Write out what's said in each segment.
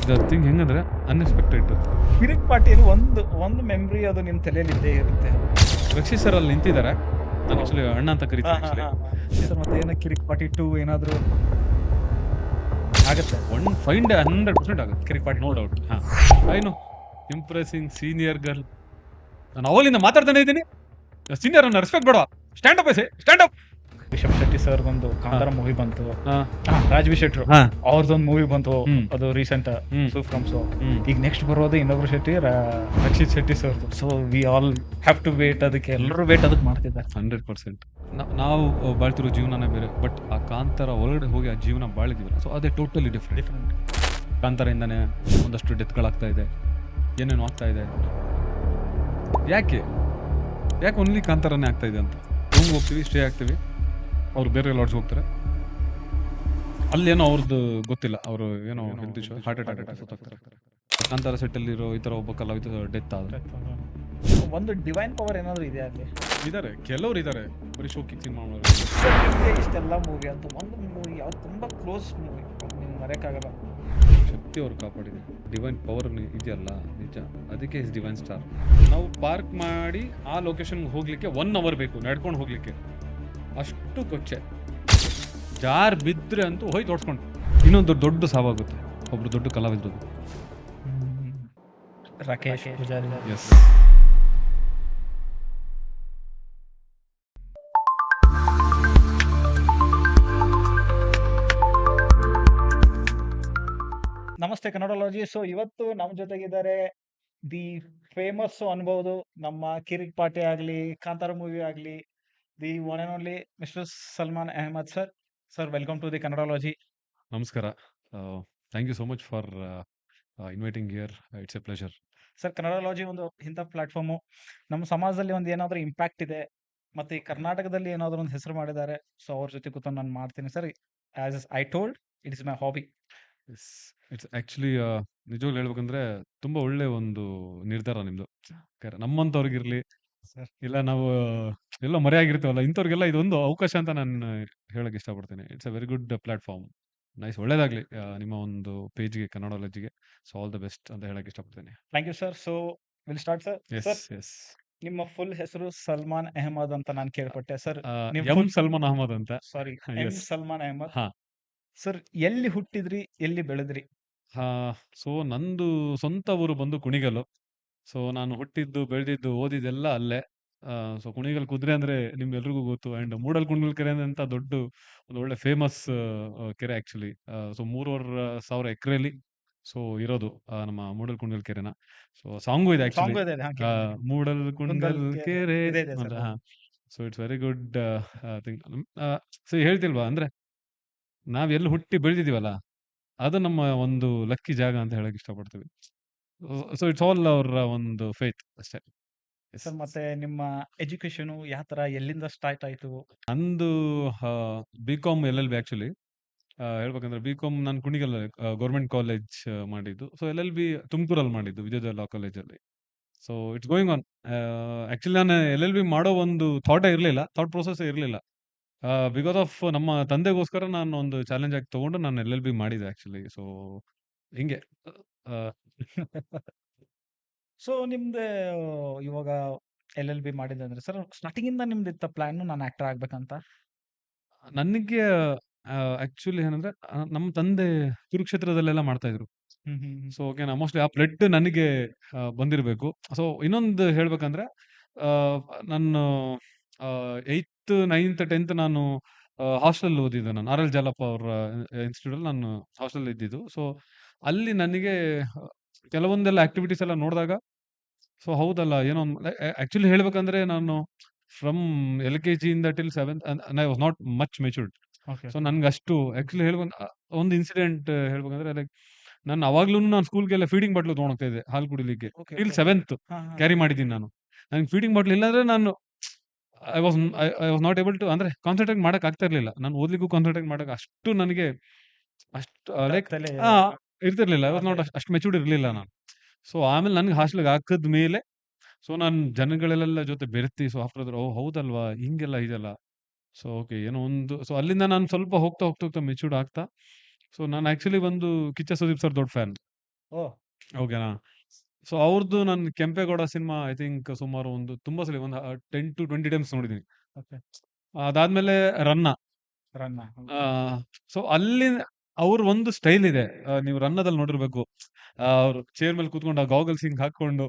The thing ಹೆಂಗಂದ್ರೆ unexpected. ಕಿರಿಕ್ ಪಾರ್ಟಿಯಲ್ಲಿ ಒಂದು memory ಅದು ನಿಮ್ಮ ತಲೆಯಲ್ಲಿ ಇದ್ದೇ ಇರುತ್ತೆ. ರಕ್ಷಿತ್ ಸರ್ ಅಲ್ಲಿ ನಿಂತಿದ್ದಾರೆ. ನಾನು ಹೌದು. ಆಕ್ಚುಲಿ ಅಣ್ಣ ಅಂತ ಹಾ ಕರಿತೀನಿ ಹಾ ಆಕ್ಚುಲಿ. ಹಾ ಸರ್, ಮತ್ತೆ ಏನೋ ಕಿರಿಕ್ ಪಾರ್ಟಿ 2 ಏನಾದ್ರು ಆಗತ್ತೆ? ಒನ್ ಫೈನ್ ಡೇ 100% ಆಗುತ್ತೆ ಕಿರಿಕ್ ಪಾರ್ಟಿ, ನೋ ಡೌಟ್. ಹಾ, I know. Impressing senior girl. ನಾನು ಅವಲಿಂದ ಮಾತಾಡ್ತಾನೆ ಇದ್ದೀನಿ. ಸೀನಿಯರ್ ಅನ್ನ ರೆಸ್ಪೆಕ್ಟ್ ಬೇಡ. ಸ್ಟ್ಯಾಂಡ್ ಅಪ್ ಐಸೆ, stand up. Rishab Shetty sir ಒಂದು ಕಾಂತಾರ ಮೂವಿ ಬಂತು. ಹಾ ರಾಜ್ವಿ ಶೆಟ್ರು ಹಾ ಅವ್ರದ್ದೊಂದು ಮೂವಿ ಬಂತು. ಹ್ಮ್. ಅದು ರೀಸೆಂಟ್ ಹ್ಮ್. ಸೂಫ್ರಮ್ಸ್. ಹ್ಮ್. ಈಗ ನೆಕ್ಸ್ಟ್ ಬರೋದು ಇನ್ನೊಬ್ರು Shetty, Rakshit Shetty sir. So we all have to wait. ಅದಕ್ಕೆ ಎಲ್ಲರೂ ವೇಟ್ ಅದಕ್ಕೆ ಮಾಡ್ತಿದ್ದಾರೆ. 100%. ನಾವು ಬಾಳ್ತಿರೋ ಜೀವನನೇ ಬೇರೆ, ಬಟ್ ಆ ಕಾಂತಾರ ಒಳಗಡೆ ಹೋಗಿ ಆ ಜೀವನ ಬಾಳಿದೀವಲ್ಲ, ಸೊ ಅದೇ ಟೋಟಲಿ ಡಿಫ್ರೆಂಟ್. ಕಾಂತಾರಿಂದಾನೆ ಒಂದಷ್ಟು ಡೆತ್ಗಳಾಗ್ತಾ ಇದೆ, ಏನೇನು ಆಗ್ತಾ ಇದೆ. ಯಾಕೆ ಓನ್ಲಿ ಕಾಂತಾರನೇ ಆಗ್ತಾ ಇದೆ ಅಂತ. ರೂಮ್ಗೆ ಹೋಗ್ತೀವಿ, ಸ್ಟೇ ಆಗ್ತೀವಿ, ಅವ್ರು ಬೇರೆ ಲಾಡ್ಜ್ಗೆ ಹೋಗ್ತಾರೆ. ಅಲ್ಲೇನೋ ಅವ್ರದ್ದು ಗೊತ್ತಿಲ್ಲ, ಅವರು ಏನೋ ಹೆಲ್ತ್ ಇಶ್ಯೂ, ಹಾರ್ಟ್ ಅಟ್ಯಾಕ್ ಸುತ್ತಾಗ್ತಾರೆ. ಕಾಂತಾರ ಸೆಟ್ಟಲ್ಲಿರೋ ಈ ಥರ ಒಬ್ಬ ಕಲಾವಿದ ಡೆತ್ ಆದ್ರೆ ಒಂದು ಡಿವೈನ್ ಪವರ್ ಏನಾದ್ರು ಇದೆ ಅಲ್ಲಿ? ಇದ್ದಾರೆ, ಕೆಲವ್ರು ಇದ್ದಾರೆ ಬರೀ ಶೋಕಿಗೆ ಸಿನಿಮಾ ಮಾಡೋರು. ನಿಮ್ಗೆ ಇಷ್ಟೆಲ್ಲ ಮೂವಿ ಅಂತ ಒಂದು ಮೂವಿ ಯಾವ್ದು ತುಂಬಾ ಕ್ಲೋಸ್ ಮೂವಿ ನಿಮ್ಗೆ ಮರೆಯಕ್ಕಾಗಲ್ಲ? ಶಕ್ತಿ ಅವ್ರು ಕಾಪಾಡಿದೆ. ಡಿವೈನ್ ಪವರ್ ಇದೆಯಲ್ಲ, ನಿಜ. ಅದಕ್ಕೆ ಇಸ್ ಡಿವೈನ್ ಸ್ಟಾರ್. ನಾವು ಪಾರ್ಕ್ ಮಾಡಿ ಆ ಲೊಕೇಶನ್ಗೆ ಹೋಗ್ಲಿಕ್ಕೆ 1 ಅವರ್ ಬೇಕು ನಡ್ಕೊಂಡು ಹೋಗ್ಲಿಕ್ಕೆ. ಅಷ್ಟು ಕೊಚ್ಚೆ. ಜಾರ್ ಬಿದ್ರೆ ಅಂತೂ ಹೋಯ್ತು ಓಡಿಸ್ಕೊಂಡು. ಇನ್ನೊಂದು ದೊಡ್ಡ ಸಾವಾಗುತ್ತೆ ಒಬ್ರು ದೊಡ್ಡ ಕಲಾವಿದ್ರದ್ದು. ರಾಕೇಶ್ ಪೂಜಾರಿ. ಎಸ್. ನಮಸ್ತೆ ಕನ್ನಡಾಲಜಿ. ಸೊ ಇವತ್ತು ನಮ್ಮ ಜೊತೆಗಿದ್ದಾರೆ ದಿ ಫೇಮಸ್ ಅನ್ಬೋದು, ನಮ್ಮ ಕಿರಿಕ್ ಪಾರ್ಟಿ ಆಗಲಿ, ಕಾಂತಾರ ಮೂವಿ ಆಗಲಿ, the one and only mister Salman Ahmad sir. Sir, welcome to the Kannadalogy. ನಮಸ್ಕಾರ. Thank you so much for inviting here. It's a pleasure. Sir, Kannadalogy ಒಂದು ಇಂಥ ಪ್ಲಾಟ್ಫಾರ್ಮು ನಮ್ಮ ಸಮಾಜದಲ್ಲಿ ಒಂದು ಏನಾದರೂ ಇಂಪ್ಯಾಕ್ಟ್ ಇದೆ, ಮತ್ತು ಈ ಕರ್ನಾಟಕದಲ್ಲಿ ಏನಾದರೂ ಒಂದು ಹೆಸರು ಮಾಡಿದ್ದಾರೆ. ಸೊ ಅವ್ರ ಜೊತೆ ಕೂತ್ಕೊಂಡು ನಾನು ಮಾಡ್ತೀನಿ sir. As I told, it is my hobby. It's actually ನಿಜವಾಗ್ಲೂ ಹೇಳ್ಬೇಕಂದ್ರೆ ತುಂಬಾ ಒಳ್ಳೆ ಒಂದು ನಿರ್ಧಾರ ನಿಮ್ದು. ನಮ್ಮಂತವ್ರಿಗಿರ್ಲಿ, ಸರ್, ಇಲ್ಲ ನಾವು ಎಲ್ಲ ಮರೆಯಾಗಿರ್ತೀವಲ್ಲ, ಇಂಥವ್ರಿಗೆಲ್ಲ ಇದೊಂದು ಅವಕಾಶ ಅಂತ ನಾನು ಹೇಳಕ್ ಇಷ್ಟಪಡ್ತೀನಿ. It's a very good platform. Nice, ಒಳ್ಳೇದಾಗ್ಲಿ ನಿಮ್ಮ ಒಂದು ಪೇಜ್ಗೆ, ಕನ್ನಡಾಲಜಿಗೆ. ಸೊ ಆಲ್ ದ ಬೆಸ್ಟ್ ಅಂತ ಹೇಳಕ್ ಇಷ್ಟಪಡ್ತೀನಿ. Thank you sir. So will start sir. Yes sir, yes. ನಿಮ್ಮ ಫುಲ್ ಹೆಸರು ಸಲ್ಮಾನ್ ಅಹಮದ್ ಅಂತ ನಾನು ಕೇಳ್ಪಟ್ಟೆ ಸರ್. ಎಂ ಸಲ್ಮಾನ್ ಅಹಮದ್ ಅಂತ. ಸಾರಿ, ಎಂ ಎಸ್. ಸಲ್ಮಾನ್ ಅಹಮದ್. ಹಾ. ಸರ್, ಎಲ್ಲಿ ಹುಟ್ಟಿದ್ರಿ, ಎಲ್ಲಿ ಬೆಳೆದ್ರಿ? ಸೊ ನಂದು ಸ್ವಂತ ಊರು ಬಂದು ಕುಣಿಗಲ್ಲು. ಸೊ ನಾನು ಹುಟ್ಟಿದ್ದು, ಬೆಳೆದಿದ್ದು, ಓದಿದ್ದೆಲ್ಲ ಅಲ್ಲೇ. ಸೊ ಕುಣಿಗಲ್ ಕುದ್ರೆ ಅಂದ್ರೆ ನಿಮ್ಗೆಲ್ರಿಗೂ ಗೊತ್ತು. ಅಂಡ್ ಮೂಡಲ್ ಕುಂಡಲ್ ಕೆರೆ ಅಂತ ದೊಡ್ಡ ಒಂದು ಒಳ್ಳೆ ಫೇಮಸ್ ಕೆರೆ ಆಕ್ಚುಲಿ. ಸೊ 3,500 ಎಕರೆಲಿ ಸೊ ಇರೋದು ನಮ್ಮ ಮೂಡಲ್ ಕುಂಡಲ್ ಕೆರೆನ. ಸೊ ಸಾಂಗು ಇದೆ ಆಕ್ಚುಲಿ. ಸಾಂಗ್ ಇದೆ, ಮೂಡಲ್ ಕುಂಡಲ್ ಕೆರೆ ಇದೆ ಇದೆ ಅಂತ. Sir. So it's very good thing. So ಹೇಳ್ತಿಲ್ವಾ ಅಂದ್ರೆ ನಾವ್ ಎಲ್ಲಿ ಹುಟ್ಟಿ ಬೆಳೆದಿದೀವಲ್ಲ, ಅದು ನಮ್ಮ ಒಂದು ಲಕ್ಕಿ ಜಾಗ ಅಂತ ಹೇಳಕ್ ಇಷ್ಟಪಡ್ತೀವಿ. ಸೊ ಇಟ್ಸ್ ಆಲ್ ಅವರ ಒಂದು ಫೇತ್ ಅಷ್ಟೇ. ಸರ್, ಮತ್ತೆ ನಿಮ್ಮ ಎಜುಕೇಶನ್ ಯಾವ ತರ, ಎಲ್ಲಿಂದ ಸ್ಟಾರ್ಟ್ ಆಯ್ತು? ನಂದು ಬಿ.ಕಾಮ್ LLB ಆಕ್ಚುಲಿ. ಹೇಳ್ಬೇಕಂದ್ರೆ ಬಿ.ಕಾಮ್ ನಾನು ಕುಣಿಗಲ್ ಗೌರ್ಮೆಂಟ್ ಕಾಲೇಜ್ ಮಾಡಿದ್ದು. ಸೊ LLB ತುಮಕೂರಲ್ಲಿ ಮಾಡಿದ್ದು, ವಿಜಯೋದಯ ಲಾ ಕಾಲೇಜಲ್ಲಿ. So it's going on. Actually ನಾನು LLB ಮಾಡೋ ಒಂದು ಥಾಟ್ ಪ್ರೊಸೆಸ್ ಇರಲಿಲ್ಲ. ಬಿಕಾಸ್ ಆಫ್ ನಮ್ಮ ತಂದೆಗೋಸ್ಕರ ನಾನು ಒಂದು ಚಾಲೆಂಜ್ ಆಗಿ ತಗೊಂಡು ನಾನು LLB ಮಾಡಿದೆ ಆಕ್ಚುಲಿ. ಸೊ ಹಿಂಗೆ ಸೊ ನಿಮ್ದು ಇವಾಗ LLB ಮಾಡಿದ್ರೆ ಸರ್, ಸ್ಟಾರ್ಟಿಂಗ್ ಇಂದ ನಿಮ್ದು ಇತ್ತ ಪ್ಲಾನ್ ನಾನು ಆಕ್ಟರ್ ಆಗ್ಬೇಕಂತ? ನನಗೆ ಆಕ್ಚುಲಿ ಏನಂದ್ರೆ ನಮ್ಮ ತಂದೆ ಕುರುಕ್ಷೇತ್ರದಲ್ಲೆಲ್ಲ ಮಾಡ್ತಾ ಇದ್ರು. ಸೊ ಓಕೆನಾ, ಮೋಸ್ಟ್ಲಿ ಆ ಬ್ಲಡ್ ನನಗೆ ಬಂದಿರಬೇಕು. ಸೊ ಇನ್ನೊಂದು ಹೇಳ್ಬೇಕಂದ್ರೆ ನಾನು 8th 9th 10th ನಾನು ಹಾಸ್ಟೆಲ್ ಓದಿದ್ದು. ನಾನು RL ಜಾಲಪ್ಪ ಅವರ ಇನ್ಸ್ಟಿಟ್ಯೂಟ್ ಅಲ್ಲಿ ನಾನು ಹಾಸ್ಟೆಲ್ ಇದ್ದಿದ್ದು. ಸೊ ಅಲ್ಲಿ ನನಗೆ ಕೆಲವೊಂದೆಲ್ಲ ಆಕ್ಟಿವಿಟೀಸ್ ಎಲ್ಲ ನೋಡಿದಾಗ ಸೊ ಹೌದಲ್ಲ, ಏನೋ ಆಕ್ಚುಲಿ ಹೇಳ್ಬೇಕಂದ್ರೆ ನಾನು ಫ್ರಮ್ LKG ಇಂದ till 7th I was not much matured. So ನನ್ಗೆ ಅಷ್ಟು ಆಕ್ಚುಲಿ ಒಂದು ಇನ್ಸಿಡೆಂಟ್ ಹೇಳ್ಬೇಕಂದ್ರೆ ಲೈಕ್ ನಾನು ಅವಾಗ್ಲೂ ನಾನು ಸ್ಕೂಲ್ಗೆಲ್ಲ ಫೀಡಿಂಗ್ ಬಾಟ್ಲು ತೊಗೊಂಡೋಗ್ತಾ ಇದ್ದೆ ಹಾಲು ಕುಡಿಲಿಕ್ಕೆ. ಟಿಲ್ 7th ಕ್ಯಾರಿ ಮಾಡಿದ್ದೀನಿ ನಾನು. ನನಗೆ ಫೀಡಿಂಗ್ ಬಾಟ್ಲ್ ಇಲ್ಲಾಂದ್ರೆ ನಾನು I was not able to, ಅಂದ್ರೆ ಕಾನ್ಸಂಟ್ರೇಟ್ ಮಾಡಕ್ ಆಗ್ತಾ ಇರ್ಲಿಲ್ಲ. ನಾನು ಓದ್ಲಿಕ್ಕೂ ಕಾನ್ಸಂಟ್ರೇಟ್ ಮಾಡಕ್ ಅಷ್ಟು ನನಗೆ ಅಷ್ಟು ಲೈಕ್ ಇರ್ತಿರ್ಲಿಲ್ಲ. ಐ ವಾಸ್ ನಾಟ್ ಅಷ್ಟು ಮೆಚೂರ್ಡ್ ಇರ್ಲಿಲ್ಲ ನಾನು. ಸೊ ಆಮೇಲೆ ನನ್ಗೆ ಹಾಸ್ಟೆಲ್ಗೆ ಹಾಕದ ಮೇಲೆ ಸೊ ನಾನು ಜನಗಳೆಲ್ಲ ಜೊತೆ ಬೆರೆತಿ, ಸೊ ಆಫ್ಟರ್ ಓ ಹೌದಲ್ವಾ ಹಿಂಗೆಲ್ಲ ಇದೆಲ್ಲ. ಸೊ ಓಕೆ ಏನೋ ಒಂದು, ಸೊ ಅಲ್ಲಿಂದ ನಾನು ಸ್ವಲ್ಪ ಹೋಗ್ತಾ ಮೆಚೂರ್ಡ್ ಆಗ್ತಾ. ಸೊ ನಾನು ಆಕ್ಚುಲಿ ಒಂದು ಕಿಚ್ಚ ಸುದೀಪ್ ಸರ್ ದೊಡ್ಡ ಫ್ಯಾನ್. ಓಹ್! ಓಕೆನಾ. ಸೊ ಅವ್ರದ್ದು ನಾನು ಕೆಂಪೇಗೌಡ ಸಿನಿಮಾ ಐ ಥಿಂಕ್ ಸುಮಾರು ತುಂಬಾ ಸಲ ಒಂದು 10 to 20 ಟೈಮ್ಸ್ ನೋಡಿದೀನಿ. ಓಕೆ. ಅದಾದ್ಮೇಲೆ ರನ್ನ. ರನ್ನ. ಆ ಸೊ ಅಲ್ಲಿ ಅವ್ರ ಒಂದು ಸ್ಟೈಲ್ ಇದೆ. ನೀವು ರನ್ನದಲ್ಲಿ ನೋಡಿರ್ಬೇಕು. ಅವ್ರು ಚೇರ್ ಮೇಲೆ ಕೂತ್ಕೊಂಡು ಆ ಗಾಗಲ್ಸ್ ಹಿಂಗ್ ಹಾಕೊಂಡು,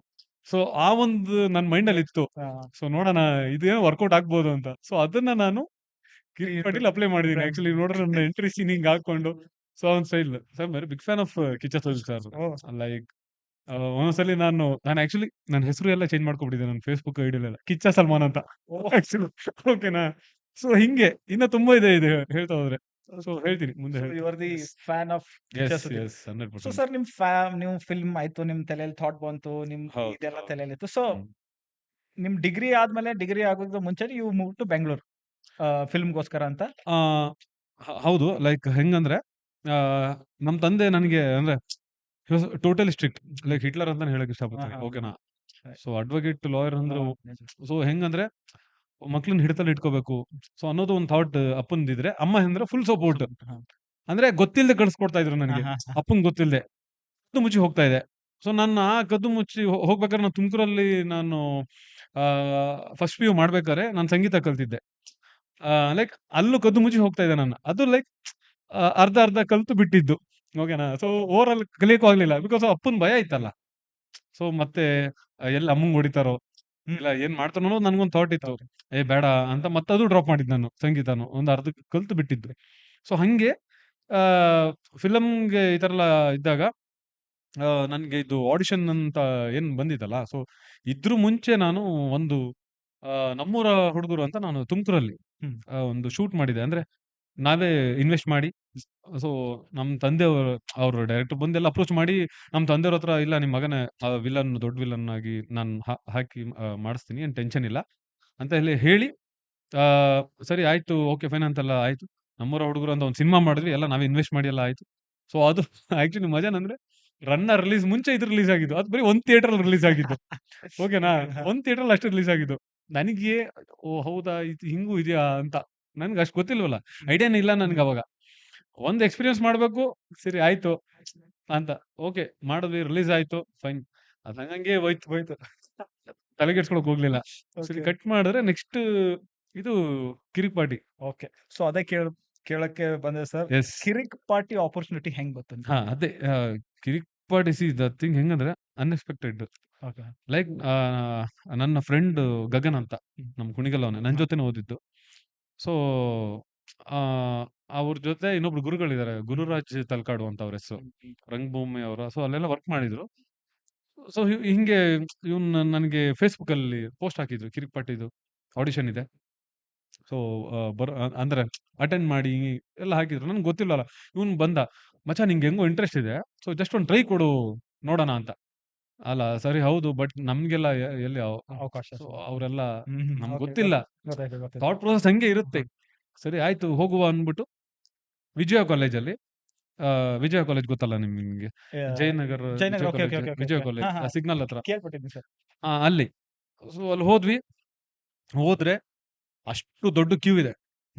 ಸೊ ಆ ಒಂದು ನನ್ನ ಮೈಂಡ್ ಅಲ್ಲಿ ಇತ್ತು. ಸೊ ನೋಡೋಣ ಇದೇನೋ ವರ್ಕೌಟ್ ಆಗ್ಬೋದು ಅಂತ. ಸೊ ಅದನ್ನ ನಾನು ಕಿರಿಕ್ ಪಾಟೀಲ್ ಅಪ್ಲೈ ಮಾಡಿದೀನಿ. ಆಕ್ಚುಲಿ ನೋಡ್ರೆ ನನ್ನ ಎಂಟ್ರಿ ಸೀನ್ ಹಿಂಗ್ ಹಾಕೊಂಡು, ಸೊ ಅವ್ನ್ style. So very big fan of Kichcha Sudeep sir. Like ಒಂದೊಂದ್ಸಲಿ ನಾನು ಆಕ್ಚುಲಿ ನನ್ನ ಹೆಸರು ಎಲ್ಲ ಚೇಂಜ್ ಮಾಡ್ಕೊಬಿಟ್ಟಿದ್ದೆ ನನ್ನ ಫೇಸ್ಬುಕ್ ಐಡಿಯಲ್ಲೆಲ್ಲ ಕಿಚ್ಚ ಸಲ್ಮಾನ್ ಅಂತ. ಆಕ್ಚುಲಿ ಓಕೆನಾ. ಸೊ ಹಿಂಗೆ ಇನ್ನ ತುಂಬಾ ಇದೆ ಹೇಳ್ತಾ ಹೋದ್ರೆ. ಸೊ ಹೇಳ್ತೀನಿ ಮುಂದೆ you are the fan of yes Kichcha Sudeep. Yes so 100%. Sir ನೀವು ಫಿಲ್ಮ್ ಆಯ್ತು, ನಿಮ್ ತಲೆಯಲ್ಲಿ ಥಾಟ್ ಬಂತು, ನಿಮ್ ಹೌದು, ಇದೆಲ್ಲ ಹೌದು. ತಲೆಯಲ್ಲಿತ್ತು. So hmm. ನಿಮ್ ಡಿಗ್ರಿ ಆದ್ಮೇಲೆ, ಡಿಗ್ರಿ ಆಗೋದು ಮುಂಚೆ ಯು ಮೂವ್ ಟು ಬೆಂಗಳೂರು ಫಿಲ್ಮ್ಗೋಸ್ಕರ ಅಂತ. ಆ, ಹೌದು. ಲೈಕ್ ಹೆಂಗಂದ್ರೆ ಆ, ನಮ್ ತಂದೆ ನನಗೆ ಅಂದ್ರೆ ಟೋಟಲಿ ಸ್ಟ್ರಿಕ್ಟ್. ಲೈಕ್ ಹಿಟ್ಲರ್ ಅಂತಾನೆ ಹೇಳಕ್ ಇಷ್ಟಪಡ್ತೀನಿ. ಹಾ. ಓಕೆನಾ. Right. ಸೊ ಅಡ್ವೊಕೇಟ್ ಲಾಯರ್ ಅಂದ್ರೆ ನಿಜ. ಸೊ ಹೆಂಗಂದ್ರೆ ಮಕ್ಳನ್ನ ಹಿಡಿತಲ್ಲಿ ಇಟ್ಕೋಬೇಕು. ಸೊ ಅನ್ನೋದು ಒಂದು ಥಾಟ್ ಅಪ್ಪಂದಿದ್ರೆ, ಅಮ್ಮ ಅಂದ್ರೆ ಫುಲ್ ಸಪೋರ್ಟ್. ಹಾ. ಅಂದ್ರೆ ಗೊತ್ತಿಲ್ಲದೆ ಕಳ್ಸ್ಕೊಡ್ತಾ ಇದ್ರು ನನಗೆ. ಹಾ. ಅಪ್ಪಂಗ್ ಗೊತ್ತಿಲ್ಲದೆ ಕದ್ದು ಮುಚ್ಚಿ ಹೋಗ್ತಾ ಇದೆ. ಸೊ ನನ್ನ ಆ ಕದ್ದು ಮುಚ್ಚಿ ಹೋಗ್ಬೇಕಾದ್ರೆ ನಾನು ತುಮಕೂರಲ್ಲಿ ಫಸ್ಟ್ PU ಮಾಡ್ಬೇಕಾದ್ರೆ ನಾನು ಸಂಗೀತ ಕಲ್ತಿದ್ದೆ. ಲೈಕ್ ಅಲ್ಲೂ ಕದ್ದು ಮುಚ್ಚಿ ಹೋಗ್ತಾ ಇದೆ ನಾನು. ಅದು ಲೈಕ್ ಅರ್ಧ ಅರ್ಧ ಕಲ್ತು ಬಿಟ್ಟಿದ್ದು. ಓಕೆನಾ. ಸೊ ಓವರ್ ಆಲ್ ಕಲಿಯಕ್ಕೂ ಆಗ್ಲಿಲ್ಲ. ಬಿಕಾಸ್ ಅಪ್ಪನ್ ಭಯ ಇತ್ತಲ್ಲ. ಸೊ ಮತ್ತೆ ಎಲ್ಲಿ ಅಮ್ಮಂಗ್ ಹೊಡಿತಾರೋ ಇಲ್ಲ ಏನ್ ಮಾಡ್ತಾನೋ ಅನ್ನೋದು ನನ್ಗೊಂದು ಥಾಟ್ ಇತ್ತು. ಬೇಡ ಅಂತ ಮತ್ತದು ಡ್ರಾಪ್ ಮಾಡಿದ್ದು ನಾನು ಸಂಗೀತನು. ಒಂದು ಅರ್ಧ ಕಲ್ತು ಬಿಟ್ಟಿದ್ದು. ಸೊ ಹಂಗೆ ಫಿಲಮ್ಗೆ ಈ ತರ ಎಲ್ಲ ಇದ್ದಾಗ ನನ್ಗೆ ಇದು ಆಡಿಷನ್ ಅಂತ ಏನ್ ಬಂದಿತ್ತಲ್ಲ. ಸೊ ಇದ್ರ ಮುಂಚೆ ನಾನು ಒಂದು ನಮ್ಮೂರ ಹುಡುಗರು ಅಂತ ನಾನು ತುಮಕೂರಲ್ಲಿ ಒಂದು ಶೂಟ್ ಮಾಡಿದೆ. ಅಂದ್ರೆ ನಾವೇ ಇನ್ವೆಸ್ಟ್ ಮಾಡಿ. ಸೊ ನಮ್ ತಂದೆಯವರು ಅವ್ರು ಡೈರೆಕ್ಟರ್ ಬಂದೆಲ್ಲ ಅಪ್ರೋಚ್ ಮಾಡಿ ನಮ್ ತಂದೆಯವ್ರ ಹತ್ರ, ಇಲ್ಲ ನಿಮ್ ಮಗನೇ ವಿಲನ್, ದೊಡ್ಡ ವಿಲನ್ ಆಗಿ ನಾನು ಹಾಕಿ ಮಾಡಿಸ್ತೀನಿ, ಏನ್ ಟೆನ್ಷನ್ ಇಲ್ಲ ಅಂತ ಹೇಳಿ ಸರಿ ಆಯ್ತು, ಓಕೆ ಫೈನ್ ಅಂತೆಲ್ಲ ಆಯ್ತು. ನಮ್ಮೂರ ಹುಡುಗರು ಅಂತ ಒಂದು ಸಿನಿಮಾ ಮಾಡಿದ್ವಿ, ಎಲ್ಲ ನಾವೇ ಇನ್ವೆಸ್ಟ್ ಮಾಡಿ ಎಲ್ಲ ಆಯ್ತು. ಸೊ ಅದು ಆಕ್ಚುಲಿ ಮಜಾನಂದ್ರೆ ರನ್ನ ರಿಲೀಸ್ ಮುಂಚೆ ಇದು ರಿಲೀಸ್ ಆಗಿದ್ದು. ಅದು ಬರೀ ಒಂದ್ ಥಿಯೇಟರ್ ರಿಲೀಸ್ ಆಗಿದ್ದು. ಓಕೆನಾ. ಒಂದ್ ಥಿಯೇಟರ್ ಅಷ್ಟೇ ರಿಲೀಸ್ ಆಗಿದ್ದು. ನನಗೆ ಓ ಹೌದಾ ಇದು ಹಿಂಗೂ ಇದೆಯಾ ಅಂತ ನನ್ಗೆ ಅಷ್ಟು ಗೊತ್ತಿಲ್ವಲ್ಲ, ಐಡಿಯಾನೇ ಇಲ್ಲ ನನ್ಗೆ ಅವಾಗ. ಒಂದ್ ಎಕ್ಸ್ಪೀರಿಯನ್ಸ್ ಮಾಡ್ಬೇಕು, ಸರಿ ಆಯ್ತು ಅಂತ ಓಕೆ ಮಾಡಿದ್ವಿ, ರಿಲೀಸ್ ಆಯ್ತು, ಫೈನ್. ಅದ್ ಹಂಗಂಗೆ ಹೋಯ್ತು. ತಲೆಗೆಡ್ಸ್ಕೊಳಕ್ ಹೋಗ್ಲಿಲ್ಲ. ಸರಿ ಕಟ್ ಮಾಡಿದ್ರೆ ನೆಕ್ಸ್ಟ್ ಇದು ಕಿರಿಕ್ ಪಾರ್ಟಿ. ಓಕೆ. ಸೊ ಅದೇ ಕೇಳಕ್ಕೆ ಬಂದೆ ಸರ್. ಎಸ್. ಕಿರಿಕ್ ಪಾರ್ಟಿ ಆಪರ್ಚುನಿಟಿ ಹೆಂಗ್ ಬಂತು ನಿಮ್ಗೆ? ಅದೇ ಕಿರಿಕ್ ಪಾರ್ಟಿ ದ ಥಿಂಗ್ ಹೆಂಗಂದ್ರೆ ಅನ್ಎಕ್ಸ್ಪೆಕ್ಟೆಡ್. ಓಕೆ. ಲೈಕ್ ನನ್ನ ಫ್ರೆಂಡ್ ಗಗನ್ ಅಂತ ನಮ್ ಕುಣಿಗಲ್ ನನ್ ಜೊತೆನೆ ಓದಿದ್ದು. ಸೊ ಅವ್ರ ಜೊತೆ ಇನ್ನೊಬ್ರು ಗುರುಗಳಿದ್ದಾರೆ, ಗುರುರಾಜ್ ತಲ್ಕಾಡು ಅಂತ ಅವ್ರ ಹೆಸರು, ರಂಗಭೂಮಿ ಅವರ. ಸೊ ಅಲ್ಲೆಲ್ಲ ವರ್ಕ್ ಮಾಡಿದ್ರು. ಸೊ ಹಿಂಗೆ ಇವನ್ ನನಗೆ ಫೇಸ್ಬುಕ್ ಅಲ್ಲಿ ಪೋಸ್ಟ್ ಹಾಕಿದ್ರು, ಕಿರಿಕ್ ಪಾರ್ಟಿದು ಆಡಿಷನ್ ಇದೆ. ಸೊ ಅಂದ್ರೆ ಅಟೆಂಡ್ ಮಾಡಿ ಎಲ್ಲ ಹಾಕಿದ್ರು. ನನ್ಗೆ ಗೊತ್ತಿಲ್ಲಲ್ಲ. ಇವನ್ ಬಂದ, ಮಚ್ಚ ನಿಂಗೆ ಹೆಂಗೋ ಇಂಟ್ರೆಸ್ಟ್ ಇದೆ, ಸೊ ಜಸ್ಟ್ ಒಂದು ಟ್ರೈ ಕೊಡು ನೋಡೋಣ ಅಂತ. ಅಲ್ಲ ಸರಿ ಹೌದು, ಬಟ್ ನಮ್ಗೆಲ್ಲ ಎಲ್ಲಿ ಅವಕಾಶ. ಅವರೆಲ್ಲ ನಮ್ಗೆ Okay, ಗೊತ್ತಿಲ್ಲ. ಗೊತ್ತಾಯ್ತು. ಥಾಟ್ ಪ್ರೋಸೆಸ್ ಹಂಗೆ ಇರುತ್ತೆ. ಸರಿ ಆಯ್ತು ಹೋಗುವ ಅಂದ್ಬಿಟ್ಟು ವಿಜಯ ಕಾಲೇಜಲ್ಲಿ, ವಿಜಯ ಕಾಲೇಜ್ ಗೊತ್ತಲ್ಲ ನಿಮ್ಗೆ, ಜಯನಗರ್ ಜಯನಗರ, ವಿಜಯ okay, ಕಾಲೇಜ್, okay. ವಿಜಯ ಹಾ, ಕಾಲೇಜ್ ಹಾ. ಸಿಗ್ನಲ್ ಹತ್ರ ಕೇಳ್ಪಟ್ಟಿದ್ದೀನಿ ಸರ್. ಅಲ್ಲಿ. ಸೊ ಅಲ್ಲಿ ಹೋದ್ರೆ ಅಷ್ಟು ದೊಡ್ಡ ಕ್ಯೂ ಇದೆ.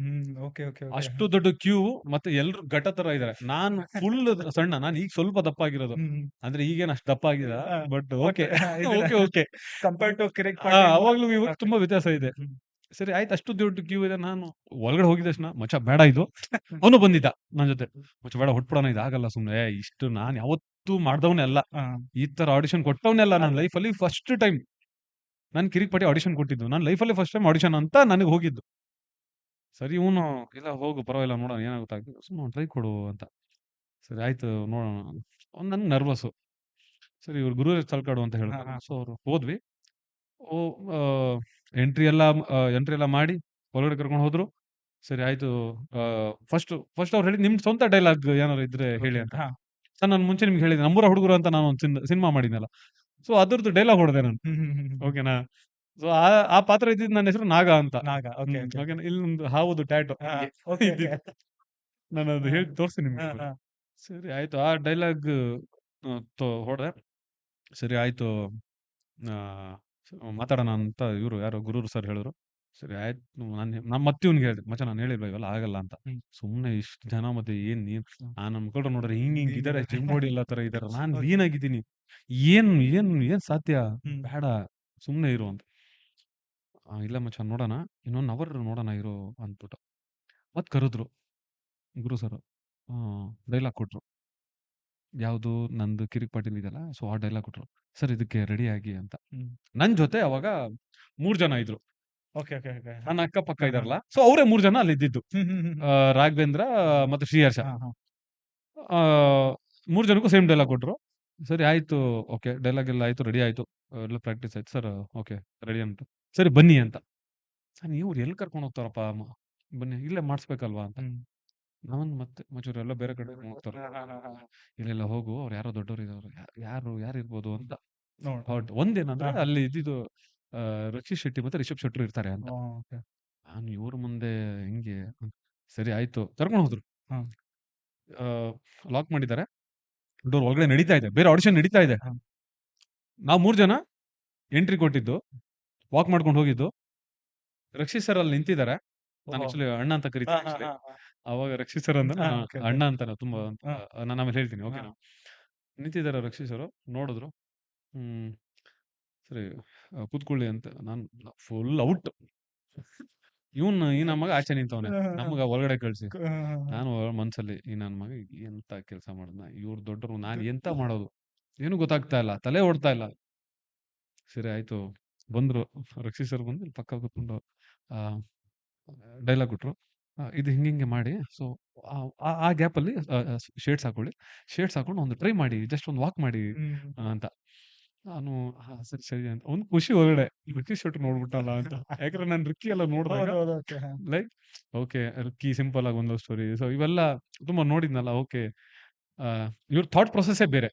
ಓಕೆ. ಅಷ್ಟು ದೊಡ್ಡ ಕ್ಯೂ, ಮತ್ತೆ ಎಲ್ರು ಘಟ ತರ ಇದಾರೆ. ನಾನು ಫುಲ್ ಸಣ್ಣ, ನಾನು ಈಗ ಸ್ವಲ್ಪ ದಪ್ಪ ಆಗಿರೋದು. ಅಂದ್ರೆ ಈಗೇನು ಅಷ್ಟು ದಪ್ಪ ಆಗಿದ, but okay okay compare to Kirik ಅವಾಗ್ಲೂ ಇವಾಗ ತುಂಬಾ ವ್ಯತ್ಯಾಸ ಇದೆ. ಸರಿ ಆಯ್ತು, ಅಷ್ಟು ದೊಡ್ಡ ಕ್ಯೂ ಇದೆ. ನಾನು ಒಳಗಡೆ ಹೋಗಿದ ತಕ್ಷಣ ಮಚ್ಚ ಬೇಡ ಇದು. ಅವನು ಬಂದಿದ್ದ ನನ್ನ ಜೊತೆ, ಮಚ್ಚ ಬೇಡ ಹೊಟ್ಬಿಡೋಣ, ಇದು ಆಗಲ್ಲ ಸುಮ್ನೆ. ಇಷ್ಟು ನಾನು ಯಾವತ್ತೂ ಮಾಡ್ದವನೇ ಅಲ್ಲ, ಈ ತರ ಆಡಿಷನ್ ಕೊಟ್ಟವನೇ ಅಲ್ಲ ನನ್ನ ಲೈಫಲ್ಲಿ. ಫಸ್ಟ್ ಟೈಮ್ ನಾನು ಕಿರಿಕ್ ಪಾರ್ಟಿ ಆಡಿಷನ್ ಕೊಟ್ಟಿದ್ದು, ನನ್ನ ಲೈಫಲ್ಲಿ ಫಸ್ಟ್ ಟೈಮ್ ಆಡಿಷನ್ ಅಂತ ನನಗೆ ಹೋಗಿದ್ದು. ಸರಿ ಇವನು ಇಲ್ಲ ಹೋಗು ಪರವಾಗಿಲ್ಲ ನೋಡೋಣ ಏನಾಗುತ್ತೆ, ಸುಮ್ಮನೆ ಟ್ರೈ ಕೊಡು ಅಂತ. ಸರಿ ಆಯ್ತು ನೋಡೋಣ. ನನ್ಗೆ ನರ್ವಸ್ಸು. ಸರಿ ಇವ್ರು ಗುರು ತಲ್ಕಾಡು ಅಂತ ಹೇಳ್ತಾರೆ. ಸೊ ಅವ್ರು ಹೋದ್ವಿ. ಎಂಟ್ರಿ ಎಲ್ಲ ಮಾಡಿ ಒಳಗಡೆ ಕರ್ಕೊಂಡು ಹೋದ್ರು. ಸರಿ ಆಯ್ತು. ಫಸ್ಟ್ ಅವ್ರು ಹೇಳಿ, ನಿಮ್ ಸ್ವಂತ ಡೈಲಾಗ್ ಏನಾದ್ರು ಇದ್ರೆ ಹೇಳಿ ಅಂತ. ನಾನು ಮುಂಚೆ ನಿಮ್ಗೆ ಹೇಳಿದೆ, ನಮ್ಮೂರ ಹುಡುಗರು ಅಂತ ನಾನು ಒಂದು ಸಿನಿಮಾ ಮಾಡಿದ್ನಲ್ಲ. ಸೊ ಅದ್ರದ್ದು ಡೈಲಾಗ್ ಹೊಡೆದೆ ನಾನು. ಓಕೆನಾ. ಸೊ ಆ ಪಾತ್ರ ಇದ್ದಿದ್ದು ನನ್ನ ಹೆಸರು ನಾಗ ಅಂತ. ಓಕೆನಾ. ಇಲ್ಲಿ ಒಂದು ಹಾವುದು ಟ್ಯಾಟೋ ನಾನು ಅದು ಹೇಳಿ ತೋರಿಸಿ ನಿಮ್ಗೆ. ಸರಿ ಆಯ್ತು, ಆ ಡೈಲಾಗ್ ಹೊಡೆದೆ. ಸರಿ ಆಯ್ತು ಮಾತಾಡೋಣ ಅಂತ ಇವರು ಯಾರೋ ಗುರು ಸರ್ ಹೇಳಿದ್ರು. ಸರಿ ಆಯ್ತು. ನಾನು ಮತ್ತೆ ಇವ್ನಿಗೆ ಹೇಳಿದೆ, ಮಚ್ಚ ನಾನು ಹೇಳಿಲ್ವಾ ಇವೆಲ್ಲ ಆಗಲ್ಲ ಅಂತ. ಸುಮ್ನೆ ಇಷ್ಟು ಜನ ಮತ್ತೆ ಏನ್ ನೀನ್ ನಮ್ಮ ಮಕ್ಕಳು ನೋಡ್ರೆ ಹಿಂಗ್ ಇದಾರೆ, ಜಿಮ್ ಬಾಡಿ ಎಲ್ಲ ತರ ಇದಾರೆ, ನಾನ್ ಲೀನ್ ಆಗಿದ್ದೀನಿ, ಏನ್ ಏನ್ ಏನ್ ಸಾಧ್ಯ, ಬೇಡ ಸುಮ್ನೆ ಇರು ಅಂತ. ಇಲ್ಲ ಮಚ್ಚ ನೋಡೋಣ, ಇನ್ನೊಂದು ಅವರ್ ನೋಡೋಣ ಇರು ಅಂದ್ಬಿಟ್ಟು ಮತ್ ಕರೆದ್ರು ಗುರು ಸರ್. ಡೈಲಾಗ್ ಕೊಟ್ರು, ಯಾವುದು ನಂದು ಕಿರಿಕ್ ಪಾಟೀಲ್ ಇದೆಯಲ್ಲ, ಸೊ ಆ ಡೈಲಾಗ್ ಕೊಟ್ರು. ಸರ್ ಇದಕ್ಕೆ ರೆಡಿ ಆಗಿ ಅಂತ. ನನ್ ಜೊತೆ ಅವಾಗ 3 ಜನ ಇದ್ರು, ಓಕೆ ಓಕೆ ಓಕೆ. ನನ್ನ ಅಕ್ಕಪಕ್ಕ ಇದಾರಲ್ಲ, ಸೊ ಅವರೇ 3 ಜನ ಅಲ್ಲಿ ಇದ್ದಿದ್ದು, ರಾಘವೇಂದ್ರ ಮತ್ತೆ ಶ್ರೀಹರ್ಷ. 3 ಜನಕ್ಕೂ ಸೇಮ್ ಡೈಲಾಗ್ ಕೊಟ್ರು. ಸರಿ ಆಯ್ತು, ಓಕೆ ಡೈಲಾಗ್ ಎಲ್ಲ ಆಯ್ತು, ರೆಡಿ ಆಯ್ತು, ಎಲ್ಲ ಪ್ರಾಕ್ಟೀಸ್ ಆಯ್ತು ಸರ್, ಓಕೆ ರೆಡಿ ಅಂತ. ಸರಿ ಬನ್ನಿ ಅಂತ. ಇವ್ರು ಎಲ್ಲಿ ಕರ್ಕೊಂಡು ಹೋಗ್ತಾರಪ್ಪ, ಬನ್ನಿ ಇಲ್ಲೇ ಮಾಡಿಸ್ಬೇಕಲ್ವಾ ಅಂತ. ನಾನು ಮತ್ತೆ ಮಚೂರು ಎಲ್ಲ ಬೇರೆ ಕಡೆ ಹೋಗ್ತಾರೆ. ಇಲ್ಲೆಲ್ಲ ಹೋಗು, ಅವ್ರು ಯಾರೋ ದೊಡ್ಡವ್ರು ಇದಾರೆ, ಯಾರು ಇರ್ಬೋದು ಅಂತ ಹೊರಟು. ಒಂದೇನಂದ್ರೆ ಅಲ್ಲಿ ಇದ್ದಿದ್ದು ರಕ್ಷಿತ್ ಶೆಟ್ಟಿ ಮತ್ತೆ ರಿಷಬ್ ಶೆಟ್ರು ಇರ್ತಾರೆ ಅಂತ. ನಾನು ಇವ್ರ ಮುಂದೆ ಹಿಂಗೆ ಸರಿ ಆಯ್ತು ಕರ್ಕೊಂಡು ಹೋದ್ರು. ಲಾಕ್ ಮಾಡಿದ್ದಾರೆ, ಡೋರ್ ಒಳಗಡೆ ನಡೀತಾ ಇದೆ, ಬೇರೆ ಆಡಿಷನ್ ನಡೀತಾ ಇದೆ. ನಾವು 3 ಜನ ಎಂಟ್ರಿ ಕೊಟ್ಟಿದ್ದು, ವಾಕ್ ಮಾಡ್ಕೊಂಡು ಹೋಗಿದ್ದು. ರಕ್ಷಿತ್ ಸರ್ ಅಲ್ಲಿ ನಿಂತಿದ್ದಾರೆ, ನಾನು ಆಕ್ಚುಲಿ ಅಣ್ಣ ಅಂತ ಕರಿತೀನಿ. ಅವಾಗ ರಕ್ಷಿತ್ ಸರ್ ಅಂದ್ರೆ ಅಣ್ಣ ಅಂತಾನೆ ತುಂಬಾ, ನಾನು ಆಮೇಲೆ ಹೇಳ್ತೀನಿ. ಓಕೆನಾ, ನಿಂತಿದ್ದಾರೆ ರಕ್ಷಿತ್ ಸರ್, ನೋಡಿದ್ರು. ಸರಿ ಕೂತ್ಕೊಳ್ಳಿ ಅಂತ. ನಾನು ಫುಲ್ ಔಟ್, ಈ ನಮ್ಮ ಮಗ ಆಚೆ ನಿಂತವನೆ, ನಮಗ ಒಳಗಡೆ ಕಳ್ಸಿ. ನಾನು ಮನ್ಸಲ್ಲಿ ಈ ನನ್ನ ಮಗ ಎಂತ ಕೆಲಸ ಮಾಡಿದ್ನ, ಇವ್ರು ದೊಡ್ಡರು, ನಾನು ಎಂತ ಮಾಡೋದು ಏನು ಗೊತ್ತಾಗ್ತಾ ಇಲ್ಲ, ತಲೆ ಓಡ್ತಾ ಇಲ್ಲ. ಸರಿ ಆಯ್ತು, ಬಂದ್ರು ರಕ್ಷಿತ್ ಸರ್, ಬಂದು ಪಕ್ಕ ಕೂತ್ಕೊಂಡು ಡೈಲಾಗ್ ಕೊಟ್ರು. ಇದು ಹಿಂಗೆ ಮಾಡಿ, ಸೊ ಆ ಗ್ಯಾಪಲ್ಲಿ ಶೇಡ್ಸ್ ಹಾಕೊಳ್ಳಿ, ಶೇಡ್ಸ್ ಹಾಕೊಂಡು ಒಂದು ಟ್ರೈ ಮಾಡಿ, ಜಸ್ಟ್ ಒಂದು ವಾಕ್ ಮಾಡಿ ಅಂತ. ನಾನು ಸರಿ ಸರಿ ಅಂತ ಒಂದು ಖುಷಿ ಒಳಗಡೆ, ರಿಕ್ಕಿ ಶೆಟ್ರು ನೋಡ್ಬಿಟ್ಟಲ್ಲ ಅಂತ. ಯಾಕಂದ್ರೆ ನಾನು ರಿಕ್ಕಿ ಎಲ್ಲ ನೋಡಿದಾಗ ಲೈಕ್ ಓಕೆ ರಿಕ್ಕಿ ಸಿಂಪಲ್ ಆಗಿ ಒಂದು ಸ್ಟೋರಿ, ಸೊ ಇವೆಲ್ಲ ತುಂಬಾ ನೋಡಿದ್ನಲ್ಲ. ಓಕೆ, ಇವ್ರ ಥಾಟ್ ಪ್ರೊಸೆಸ್ಸೇ ಬೇರೆ,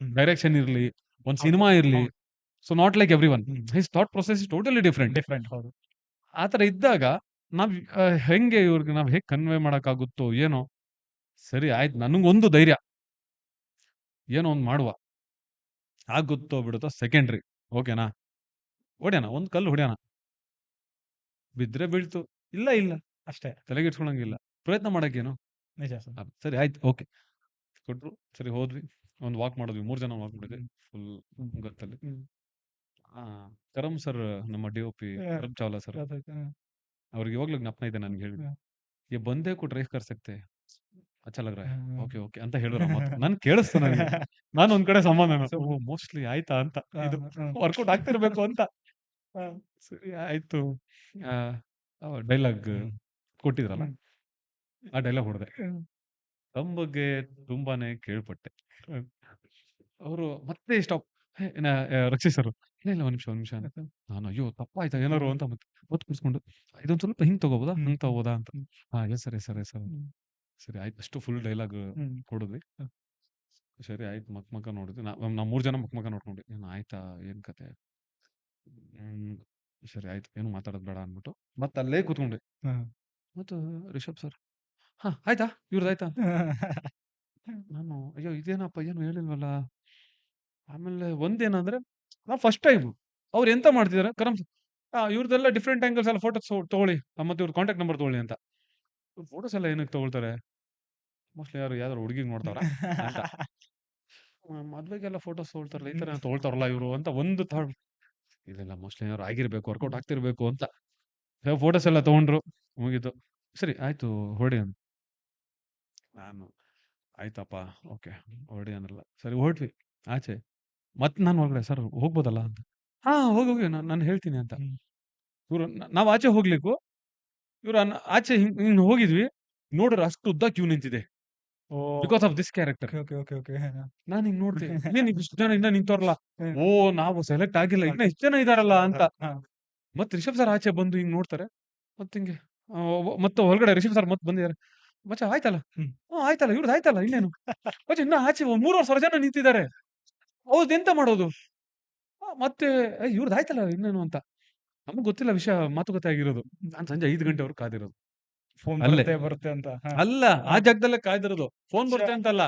ಡೈರೆಕ್ಷನ್ ಇರ್ಲಿ, ಒಂದು ಸಿನಿಮಾ ಇರ್ಲಿ, so not like every one, his thought process is totally different. ಹೌದು, ಆತರ ಇದ್ದಾಗ ನಾವ್ ಹೆಂಗೆ ಇವ್ರಿಗೆ ನಾವ್ ಹೇಗೆ ಕನ್ವೆ ಮಾಡಕ್ಕಾಗುತ್ತೋ ಏನೋ. ಸರಿ ಆಯ್ತು, ನನಗೊಂದು ಧೈರ್ಯ, ಏನೋ ಒಂದು ಮಾಡುವ, ಆಗುತ್ತೋ ಬಿಡುತ್ತೋ ಸೆಕೆಂಡ್ರಿ, ಓಕೆನಾ, ಹೊಡ್ಯಾನ ಒಂದು ಕಲ್ಲು ಹೊಡ್ಯಾನ, ಬಿದ್ರೆ ಬೀಳ್ತು, ಇಲ್ಲ ಇಲ್ಲ ಅಷ್ಟೇ, ತಲೆಗಿಟ್ಸ್ಕೊಳಂಗಿಲ್ಲ, ಪ್ರಯತ್ನ ಮಾಡಕ್ಕೇನು. ನಿಜ ಸರ್. ಸರಿ ಆಯ್ತು, ಓಕೆ ಕೊಟ್ರು. ಸರಿ ಹೋದ್ವಿ, ಒಂದು ವಾಕ್ ಮಾಡಿದ್ವಿ, 3 ಜನ ವಾಕ್ ಮಾಡಿದ್ವಿ ಫುಲ್ ಗೊತ್ತಲ್ಲಿ. ಕರಂ ಸರ್, ನಮ್ಮ DOP ಕರಂ ಚಾವ್ಲಾ ಸರ್, ಅವ್ರಿಗೆ ಇವಾಗ್ಲೂ ಜ್ಞಾಪನ ಇದೆ ನನ್ಗೆ ಹೇಳಿದ್ರು, ये बंदे को ड्राइव कर सकते हैं, अच्छा लग रहा है, ಓಕೆ ಓಕೆ ಅಂತ ಹೇಳಿದ್ರು. ನನ್ ಕೇಳಿಸ್ತು ನನಗೆ, ನಾನು ಒಂದ್ ಕಡೆ ಸಮಾಧಾನ, ಮೋಸ್ಟ್ಲಿ ಆಯ್ತಾ ಅಂತ, ಇದು ವರ್ಕೌಟ್ ಆಗ್ತಿರ್ಬೇಕು ಅಂತ. ಸರಿ ಆಯ್ತು, ಡೈಲಾಗ್ ಕೊಟ್ಟಿದ್ರಲ್ಲ, ಆ ಡೈಲಾಗ್ ಹೊಡೆದೆ. ತಮ್ಮ ಬಗ್ಗೆ ತುಂಬಾನೇ ಕೇಳ್ಪಟ್ಟೆ. ಅವರು ಮತ್ತೆ ಸ್ಟಾಪ್, ರಕ್ಷಿತ್ ಸರ್ ಇಲ್ಲ ಒಂದ್ ನಿಮಿಷ ಅಂತ. ನಾನು ಅಯ್ಯೋ ತಪ್ಪಾಯ್ತಾ ಏನಾರು ಅಂತ ಮತ್ತೆ ಕೂರಿಸ್ಕೊಂಡು, ಇದೊಂದ್ ಸ್ವಲ್ಪ ಹಿಂಗ್ ತಗೋಬೋದಾ, ಹಂಗ್ ತಗೋಬೋದಾ ಅಂತ. S sir, yes sir, yes sir. ಸರಿ ಆಯ್ತು, ಅಷ್ಟು ಫುಲ್ ಡೈಲಾಗ್ ಕೊಡಿದ್ವಿ. ಸರಿ ಆಯ್ತು, ಮಕ್ಕ ನೋಡಿದ್ವಿ, ನಾವು 3 ಜನ ಮಕ್ಕ ನೋಡ್ಕೊಂಡ್ವಿ, ಏನ್ ಆಯ್ತಾ, ಏನ್ ಕತೆ. ಸರಿ ಆಯ್ತು, ಏನು ಮಾತಾಡೋದು ಬೇಡ ಅಂದ್ಬಿಟ್ಟು ಮತ್ತೆ ಅಲ್ಲೇ ಕೂತ್ಕೊಂಡ್ವಿ. ಮತ್ತು ರಿಷಬ್ ಸರ್, ಆಯ್ತಾ ಇವ್ರದ್ದಾಯ್ತಾ. ನಾನು ಅಯ್ಯೋ ಇದೇನಪ್ಪ, ಏನು ಹೇಳಿಲ್ವಲ್ಲ. ಆಮೇಲೆ ಒಂದೇನಂದ್ರೆ, ನಾವು ಫಸ್ಟ್ ಟೈಮ್ ಅವ್ರು ಎಂತ ಮಾಡ್ತಿದಾರೆ, ಕರಂ ಇವ್ರದೆಲ್ಲ ಡಿಫ್ರೆಂಟ್ ಆಂಗಲ್ಸ್ ಎಲ್ಲ ಫೋಟೋಸ್ ತಗೊಳ್ಳಿ, ಮತ್ತೆ ಇವ್ರ ಕಾಂಟ್ಯಾಕ್ಟ್ ನಂಬರ್ ತಗೊಳ್ಳಿ ಅಂತ. ಫೋಟೋಸ್ ಎಲ್ಲ ಏನಕ್ಕೆ ತಗೊಳ್ತಾರೆ, ಮೋಸ್ಟ್ಲಿ ಯಾವ್ದಾರು ಹುಡುಗಿಗೆ ನೋಡ್ತಾರ ಅಂತ. ಮದ್ವೆಗೆಲ್ಲ ಫೋಟೋಸ್ ತಗೊಳ್ತಾರಲ್ಲ, ಈ ತರ ತಗೊಳ್ತಾರಲ್ಲ ಇವರು ಅಂತ ಒಂದು ಥಾಟ್. ಇದೆಲ್ಲ ಮೋಸ್ಟ್ಲಿ ಏನಾದ್ರು ಆಗಿರ್ಬೇಕು, ವರ್ಕೌಟ್ ಆಗ್ತಿರ್ಬೇಕು ಅಂತ. ಫೋಟೋಸ್ ಎಲ್ಲ ತಗೊಂಡ್ರು, ಮುಗೀತು. ಸರಿ ಆಯ್ತು ಹೊರಡಿ ಅಂತ. ನಾನು ಆಯ್ತಪ್ಪ ಓಕೆ ಹೊರಡಿ ಅನ್ನಲ್ಲ. ಸರಿ ಹೊರಟ್ವಿ ಆಚೆ, ಮತ್ತೆ ನಾನು ಒಳಗಡೆ, ಸರ್ ಹೋಗ್ಬೋದಲ್ಲ ಅಂತ. ಹೋಗಿ ನಾನು ಹೇಳ್ತೀನಿ ಅಂತ. ಇವ್ರು ನಾವು ಆಚೆ ಹೋಗ್ಲಿಕ್ಕೂ, ಇವ್ರು ಆಚೆ ಹಿಂಗ್ ಹೋಗಿದ್ವಿ, ನೋಡ್ರೆ ಅಷ್ಟು ಉದ್ದ ಕ್ಯೂ ನಿಂತಿದೆ, ಬಿಕಾಸ್ ಆಫ್ ದಿಸ್ ಕ್ಯಾರೆಕ್ಟರ್. ನಾನು ಹಿಂಗ್ ನೋಡ್ದೆ, ಏನ್ ಇಷ್ಟು ಜನ ಇನ್ನ ನಿಂತವ್ರಲ್ಲ, ಓ ನಾವು ಸೆಲೆಕ್ಟ್ ಆಗಿಲ್ಲ, ಇನ್ನ ಎಷ್ಟು ಜನ ಇದಾರಲ್ಲ ಅಂತ. ಮತ್ತೆ ರಿಷಬ್ ಸರ್ ಆಚೆ ಬಂದು ಹಿಂಗ್ ನೋಡ್ತಾರೆ, ಮತ್ತೆ ಹಿಂಗೆ ಮತ್ತೆ ಹೊರಗಡೆ ರಿಷಬ್ ಸರ್ ಮತ್ತೆ ಬಂದಿದ್ದಾರೆ. ಮಚ್ಚ ಆಯ್ತಲ್ಲ, ಆಯ್ತಲ್ಲ ಇವ್ರದ್ದು ಆಯ್ತಲ್ಲ, ಇನ್ನೇನು ಮಚ್ಚ ಇನ್ನ ಆಚೆ 3,000 ಜನ ನಿಂತಿದ್ದಾರೆ, ಹೌದು ಎಂತ ಮಾಡೋದು. ಮತ್ತೆ ಇವ್ರದ್ದು ಆಯ್ತಲ್ಲ ಇನ್ನೇನು ಅಂತ. ನಮಗ್ ಗೊತ್ತಿಲ್ಲ ವಿಷಯ, ಮಾತುಕತೆ ಆಗಿರೋದು. ನಾನು ಸಂಜೆ 5 ಗಂಟೆವರೆಗೂ ಕಾದಿರೋದು. ಫೋನ್ ಬರುತ್ತೆ ಅಂತ ಅಲ್ಲ, ಆ ಜಾಗದಲ್ಲೇ ಕಾಯ್ದಿರೋದು. ಫೋನ್ ಬರುತ್ತೆ ಅಂತಲ್ಲ,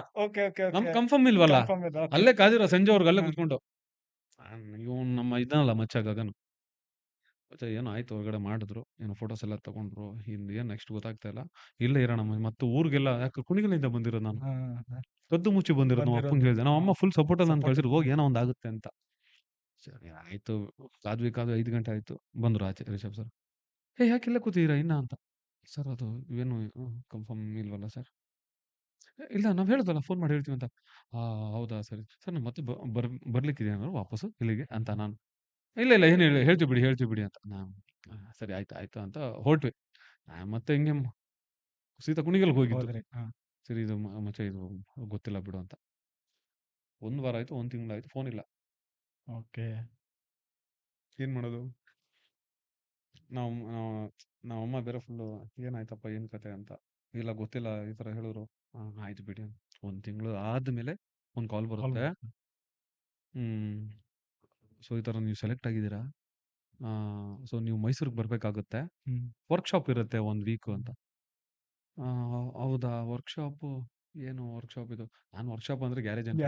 ನಮ್ ಕನ್ಫರ್ಮ್ ಇಲ್ವಲ್ಲ, ಅಲ್ಲೇ ಕಾದಿರೋ ಸಂಜೆವರೆಗೂ, ಅಲ್ಲೇ ಕುತ್ಕೊಂಡು. ಇವ್ ನಮ್ಮ ಇದನ್ನಲ್ಲ ಮಚ್ಚ ಗಗನ್, ಮತ್ತೆ ಏನೋ ಆಯ್ತು ಹೊರಗಡೆ ಮಾಡಿದ್ರು. ಏನೋ ಫೋಟೋಸ್ ಎಲ್ಲ ತಗೊಂಡ್ರು. ಏನ್ ನೆಕ್ಸ್ಟ್ ಗೊತ್ತಾಗ್ತಾ ಇಲ್ಲ. ಇಲ್ಲೇ ಇರೋಣ ಮತ್ತೆ ಊರಿಗೆಲ್ಲ ಯಾಕೆ ಕುಣಿಗಲಿಂದ ಬಂದಿರೋದು ನಾನು. ಕದ್ದು ಮುಚ್ಚಿ ಬಂದಿರೋದು ನಮ್ಮ ಅಪ್ಪಂಗೆ ಹೇಳಿದೆ. ನಮ್ಮ ಅಮ್ಮ ಫುಲ್ ಸಪೋರ್ಟಲ್ಲಿ ನಾನು ಕಳ್ಸಿದ್ರು. ಹೋಗಿ ಏನೋ ಒಂದು ಆಗುತ್ತೆ ಅಂತ. ಸರಿ ಆಯ್ತು. ಕಾದ್ವಿ 5 ಗಂಟೆ ಆಯ್ತು. ಬಂದ್ರು ಆಚೆ ರಿಷಬ್ ಸರ್. ಯಾಕೆ ಇಲ್ಲೇ ಕೂತಿದ್ದೀರಾ ಇನ್ನ ಅಂತ. ಸರ್ ಅದು ಏನು ಕನ್ಫರ್ಮ್ ಇಲ್ವಲ್ಲ ಸರ್. ಇಲ್ಲ ನಾವು ಹೇಳಿದ್ವಲ್ಲ ಫೋನ್ ಮಾಡಿ ಹೇಳ್ತೀವಿ ಅಂತ. ಹೌದಾ ಸರಿ. ಸರ್ ನಾನು ಮತ್ತೆ ಬರ್ಲಿಕ್ಕಿದೆಯಾ ಏನಾದ್ರು ವಾಪಸ್ಸು ಇಲ್ಲಿಗೆ ಅಂತ ನಾನು. ಇಲ್ಲ ಇಲ್ಲ ಏನು ಹೇಳಿ ಹೇಳ್ತೀವಿ ಬಿಡಿ ಅಂತ. ಸರಿ ಆಯ್ತು ಆಯ್ತು ಅಂತ ಹೊರಟ್ವಿ. ಮತ್ತೆ ಹಿಂಗೆ ಸೀದಾ ಕುಣಿಗಲ್ಗೆ ಹೋಗಿದ್ದು. ಹೋದ್ರಿ ಸರಿ ಇದು ಮಚ್ಚ ಇದು ಗೊತ್ತಿಲ್ಲ ಬಿಡು ಅಂತ. 1 ವಾರ ಆಯ್ತು, 1 ತಿಂಗಳಾಯ್ತು, ಫೋನ್ ಇಲ್ಲ. ಓಕೆ. ಏನ್ ಮಾಡೋದು? ನಾವು ನಮ್ಮಮ್ಮ ಬೇರೆ ಫುಲ್ಲು ಏನಾಯ್ತಪ್ಪ ಏನ್ ಕತೆ ಅಂತ. ಇಲ್ಲ ಗೊತ್ತಿಲ್ಲ ಈ ತರ ಹೇಳಿದ್ರು. ಆಯ್ತು ಬಿಡಿ ಅಂತ. 1 ತಿಂಗಳು ಆದ್ಮೇಲೆ ಒಂದು ಕಾಲ್ ಬರುತ್ತೆ. ಸೊ ಈ ತರ ನೀವು ಸೆಲೆಕ್ಟ್ ಆಗಿದ್ದೀರಾ. ಸೊ ನೀವು ಮೈಸೂರಿಗೆ ಬರ್ಬೇಕಾಗುತ್ತೆ. ವರ್ಕ್ಶಾಪ್ ಇರುತ್ತೆ 1 ವೀಕು ಅಂತ. ಹೌದಾ ವರ್ಕ್ಶಾಪು ಏನು ವರ್ಕ್ಶಾಪ್ ಇದು? ನಾನು ವರ್ಕ್ಶಾಪ್ ಅಂದ್ರೆ ಗ್ಯಾರೇಜ್ ಅಂತ.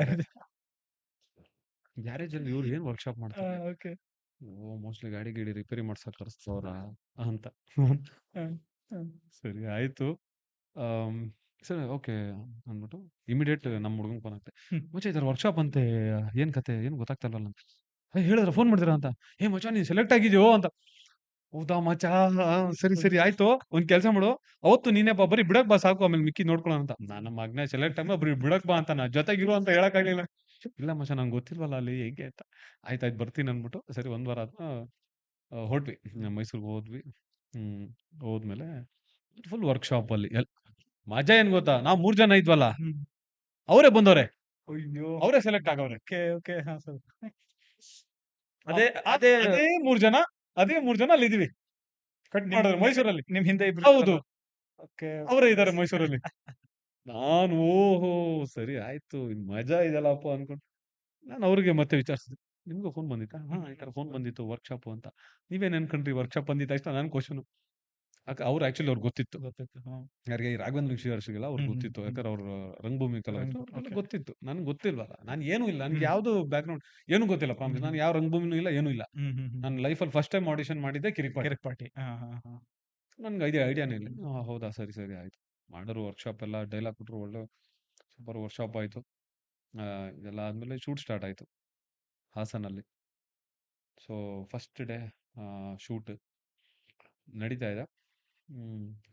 ಗ್ಯಾರೇಜ್ ಅಲ್ಲಿ ಇವ್ರು ಏನ್ ವರ್ಕ್ಶಾಪ್ ಮಾಡ್ತಾರೆ? ಓಕೆ. ಮೋಸ್ಟ್ಲಿ ಗಾಡಿ ಗಿಡಿ ರಿಪೇರಿ ಮಾಡ್ಸಕ್ ಕರೆಸ್ತವ್ರ ಅಂತ. ಸರಿ ಆಯ್ತು. ಸರಿ ಓಕೆ ಅಂದ್ಬಿಟ್ಟು ಇಮಿಡಿಯೇಟ್ ನಮ್ಮ ಹುಡುಗನ್ ಫೋನ್ ಆಗ್ತದೆ. ಮಚ್ಚ ಈ ಥರ ವರ್ಕ್ಶಾಪ್ ಅಂತೆ, ಏನ್ ಕತೆ ಏನು ಗೊತ್ತಾಗ್ತಾ ಇಲ್ವಲ್ಲ ಅಂತ. ಹೇಳಿದ್ರ ಫೋನ್ ಮಾಡಿದಿರಾ ಅಂತ. ಮಚ್ಚ ನೀನ್ ಸೆಲೆಕ್ಟ್ ಆಗಿದ್ಯೋ ಅಂತ. ಹೌದಾ ಮಚ್ಚ, ಸರಿ ಸರಿ ಆಯ್ತು. ಒಂದ್ ಕೆಲಸ ಮಾಡು, ಅವತ್ತು ನೀನೇ ಬಾ, ಬರೀ ಬಿಡಕ್ ಬಾ ಸಾಕು, ಆಮೇಲೆ ಮಿಕ್ಕಿ ನೋಡ್ಕೊಳ್ಳೋಣ ಅಂತ. ನನ್ನ ಮಗನೇ ಸೆಲೆಕ್ಟ್ ಆಗ ಬರೀ ಬಿಡಕ್ ಬಾ ಅಂತ, ನಾ ಜೊತೆಗಿರು ಅಂತ ಹೇಳಕ್ಕಾಗ್ಲಿಲ್ಲ. ಇಲ್ಲ ಮಚ್ಚ ನಂಗೆ ಗೊತ್ತಿಲ್ವಲ್ಲ ಅಲ್ಲಿ ಹೇಗೆ ಅಂತ. ಆಯ್ತಾಯ್ತು ಬರ್ತೀನಿ ಅಂದ್ಬಿಟ್ಟು ಸರಿ 1 ವಾರ ಆದ್ಮೇಲೆ ಹೊರಟ್ವಿ. ಮೈಸೂರಿಗೆ ಹೋದ್ವಿ. ಹೋದ್ಮೇಲೆ ಫುಲ್ ವರ್ಕ್ಶಾಪ್ ಅಲ್ಲಿ ಮಜಾ ಏನ್ ಗೊತ್ತಾ, ನಾವ್ 3 ಜನ ಇದ್ವಲ್ಲ, ಅವರೇ ಬಂದವ್ರೆ, ಅಯ್ಯೋ. ಅವರೇ ಸೆಲೆಕ್ಟ್ ಆಗವ್ರೆ. Okay okay. ಹಾ ಸರ್. ಅದೇ ಅದೇ 3 ಜನ, ಅದೇ 3 ಜನ ಅಲ್ಲಿ ಇದೀವಿ. ಕಟ್ ಮಾಡಿದ್ರು ಮೈಸೂರಲ್ಲಿ. ನಿಮ್ ಹಿಂದೆ ಇಬ್ರು ಹೌದು, ಓಕೆ. ಅವರೇ ಇದಾರೆ ಮೈಸೂರಲ್ಲಿ. ನಾನು ಓಹೋ ಸರಿ ಆಯ್ತು, ಮಜಾ ಇದೆಲ್ಲಪ್ಪ ಅನ್ಕೊಂಡು ನಾನು ಅವ್ರಿಗೆ ಮತ್ತೆ ವಿಚಾರಿಸಿದೆ. ನಿಮ್ಗೂ ಫೋನ್ ಬಂದಿತ್ತಾ? ಈ ತರ ಫೋನ್ ಬಂದಿತ್ತು ವರ್ಕ್ಶಾಪ್ ಅಂತ. ನೀವೇನ್ ಅನ್ಕೊಂಡ್ರಿ ವರ್ಕ್ಶಾಪ್ ಬಂದಿದ್ದ ತಕ್ಷಣ ನನ್ ಕ್ವಶನ್. ಅವ್ರು ಆಕ್ಚುಲಿ ಅವ್ರಿಗೆ ಗೊತ್ತಿತ್ತು. ಯಾರಿಗೆ ಈ ರಾಘವೇಂದ್ರ ಶ್ರೀಹರ್ಷಿಗೆಲ್ಲ ಅವ್ರಿಗೆ ಗೊತ್ತಿತ್ತು. ಯಾಕಂದ್ರೆ ಅವ್ರು ರಂಗಭೂಮಿ ಕಲಾವಿದ್ರು, ಅವ್ರಿಗೆಲ್ಲ ಗೊತ್ತಿತ್ತು. ನನ್ಗೆ ಗೊತ್ತಿಲ್ವಲ್ಲ, ನಾನು ಏನೂ ಇಲ್ಲ, ನನ್ಗೆ ಯಾವ್ದು ಬ್ಯಾಕ್ ಗ್ರೌಂಡ್ ಏನೂ ಗೊತ್ತಿಲ್ಲ. ಪ್ರಾಮಿಸ್, ನಾನು ಯಾವ ರಂಗಭೂಮಿನೂ ಇಲ್ಲ, ಏನೂ ಇಲ್ಲ. ನನ್ನ ಲೈಫಲ್ಲಿ ಫಸ್ಟ್ ಟೈಮ್ ಆಡಿಷನ್ ಮಾಡಿದ್ದೆ ಕಿರಿಕ್ ಪಾರ್ಟಿ. ನನ್ಗೆ ಐಡಿಯಾನೇ ಇಲ್ಲ. ಹೌದಾ ಸರಿ ಸರಿ ಆಯ್ತು. ಮಾಡಿದ್ರು ವರ್ಕ್ಶಾಪ್ ಎಲ್ಲ, ಡೈಲಾಗ್ ಕೊಟ್ಟರು, ಒಳ್ಳೆ ಸೂಪರ್ ವರ್ಕ್ಶಾಪ್ ಆಯ್ತು. ಇದೆಲ್ಲ ಆದ್ಮೇಲೆ ಶೂಟ್ ಸ್ಟಾರ್ಟ್ ಆಯ್ತು ಹಾಸನಲ್ಲಿ. ಸೊ ಫಸ್ಟ್ ಡೇ ಶೂಟ್ ನಡೀತಾ ಇದೆ.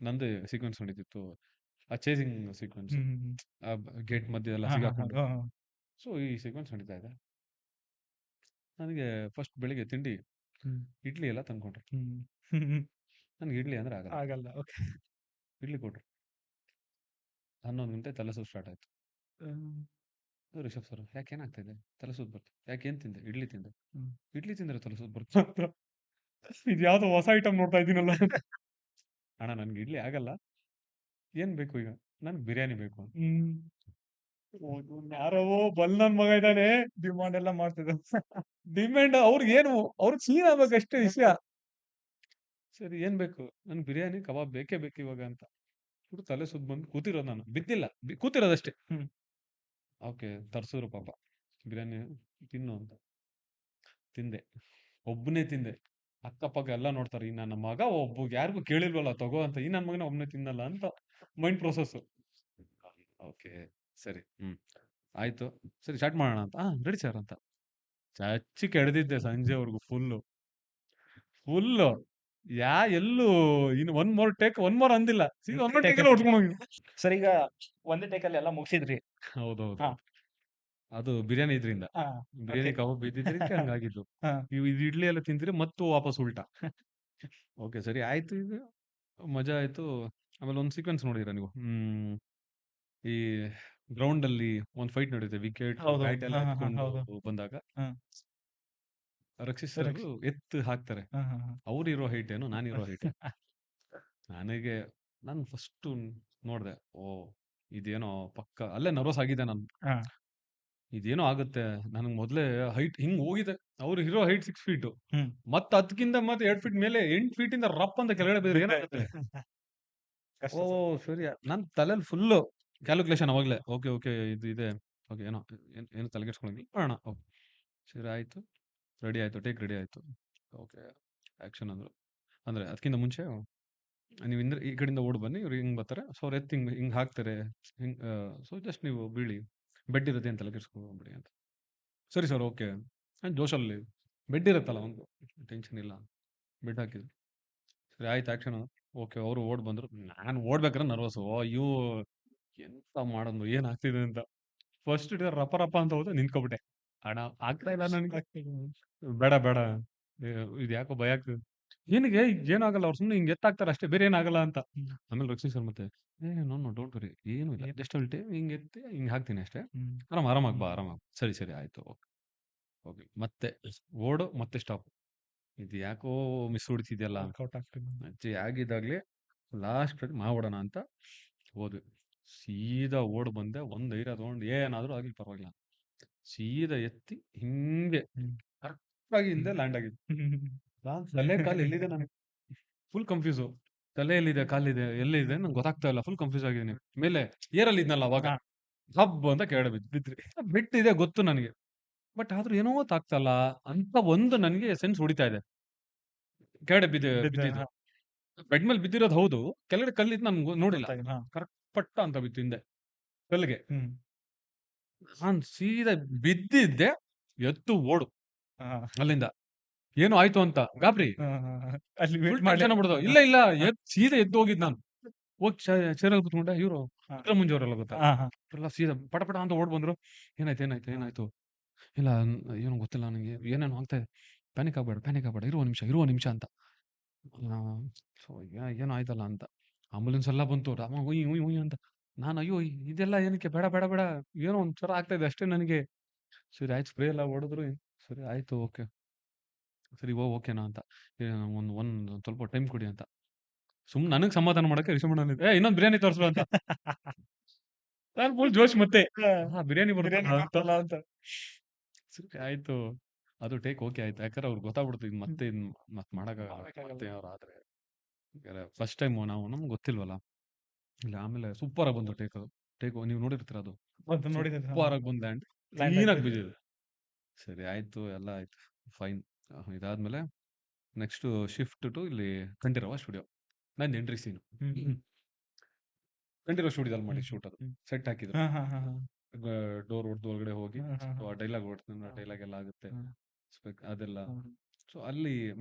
ನಂದು ಸೀಕ್ವೆನ್ಸ್ ನಡೀತಿತ್ತು, ಆ ಚೇಸಿಂಗ್ ಸೀಕ್ವೆನ್ಸ್, ಆ ಗೇಟ್ ಮಧ್ಯೆ ಎಲ್ಲ ಸಿಗಾಕೊಂಡು. ಸೊ ಈ ಸೀಕ್ವೆನ್ಸ್ ನಡೀತಾ ಇದೆ. ನನಗೆ ಫಸ್ಟ್ ಬೆಳಿಗ್ಗೆ ತಿಂಡಿ ಇಡ್ಲಿ ಎಲ್ಲ ತಂದ್ಕೊಂಡ್ರು. ನನ್ಗೆ ಇಡ್ಲಿ ಅಂದ್ರೆ ಆಗಲ್ಲ. ಇಡ್ಲಿ ಕೊಟ್ರು. 11 ಗಂಟೆ ತಲೆ ಸುತ್ತು ಸ್ಟಾರ್ಟ್ ಆಯ್ತು. ರಿಷಬ್ ಸರ್ ಯಾಕೆ ಏನಾಗ್ತಾ ಇದೆ? ತಲೆ ಸುತ್ತು ಬರ್ತು. ಯಾಕೆ ಏನ್ ತಿಂದೆ? ಇಡ್ಲಿ ತಿಂದೆ. ಇಡ್ಲಿ ತಿಂದ್ರೆ ತಲೆ ಸುತ್ತು ಬರ್ತು. ಇದು ಯಾವ್ದೋ ಹೊಸ ಐಟಮ್ ನೋಡ್ತಾ ಇದ್ದೀನಲ್ಲ. ಅಣ್ಣ ನನ್ಗೆ ಇಡ್ಲಿ ಆಗಲ್ಲ, ಏನ್ ಬೇಕು ಈಗ? ನನ್ಗೆ ಬಿರಿಯಾನಿ ಬೇಕು. ಯಾರೋ ಬಲ್ ನನ್ ಮಗ ಇದ್ದಾನೆ, ಡಿಮಾಂಡ್ ಎಲ್ಲ ಮಾಡ್ತಿದ್ದ. ಡಿಮ್ಯಾಂಡ್ ಅವ್ರಿಗೆ ಏನು, ಅವ್ರಿಗೆ ಸೀನ್ ಆಗ್ಬೇಕು ಅಷ್ಟೇ ವಿಷಯ. ಸರಿ ಏನ್ ಬೇಕು? ನನ್ಗೆ ಬಿರಿಯಾನಿ ಕಬಾಬ್ ಬೇಕೇ ಬೇಕು ಇವಾಗ ಅಂತ. ತಲೆ ಸುತ್ತ ಬಂದು ಕೂತಿರೋದು, ನಾನು ಬಿದ್ದಿಲ್ಲ, ಕೂತಿರೋದಷ್ಟೇ. ಓಕೆ ತರ್ಸಿದ್ರು ಪಾಪ ಬಿರಿಯಾನಿ ತಿನ್ನು ಅಂತ. ತಿಂದೆ, ಒಬ್ಬನೇ ತಿಂದೆ. ಅಕ್ಕಪಕ್ಕ ಎಲ್ಲ ನೋಡ್ತಾರೆ, ಈ ನನ್ನ ಮಗ ಯಾರಿಗೂ ಕೇಳಿಲ್ವಲ್ಲ ತಗೋ ಅಂತ, ಈ ನನ್ನ ಮಗನ ಒಬ್ಬನೇ ತಿನ್ನಲ್ಲ ಅಂತ ಮೈಂಡ್ ಪ್ರೋಸೆಸ್. ಓಕೆ ಸರಿ ಆಯ್ತು, ಸರಿ ಸ್ಟಾರ್ಟ್ ಮಾಡೋಣ ಅಂತ. ರೆಡಿ ಸರ್ ಅಂತ ಚಚ್ಚಿ ಕೆಡ್ದಿದ್ದೆ ಸಂಜೆವರೆಗೂ ಫುಲ್ಲು. ಎಲ್ಲೂ ಇನ್ನು ಒನ್ ಮೋರ್ ಅಂದಿಲ್ಲ, ಒನ್ ಮೋರ್ ಟೇಕ್ ಉಟ್ಕೊಂಡು ಹೋಗಿ. ಸರ್ ಈಗ ಒಂದೇ ಟೇಕಲ್ಲಿ ಎಲ್ಲ ಮುಗಿಸಿದ್ರಿ. ಹೌದೌದು, ಅದು ಬಿರಿಯಾನಿ ಇದ್ರಿಂದ, ಬಿರಿಯಾನಿ ಕಬಾಬ್ ಇದ್ದಿದ್ರಿಂದ ಹಂಗಾಗಿದ್ದು. ಇದು ಇಡ್ಲಿ ಎಲ್ಲ ತಿಂದ್ರೆ ಮತ್ತು ವಾಪಸ್ ಉಲ್ಟಾ. ಓಕೆ ಸರಿ ಆಯ್ತು, ಇದು ಮಜಾ ಆಯ್ತು. ಆಮೇಲೆ ಒಂದು ಸೀಕ್ವೆನ್ಸ್ ನೋಡಿದ್ರ ನೀವು, ಈ ಗ್ರೌಂಡ್ ಅಲ್ಲಿ ಒಂದು ಫೈಟ್ ನಡೆಯುತ್ತೆ, ವಿಕೆಟ್ ಬ್ಯಾಟ್ ಎಲ್ಲ ಎತ್ಕೊಂಡು ಬಂದಾಗ ರಕ್ಷಿತ್ ಸರ್ ಎತ್ತು ಹಾಕ್ತಾರೆ. ಅವ್ರಿರೋ ಹೈಟ್ ಏನು, ನಾನಿರೋ ಹೈಟ್. ನಾನು ಫಸ್ಟ್ ನೋಡ್ದೆ, ಇದೇನೋ ಪಕ್ಕ ಅಲ್ಲೇ ನರ್ವಸ್ ಆಗಿದೆ ನಾನು. ಇದೇನೋ ಆಗುತ್ತೆ, ನನಗೆ ಮೊದ್ಲೇ ಹೈಟ್ ಹಿಂಗ್ ಹೋಗಿದೆ. ಅವ್ರು ಇರೋ ಹೈಟ್ 6 ಫೀಟ್, ಮತ್ತೆ 10ಕ್ಕಿಂತ ಮತ್ತೆ 2 ಫೀಟ್ ಮೇಲೆ 8 ಫೀಟ್ ಇಂದ ರಪ್ ಅಂತ ಕೆಳಗಡೆ ಬೇರೆ ಏನಾಗುತ್ತೆ. ಸರಿ, ನನ್ ತಲೆಯಲ್ಲಿ ಫುಲ್ ಕ್ಯಾಲ್ಕುಲೇಷನ್ ಅವಾಗ್ಲೇ. ಓಕೆ ಇದು ಇದೆ, ಓಕೆ ಏನು ತಲೆಗೆಡ್ಸ್ಕೊಳಂಗಿಲ್ಲ, ಮಾಡೋಣ. ಸರಿ ಆಯ್ತು, ರೆಡಿ ಆಯ್ತು, ಟೇಕ್ ರೆಡಿ ಆಯ್ತು. ಓಕೆ ಆಕ್ಷನ್ ಅಂದ್ರು. ಅಂದ್ರೆ ಅದಕ್ಕಿಂತ ಮುಂಚೆ ನೀವು ಈ ಕಡೆಯಿಂದ ಓಡ್ ಬನ್ನಿ, ಇವ್ರು ಹಿಂಗ್ ಬರ್ತಾರೆ. ಸೊ ಅವ್ರು ಎತ್ತಿ ಹಿಂಗ್ ಹಾಕ್ತಾರೆ. ಹಿಂಗ್ ಸೊ ಜಸ್ಟ್ ನೀವು ಬೀಳಿ, ಬೆಡ್ ಇರುತ್ತೆ ಅಂತೆಲ್ಲ ಕೆಡ್ಸ್ಕೊಂಡ್ಬಿಡಿ ಅಂತ. ಸರಿ ಸರ್, ಓಕೆ. ಜೋಶಲ್ಲಿ ಬೆಡ್ ಇರುತ್ತಲ್ಲ, ಒಂದು ಟೆನ್ಷನ್ ಇಲ್ಲ, ಬೆಡ್ ಹಾಕಿದ್ರು. ಸರಿ ಆಯ್ತು, ಆಕ್ಷನ್. ಓಕೆ, ಅವರು ಓಡ್ ಬಂದ್ರು. ನಾನು ಓಡ್ಬೇಕಾದ್ರೆ ನರ್ವಸ್. ಅಯ್ಯೋ ಎಂತ ಮಾಡೋದು, ಏನ್ ಆಗ್ತಿದೆ ಅಂತ. ಫಸ್ಟ್ ರಪ ರಪ ಅಂತ ಹೋದ, ನಿಂತ್ಕೊಬಿಟ್ಟೆ. ಅಣ್ಣ ಆಗ್ತಾ ಇಲ್ಲ ನನಗೆ, ಬೇಡ ಬೇಡ, ಇದು ಯಾಕೋ ಭಯ ಆಗ್ತದೆ. ಏನಿಗೆ ಏನಾಗಲ್ಲ, ಅವ್ರು ಸುಮ್ಮನೆ ಹಿಂಗೆ ಎತ್ತಾಕ್ತಾರೆ ಅಷ್ಟೇ, ಬೇರೆ ಏನಾಗಲ್ಲ ಅಂತ. ಆಮೇಲೆ ರಕ್ಷಿತ್ ಸರ್ ಮತ್ತೆ ನೋ ನೋ ಡೋಂಟ್ ವರಿ, ಏನು ಇಲ್ಲ, ಜಸ್ಟ್ ಅಲ್ಟೆ ಹಿಂಗೆ ಎತ್ತಿ ಹಿಂಗೆ ಹಾಕ್ತೀನಿ ಅಷ್ಟೇ, ಆರಾಮಾಗಿ ಬಾ, ಆರಾಮಾಗಿ. ಸರಿ ಸರಿ ಆಯ್ತು, ಓಕೆ ಓಕೆ. ಮತ್ತೆ ಓಡು, ಮತ್ತೆ ಸ್ಟಾಪ್. ಇದು ಯಾಕೋ ಮಿಸ್ ಹೊಡಿತಿದ್ಯಲ್ಲ ಅಜ್ಜಿ ಆಗಿದ್ದಾಗ್ಲಿ ಲಾಸ್ಟ್ ಮಾಡೋಣ ಅಂತ ಹೋದ್ವಿ. ಸೀದಾ ಓಡ್ ಬಂದೆ, ಒಂದ್ ಧೈರ್ಯ ತಗೊಂಡು ಏನಾದ್ರೂ ಆಗ್ಲಿ ಪರವಾಗಿಲ್ಲ, ಸೀದಾ ಎತ್ತಿ ಹಿಂಗೆ ಕರೆಕ್ಟ್ ಆಗಿ ಹಿಂದೆ ಲ್ಯಾಂಡ್ ಆಗಿದ್ದು. ತಲೆ ಕಾಲು ಎಲ್ಲಿದೆ ನನಗೆ ಫುಲ್ ಕನ್ಫ್ಯೂಸು. ತಲೆ ಎಲ್ಲಿದೆ, ಕಾಲಿದೆ, ಎಲ್ಲಿದೆ ನಂಗೆ ಗೊತ್ತಾಗ್ತಾ ಇಲ್ಲ. ಫುಲ್ ಕನ್ಫ್ಯೂಸ್ ಆಗಿದ್ದೀನಿ. ಮೇಲೆ ಏರಲ್ಲಿ ಇದ್ನಲ್ಲ ಅವಾಗ, ಹಬ್ ಅಂತ ಕೆಳಗಡೆ ಬಿದ್ರಿ. ಬಿಟ್ಟಿದೆ ಗೊತ್ತು ನನಗೆ, ಬಟ್ ಆದ್ರೂ ಏನೋ ತಾಗ್ತಲ್ಲ ಅಂತ ಒಂದು ನನಗೆ ಸೆನ್ಸ್ ಹೊಡಿತಾ ಇದೆ. ಕೆಳಗಡೆ ಬಿದ್ದಿದ್ದು ಬೆಡ್ ಮೇಲೆ ಬಿದ್ದಿರೋದು ಹೌದು, ಕೆಳಗಡೆ ಕಲ್ಲಿದ್ದು ನನ್ಗೆ ನೋಡಿಲ್ಲ. ಕರೆಕ್ಟ್ ಪಟ್ಟ ಅಂತ ಬಿತ್ತು ಹಿಂದೆ ಕಲ್ಲಿಗೆ. ನಾನ್ ಸೀದಾ ಬಿದ್ದಿದ್ದೆ, ಎತ್ತು ಓಡು ಅಲ್ಲಿಂದ. ಏನು ಆಯ್ತು ಅಂತ ಗಾಬ್ರಿ, ಇಲ್ಲ ಇಲ್ಲ, ಸೀದಾ ಎದ್ದು ಹೋಗಿದ್ ನಾನು. ಹೋಗಿ ಚೇರಲ್ಲಿ ಕುತ್ಕೊಂಡೆ. ಇವರು ಮುಂಜೆ ಅವರೆಲ್ಲ ಗೊತ್ತಾ, ಎಲ್ಲ ಸೀದಾ ಪಟ ಪಟ ಅಂತ ಓಡ್ ಬಂದ್ರು. ಏನಾಯ್ತು ಏನಾಯ್ತು ಏನಾಯ್ತು, ಇಲ್ಲ ಏನು ಗೊತ್ತಿಲ್ಲ ನನಗೆ, ಏನೇನು ಆಗ್ತಾ ಇದೆ, ಪ್ಯಾನಿಕ್ ಆಗ್ಬೇಡ, ಇರುವ ನಿಮಿಷ ಅಂತ. ಸೊ ಏನೋ ಆಯ್ತಲ್ಲ ಅಂತ ಆಂಬುಲೆನ್ಸ್ ಎಲ್ಲ ಬಂತು. ರಾಮ ಹುಯ್ ಹುಯ್ ಹುಯ್ ಅಂತ. ನಾನು ಅಯ್ಯೋ ಇದೆಲ್ಲ ಏನಕ್ಕೆ, ಬೇಡ ಬೇಡ ಬೇಡ, ಏನೋ ಒಂಥರ ಆಗ್ತಾ ಇದೆ ಅಷ್ಟೇ ನನಗೆ. ಸರಿ ಆಯ್ತು, ಸ್ಪ್ರೇ ಎಲ್ಲ ಹೊಡೆದ್ರು. ಸರಿ ಆಯ್ತು, ಓಕೆ, ಸರಿ ಓಕೆನಾ ಅಂತ. ಒಂದು ಸ್ವಲ್ಪ ಟೈಮ್ ಕೊಡಿ ಅಂತ. ಸುಮ್ಮನೆ ನನಗೆ ಸಮಾಧಾನ ಮಾಡಕ್ಕೆ ರಿಷಬ್ ಇನ್ನೊಂದು ಬಿರಿಯಾನಿ ತೋರಿಸ್ರು ಅಂತ. ನಾನು ಫುಲ್ ಜೋಶ್ ಮತ್ತೆ, ಬಿರಿಯಾನಿ ಬರ್ತಲ್ಲ ಅಂತ. ಸರಿ ಆಯ್ತು, ಅದು ಟೇಕ್ ಓಕೆ ಆಯ್ತು. ಯಾಕಂದ್ರೆ ಅವ್ರಿಗೆ ಗೊತ್ತಾಗ್ಬಿಡ್ತು ಇದು ಮತ್ತೆ ಮಾಡಕ್ಕಾಗಲ್ಲ, ಮತ್ತೆ ಅವ್ರು ಆದ್ರೆ ಫಸ್ಟ್ ಟೈಮ್ ನಮ್ಗೆ ಗೊತ್ತಿಲ್ವಲ್ಲ. ಇಲ್ಲ ಆಮೇಲೆ ಸೂಪರ್ ಆಗಿ ಬಂದು ಟೇಕ್ ನೀವು ನೋಡಿರ್ತೀರ, ಅದು ಸೂಪರ್ ಆಗಿ ಬಂದು ಲ್ಯಾಂಡ್ ಆಗಿ ಬಿದ್ದಿದೆ. ಸರಿ ಆಯ್ತು, ಎಲ್ಲ ಆಯ್ತು, ಫೈನ್. ಇದಾದ್ಮೇಲೆ ನೆಕ್ಸ್ಟ್ ಶಿಫ್ಟ್ ಟು ಇಲ್ಲಿ ಕಂಠೀರವ ಸ್ಟುಡಿಯೋ. ನಂದು ಎಂಟ್ರಿ ಸೀನು ಕಂಠೀರವ ಸ್ಟುಡಿಯೋದಲ್ಲಿ ಮಾಡಿ ಶೂಟ್. ಅದು ಸೆಟ್ ಹಾಕಿದ್ರು. ಡೋರ್ ಹೊಡೆದು ಒಳಗಡೆ ಹೋಗಿ ಡೈಲಾಗ್ ಹೊಡ್ತೀನಿ, ಡೈಲಾಗ್ ಎಲ್ಲ ಆಗುತ್ತೆ ಅದೆಲ್ಲ. ಸೊ ಅಲ್ಲಿ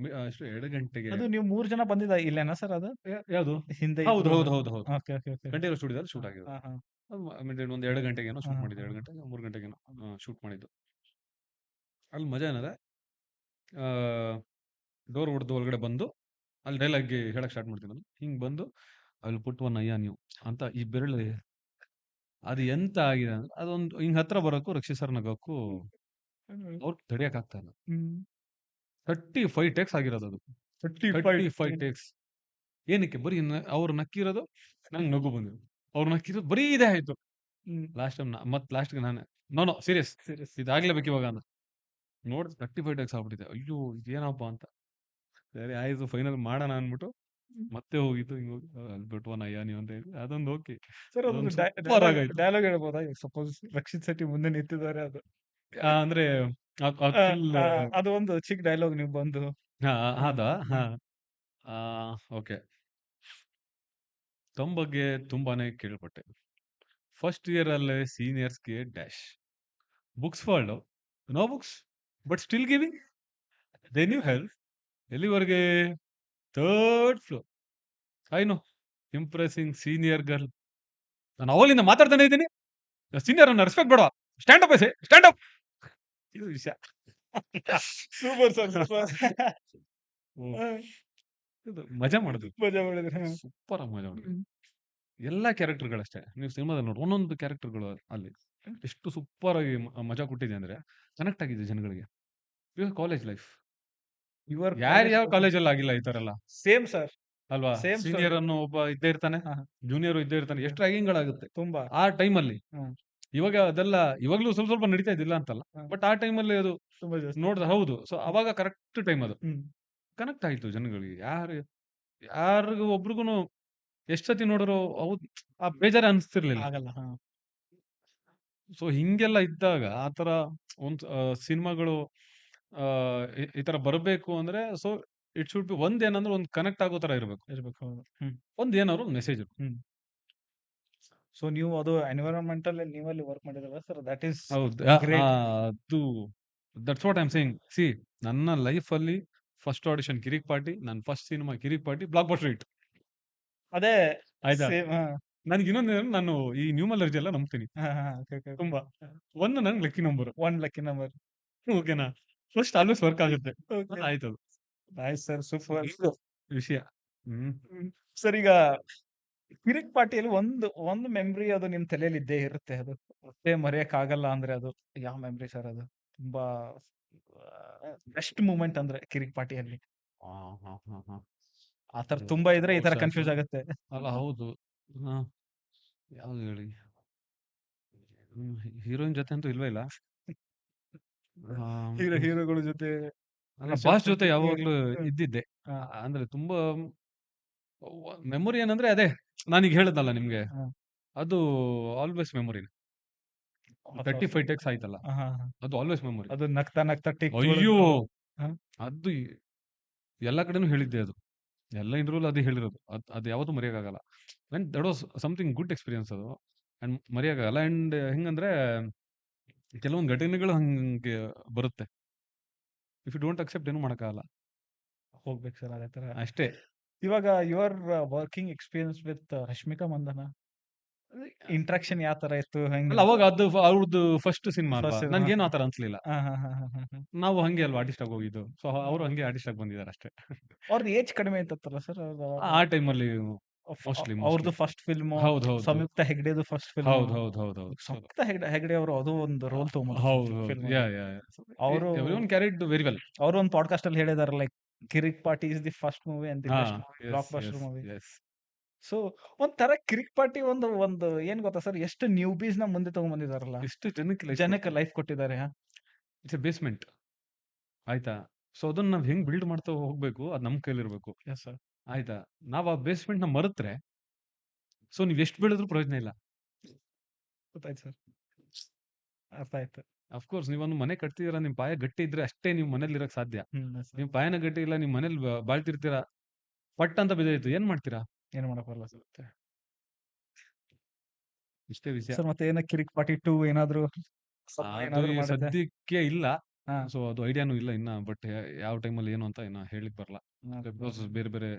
ಅಷ್ಟು 2 ಗಂಟೆಗೆ. ಅದು ನೀವು 3 ಜನ ಬಂದಿದ್ದ ಇಲ್ಲೇನಾ ಸರ್ ಅದು? ಯಾವುದು? ಹಿಂದೆ ಹೌದು ಹೌದು ಹೌದು ಹೌದು, ಓಕೆ ಓಕೆ ಓಕೆ. ಕಂಠೀರವ ಸ್ಟುಡಿಯೋದಲ್ಲಿ ಶೂಟ್ ಆಗಿದ್ದು. ಒಂದು 2 ಗಂಟೆಗೇನೋ ಶೂಟ್ ಮಾಡಿದ್ದು, 2 ಗಂಟೆಗೆ 3 ಗಂಟೆಗೇನೋ ಶೂಟ್ ಮಾಡಿದ್ದು. ಅಲ್ಲಿ ಮಜಾ ಏನಂದ್ರೆ, ಡೋರ್ ಹೊಡೆದು ಒಳಗಡೆ ಬಂದು ಅಲ್ಲಿ ಡೈಲಾಗ್ ಹೇಳಕ್ ಸ್ಟಾರ್ಟ್ ಮಾಡ್ತೀನಿ. ನಾನು ಹಿಂಗ್ ಬಂದು ಅಲ್ಲಿ ಪುಟ್ ಒನ್ ಅಯ್ಯ ನೀವು ಅಂತ ಈ ಬೆರಳು, ಅದು ಎಂತ ಆಗಿದೆ ಅಂದ್ರೆ, ಅದೊಂದು ಹಿಂಗ್ ಹತ್ರ ಬರೋಕ್ಕೂ ರಕ್ಷಿತ್ ಸರ್ ನಗಕ್ಕೂ ಅವ್ರು ತಡಿಯಕ್ ಆಗ್ತಾ ಇಲ್ಲ. 35 ಟೇಕ್ಸ್ ಆಗಿರೋದು ಅದು. 35 ಟೇಕ್ಸ್. ಏನಕ್ಕೆ? ಬರೀ ಅವ್ರು ನಕ್ಕಿರೋದು, ನಂಗೆ ನಗು ಬಂದಿರೋದು. ಅವ್ರು ನಕ್ಕಿರೋದು ಬರೀ ಇದೇ ಆಯ್ತು. ಲಾಸ್ಟ್ ಟೈಮ್ ಲಾಸ್ಟ್ಗೆ ನಾನೇ ನೋ ಸೀರಿಯಸ್ ಇದಾಗ್ಲೇಬೇಕು ಇವಾಗ ಅಂತ ನೋಡಿ 35 ಟೇಕ್ಸ್ ಆಗ್ಬಿಟ್ಟಿದೆ. ಅಯ್ಯೋ ಇದೇನಪ್ಪ ಅಂತ. ಸರಿ ಆಯ್ತು, ಫೈನಲ್ ಮಾಡೋಣ ಅಂದ್ಬಿಟ್ಟು ಮತ್ತೆ ಹೋಗಿದ್ದು. ಹಿಂಗ್ ಹೋಗಿ ಅಲ್ಬಿಟ್ಟು ಒನ್ ಅಯ್ಯ ನೀವು ಅಂತ ಹೇಳಿ ಅದೊಂದು ಓಕೆ. ಸರ್ ಡೈಲಾಗ್ ಹೇಳ್ಬೋದಾ? ಸಪೋಸ್ ರಕ್ಷಿತ್ ಶೆಟ್ಟಿ ಮುಂದೆ ನಿಂತಿದ್ದಾರೆ, ಅದು ಅಂದ್ರೆ ಅದು ಒಂದು ಚಿಕ್ಕ ಡೈಲಾಗ್ ನೀವು ಬಂದು ಅದಾ? ಓಕೆ. ತಮ್ಮ ಬಗ್ಗೆ ತುಂಬಾನೇ ಕೇಳ್ಪಟ್ಟೆ. ಫಸ್ಟ್ ಇಯರ್ ಅಲ್ಲೇ ಸೀನಿಯರ್ಸ್ಗೆ dash books fold, no books but still giving then you help. ಎಲ್ಲಿವರೆಗೆ? 3rd floor. I know, impressing senior girl. ನಾನು ಅವಳಿಂದ ಮಾತಾಡ್ತಾನೆ ಇದ್ದೀನಿ. ಸೀನಿಯರ್ ಅನ್ನ ರೆಸ್ಪೆಕ್ಟ್ ಬೇಡ, ಸ್ಟ್ಯಾಂಡ್ ಅಪ್ ಐಸೆ, ಸ್ಟ್ಯಾಂಡ್ ಅಪ್. ಇದು ವಿಷಯ. Super sir, super. ಮಜಾ ಮಾಡಿದ್ವಿ, ಸೂಪರ್ ಆಗಿ ಮಜಾ ಮಾಡಿದ್ವಿ. ಎಲ್ಲಾ ಕ್ಯಾರೆಕ್ಟರ್ಗಳಷ್ಟೇ, ನೀವು ಸಿನಿಮಾದಲ್ಲಿ ನೋಡಿ ಒಂದೊಂದು ಕ್ಯಾರೆಕ್ಟರ್ಗಳು ಅಲ್ಲಿ ಎಷ್ಟು ಸೂಪರ್ ಆಗಿ ಮಜಾ ಕೊಟ್ಟಿದೆ ಅಂದ್ರೆ, ಕನೆಕ್ಟ್ ಆಗಿದೆ ಜನಗಳಿಗೆ. ಇವಾಗ ಕಾಲೇಜ್ ಲೈಫ್ ಯಾವ ಕಾಲೇಜಲ್ಲಿ ಆಗಿಲ್ಲ ಈ ತರ ಎಲ್ಲ. ಸೇಮ್ ಸರ್ ಅಲ್ವಾ? ಸೀನಿಯರ್ ಅನ್ನೋ ಒಬ್ಬ ಇದ್ದೇ ಇರ್ತಾನೆ, ಜೂನಿಯರ್ ಇದ್ದೇ ಇರ್ತಾನೆ. ಎಷ್ಟು ರ್ಯಾಗಿಂಗ್ಗಳಾಗುತ್ತೆ ತುಂಬಾ ಆ ಟೈಮಲ್ಲಿ. ಇವಾಗ ಅದೆಲ್ಲ ಇವಾಗ್ಲೂ ಸ್ವಲ್ಪ ಸ್ವಲ್ಪ ನಡೀತಾ ಇದ್ದಿಲ್ಲ ಅಂತಲ್ಲ, ಬಟ್ ಆ ಟೈಮಲ್ಲಿ ಅದು ನೋಡ್ದ. ಹೌದು. ಸೊ ಅವಾಗ ಕರೆಕ್ಟ್ ಟೈಮ್ ಅದು ಕನೆಕ್ಟ್ ಆಯ್ತು ಜನಗಳಿಗೆ. ಯಾರಿಗೂ ಒಬ್ರಿಗೂ ಎಷ್ಟ್ ಸತಿ ನೋಡಿದ್ರು ಹೌದು ಆ ಬೇಜಾರ ಅನ್ಸ್ತಿರ್ಲಿಲ್ಲ. ಸೊ ಹಿಂಗೆಲ್ಲ ಇದ್ದಾಗ ಆತರ ಒಂದ್ ಸಿನಿಮಾಗಳು ಈ ತರ ಬರಬೇಕು ಅಂದ್ರೆ, ಸೊ ಇಟ್ ಶುಡ್ ಬಿ ಒಂದೇನಂದ್ರೆ ಒಂದು ಕನೆಕ್ಟ್ ಆಗೋ ತರ ಇರಬೇಕು. ಇರ್ಬೇಕು. ಹೌದು. ಒಂದ್ ಏನಾದ್ರು ಒಂದು ಮೆಸೇಜ್ ಇರ್ಬೇಕು. ಸೊ ನೀವು ಅದು ಎನ್ವಿರಾನ್ಮೆಂಟಲ್ ನೀವಲ್ಲಿ ವರ್ಕ್ ಮಾಡಿದ್ರಲ್ಲ ಸರ್, ದಟ್ ಈಸ್ ಹೌದು. ಗ್ರೇಟ್. ಅದು that's what I am saying. C, ನನ್ನ ಲೈಫ್ ಅಲ್ಲಿ ಫಸ್ಟ್ ಆಡಿಷನ್ ಕಿರಿಕ್ ಪಾರ್ಟಿ, ನನ್ನ ಫಸ್ಟ್ ಸಿನಿಮಾ ಕಿರಿಕ್ ಪಾರ್ಟಿ, ಬ್ಲಾಕ್ ಬಸ್ಟರ್ ಹಿಟ್. ಅದೇ ಆಯ್ತಾ? ಸೇಮ್. ನನಗೆ ಇನ್ನೊಂದು, ನಾನು ಈ ನ್ಯೂಮಲರ್ಜಿ ಎಲ್ಲ ನಂಬ್ತೀನಿ ತುಂಬಾ. ಒಂದು ನನ್ಗೆ lucky number. One lucky number. ಓಕೆನಾ? ಫಸ್ಟ್ ಆಲ್ವೇಸ್ ವರ್ಕ್ ಆಗುತ್ತೆ. ಆಯ್ತು, ನೈಸ್ ಸರ್, ಸೂಪರ್ ವಿಷಯ. ಸರ್. ಈಗ ಕಿರಿಕ್ ಪಾರ್ಟಿಯಲ್ಲಿ ಒಂದು ಮೆಮ್ರಿ ಅದು ನಿಮ್ ತಲೆಯಲ್ಲಿ ಇದ್ದೇ ಇರುತ್ತೆ, ಅದು ಅಷ್ಟೇ ಮರೆಯಕ್ ಆಗಲ್ಲ ಅಂದ್ರೆ ಅದು ಯಾವ ಮೆಮ್ರಿ ಸರ್? ಅದು ತುಂಬಾ ಬೆಸ್ಟ್ ಮೂಮೆಂಟ್ ಅಂದ್ರೆ ಕಿರಿಕ್ ಪಾರ್ಟಿಯಲ್ಲಿ ಆತರ ತುಂಬಾ ಇದ್ರೆ ಈ ತರ ಕನ್ಫ್ಯೂಸ್ ಆಗುತ್ತೆ. ಅಲ್ಲ, ಹೌದು. ಯಾವ್ದು ಹೇಳಿ? ಹೀರೋಯಿನ್ ಜೊತೆ ಅಂತೂ ಇಲ್ವೇ ಇಲ್ಲ. ಹೀರೋಗಳ ಜೊತೆ ಅಲ್ಲ, ಬಾಸ್ ಜೊತೆ ಯಾವಾಗ್ಲೂ ಇದ್ದಿದ್ದೆ. ಅಂದ್ರೆ ತುಂಬಾ ಮೆಮೊರಿ ಏನಂದ್ರೆ ಅದೇ ನಾನೀಗ ಹೇಳದಲ್ಲ ನಿಮ್ಗೆ, ಅದು ಆಲ್ವೇಸ್ ಮೆಮೊರಿ. 35 ಟೆಕ್ಸ್ ಆಯ್ತಲ್ಲ, ಅದು ಆಲ್ವೇಸ್ ಮೆಮೊರಿ. ಅದು ನಗ್ತಾ ನಗ್ತಾ ಅಯ್ಯೋ, ಅದು ಎಲ್ಲಾ ಕಡೆನೂ ಹೇಳಿದ್ದೆ, ಅದು ಎಲ್ಲ ಇಂಟರ್ವ್ಯೂ ಅದೇ ಹೇಳಿರೋದು. ಅದು ಯಾವತ್ತೂ ಮರೆಯೋಕ್ಕಾಗಲ್ಲ. And that was something good experience ಅದು. ಅಂಡ್ ಮರೆಯೋಕ್ಕಾಗಲ್ಲ. ಅಂಡ್ ಹೆಂಗಂದ್ರೆ ಕೆಲವೊಂದು ಘಟನೆಗಳು ಹಂಗೆ ಬರುತ್ತೆ. ಇಫ್ ಯು ಡೋಂಟ್ ಅಕ್ಸೆಪ್ಟ್ ಏನು ಮಾಡೋಕ್ಕಾಗಲ್ಲ. ಹೋಗ್ಬೇಕು ಸರ್ ಅದೇ ತರ. ಅಷ್ಟೇ. ಇವಾಗ your working experience with Rashmika Mandanna, interaction ಯಾವ ತರ ಇತ್ತು? ಅಲ್ಲ, ಅವಾಗ ಅದು ಅವ್ರದ್ದು ಫಸ್ಟ್ ಸಿನಿಮಾ ಅಲ್ವಾ, ನನ್ಗೇನು ಆತರ ಅನ್ಸ್ಲಿಲ್ಲ. ನಾವು ಹಂಗೆ ಅಲ್ವಾ ಆರ್ಟಿಸ್ಟ್ ಆಗಿ ಹೋಗಿದ್ದು. ಸೊ ಅವರು ಹಂಗೆ ಆರ್ಟಿಸ್ಟ್ ಆಗಿ ಬಂದಿದ್ದಾರೆ ಅಷ್ಟೇ. ಅವ್ರದ್ದು ಏಜ್ ಕಡಿಮೆ ಇತ್ತಲ್ಲ ಸರ್ ಆ ಟೈಮಲ್ಲಿ ಮೋಸ್ಟ್ಲಿ. ಅವ್ರದ್ದು ಫಸ್ಟ್ ಫಿಲ್ಮ್. ಹೌದು, ಸಂಯುಕ್ತ ಹೆಗ್ಡೆದು ಫಸ್ಟ್ ಫಿಲ್ಮ್. ಹೌದು, ಹೌದು, ಹೌದು, ಹೌದು. ಸಂಯುಕ್ತ ಹೆಗ್ಡೆ ಅವರು ಅದು ಒಂದು ರೋಲ್ ತಗೊಂಡ್ರು. ಹೌದು, ಅವರು ಕ್ಯಾರಿಡ್ ವೆರಿ ವೆಲ್. ಅವರು ಒಂದು ಪಾಡ್ಕಾಸ್ಟ್ ಅಲ್ಲಿ ಹೇಳಿದಾರೆ, like Kirik Party is the first movie and the best blockbuster movie. So ಒಂಥರ ಕಿರಿಕ್ ಪಾರ್ಟಿ ಒಂದು ಏನ್ ಗೊತ್ತಾ ಸರ್, ಎಷ್ಟು ನ್ಯೂಬೀಸ್ ನ ಮುಂದೆ ತಗೊಂಡ್ ಬಂದಿದಾರಲ್ಲ, ಎಷ್ಟು ಜನಕ್ಕೆ ಲೈಫ್ ಕೊಟ್ಟಿದ್ದಾರೆ. ಇಟ್ಸ್ ಎ ಬೇಸ್ಮೆಂಟ್, ಆಯ್ತಾ? ಸೊ ಅದನ್ನ ನಾವ್ ಹೆಂಗ್ ಬಿಲ್ಡ್ ಮಾಡ್ತಾ ಹೋಗ್ಬೇಕು, ಅದ್ ನಮ್ ಕೈಲಿರ್ಬೇಕು. ಆಯ್ತಾ? ನಾವ್ ಆ ಬೇಸ್ಮೆಂಟ್ ನ ಮರೆತ್ರೆ, ಸೊ ನೀವ್ ಎಷ್ಟು ಬೆಳೆದ್ರು ಪ್ರಯೋಜನ ಇಲ್ಲ. ಗೊತ್ತಾಯ್ತು ಸರ್, ಅರ್ಥ ಆಯ್ತು. ಅಫ್ಕೋರ್ಸ್, ನೀವೊಂದು ಮನೆ ಕಟ್ತಿದ್ದೀರಾ, ನಿಮ್ ಪಾಯ ಗಟ್ಟಿ ಇದ್ರೆ ಅಷ್ಟೇ ನೀವು ಮನೇಲಿ ಇರಕ್ ಸಾಧ್ಯ. ನಿಮ್ ಪಾಯನ ಗಟ್ಟಿ ಇಲ್ಲ, ನಿಮ್ ಮನೇಲಿ ಬಾಳ್ತಿರ್ತೀರಾ, ಪಟ್ ಅಂತ ಬಿದ್ದೋಯ್ತು, ಏನ್ ಮಾಡ್ತೀರಾ? ಏನ್ ಮಾಡಕ್ ಬರಲ್ಲ ಸರ್. ಇಷ್ಟೇ ವಿಷಯ ಸರ್. ಮತ್ತೆ ಏನೋ ಕಿರಿಕ್ ಪಾರ್ಟಿ 2 ಏನಾದ್ರು ಸದ್ಯಕ್ಕೆ ಇಲ್ಲ. ಸೊ ಅದು ಐಡಿಯಾನು ಇಲ್ಲ ಇನ್ನ. ಬಟ್ ಯಾವ ಟೈಮಲ್ಲಿ ಏನು ಅಂತ ಇನ್ನ ಹೇಳಿಕ್ ಬರಲ್ಲ. ಬೇರೆ ಬೇರೆ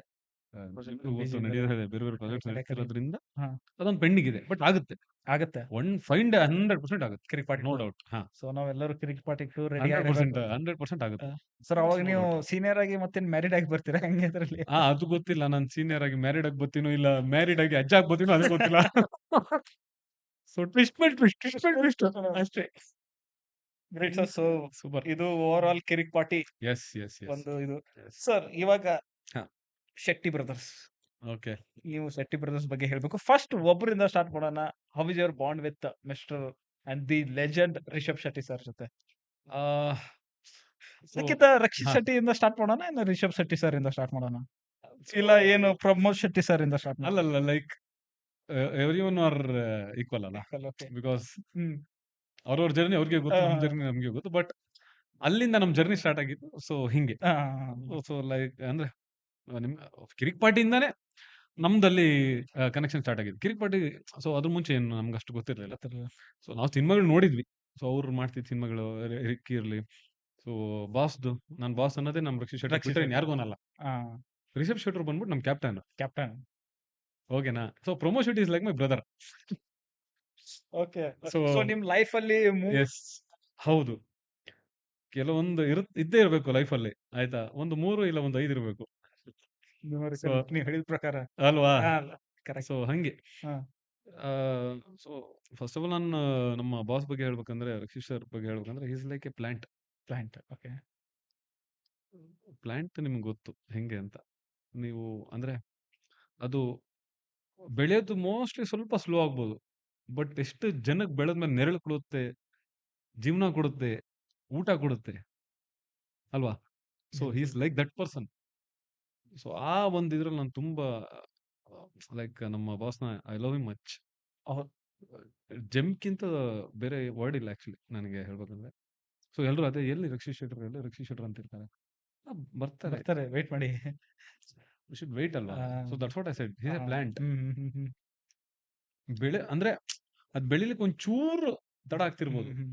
ನಡೆಯೋದೇ, ಬೇರೆ ಬೇರೆ ಪ್ರಾಜೆಕ್ಟ್ಸ್ ನಡೀತಿರೋದ್ರಿಂದ ಅದೊಂದು ಪೆಂಡಿಂಗ್ ಇದೆ. ಬಟ್ ಆಗುತ್ತೆ, ಫೈಂಡ್ 100% ಆಗುತ್ತೆ Kirik Party, no doubt. So ನಾವೆಲ್ಲರೂ ಕಿರಿಕ್ ಪಾರ್ಟಿ 2 ರೆಡಿ 100% ಆಗುತ್ತೆ ಸರ್. ಅವಾಗ ನೀವು ಸೀನಿಯರ್ ಆಗಿ ಮತ್ತೆ ಮ್ಯಾರಿಡ್ ಆಗಿ ಬರ್ತೀರಾ ಹಂಗೆ ಅದ್ರಲ್ಲಿ? ಅದು ಗೊತ್ತಿಲ್ಲ. ನಾನು ಸೀನಿಯರ್ ಆಗಿ ಮ್ಯಾರಿಡ್ ಆಗಿ ಬರ್ತೀನೋ ಇಲ್ಲ ಮ್ಯಾರಿಡ್ ಆಗಿ ಅಜ್ಜ ಆಗಿ ಬರ್ತೀನೋ ಅದು ಗೊತ್ತಿಲ್ಲ. ಸೊ ಟ್ವಿಸ್ಟ್ ಅಷ್ಟೇ. Great sir. So super. ಇದು ಓವರ್ ಆಲ್ ಕಿರಿಕ್ ಪಾರ್ಟಿ ಒಂದು ಇದು. ಸರ್ ಇವಾಗ ಶೆಟ್ಟಿ ಬ್ರದರ್ಸ್. ಓಕೆ, ನೀವು ಶೆಟ್ಟಿ ಬ್ರದರ್ಸ್ ಬಗ್ಗೆ ಹೇಳ್ಬೇಕು. ಫಸ್ಟ್ ಒಬ್ಬರಿಂದ ಸ್ಟಾರ್ಟ್ ಮಾಡೋಣ. How is your bond with mister and the legend Rishab Shetty sir ಜೊತೆ? ರಕ್ಷಿತ್ ಶೆಟ್ಟಿ ಇಂದ ಸ್ಟಾರ್ಟ್ ಮಾಡೋಣ, ಇನ್ನು ರಿಷಬ್ ಶೆಟ್ಟಿ ಸರ್ ಇಂದ ಸ್ಟಾರ್ಟ್ ಮಾಡೋಣ? ಇಲ್ಲ ಏನು ಪ್ರಮೋದ್ ಶೆಟ್ಟಿ ಸರ್ ಇಂದ ಸ್ಟಾರ್ಟ್ ಮಾಡೋಣ? ಅಲ್ಲ, ಲೈಕ್ ಎವ್ರಿವನ್ ಆರ್ ಈಕ್ವಲ್ ಅಲ್ಲ. ಬಿಕಾಸ್ ಅವ್ರವ್ರ ಜರ್ನಿ ಅವ್ರಿಗೆ ಗೊತ್ತು, ನಮ್ ಜರ್ನಿ ನಮ್ಗೆ ಗೊತ್ತು. ಬಟ್ ಅಲ್ಲಿಂದ ನಮ್ ಜರ್ನಿ ಸ್ಟಾರ್ಟ್ ಆಗಿತ್ತು. ಸೊ ಹಿಂಗೆ, ಸೊ ಲೈಕ್ ಅಂದ್ರೆ ನಿಮ್ ಕಿರಿಕ್ ಪಾರ್ಟಿಯಿಂದಾನೇ ನಮ್ದಲ್ಲಿ ಕನೆಕ್ಷನ್ ಸ್ಟಾರ್ಟ್ ಆಗಿದೆ. ಕಿರಿಕ್ ಪಾರ್ಟಿ, ಸೊ ಅದ್ರ ಮುಂಚೆ ಏನು ನಮ್ಗೆ ಅಷ್ಟು ಗೊತ್ತಿರಲಿಲ್ಲ. ಸೊ ನಾವು ಸಿನಿಮಾಗಳು ನೋಡಿದ್ವಿ. ಸೊ ಅವ್ರು ಮಾಡ್ತಿದ್ದ ಸಿನಿಮಾಗಳು ರಿಕ್ಕಿ ಇರ್ಲಿ, ಸೊ ಬಾಸ್ದು, ನಾನ್ ಬಾಸ್ ಅನ್ನೋದೇ ನಮ್ ರಕ್ಷಿತ್ ಶೆಟ್ಟಿ ಯಾರಿಗೂ ಅನ್ನಲ್ಲ. ರಿಷಬ್ ಶೆಟ್ಟಿ ಬಂದ್ಬಿಟ್ಟು ನಮ್ ಕ್ಯಾಪ್ಟನ್. ಓಕೆನಾ? So Pramod Shetty is like my brother. Okay. So ನಿಮ್ ಲೈಫ್ ಅಲ್ಲಿ ಹೌದು, ಕೆಲವೊಂದು ಇದ್ದೇ ಇರ್ಬೇಕು ಲೈಫ್ ಅಲ್ಲಿ, ಆಯ್ತಾ? ಒಂದು 3 ಇಲ್ಲ ಒಂದು 5 ಇರ್ಬೇಕು. ನೀವು ಹೇಳಿದ ಪ್ರಕಾರ ಅಲ್ವಾ? ಸೊ ಹಂಗೆ. ಸೊ ಫಸ್ಟ್ ಆಫ್ ಆಲ್ ನಾನು ನಮ್ಮ ಬಾಸ್ ಬಗ್ಗೆ ಹೇಳ್ಬೇಕಂದ್ರೆ, ರಕ್ಷಿತ್ ಸರ್ ಬಗ್ಗೆ ಹೇಳ್ಬೇಕಂದ್ರೆ, is like A plant. Okay. Plant ನಿಮ್ಗೆ ಗೊತ್ತು ಹೆಂಗೆ ಅಂತ. ನೀವು ಅಂದ್ರೆ ಅದು ಬೆಳೆಯೋದು ಮೋಸ್ಟ್ಲಿ ಸ್ವಲ್ಪ ಸ್ಲೋ ಆಗ್ಬೋದು. ಬಟ್ ಎಷ್ಟು ಜನಕ್ಕೆ ಬೆಳೆದ್ಮೇಲೆ ನೆರಳು ಕೊಡುತ್ತೆ, ಜೀವನ ಕೊಡುತ್ತೆ, ಊಟ ಕೊಡುತ್ತೆ ಅಲ್ವಾ? So is like that person. So ಆ ಒಂದು ಇದ್ರಲ್ಲಿ ನಾನು ತುಂಬಾ ಲೈಕ್ ನಮ್ಮ ಬಾಸ್ನ ಐ ಲವ್ ಹಿಮ್ ಮಚ್. ಜೆಮ್ಕಿಂತ ಬೇರೆ ವರ್ಡ್ ಇಲ್ಲ ಆಕ್ಚುಲಿ ನನಗೆ ಹೇಳ್ಬೇಕಂದ್ರೆ. ಸೊ ಎಲ್ಲರೂ ಅದೇ, ಎಲ್ಲಿ ರಕ್ಷಿತ್ ಶೆಟ್ಟರ್ ಅಂತಿರ್ತಾರೆ. ಬರ್ತಾರೆ. ಬರ್ತಾರೆ, ವೇಟ್ ಮಾಡಿ. ವಿ ಶುಡ್ ವೇಟ್ ಅಲ್ವಾ? ಆ, so that's what I said. He is A ಆ, ಪ್ಲಾಂಟ್. ಹ್ಮ್. ಅಂದ್ರೆ ಅದ್ ಬೆಳಿಲಿಕ್ಕೆ ಒಂಚೂರು ತಡ ಆಗ್ತಿರ್ಬೋದು. ಹ್ಮ್.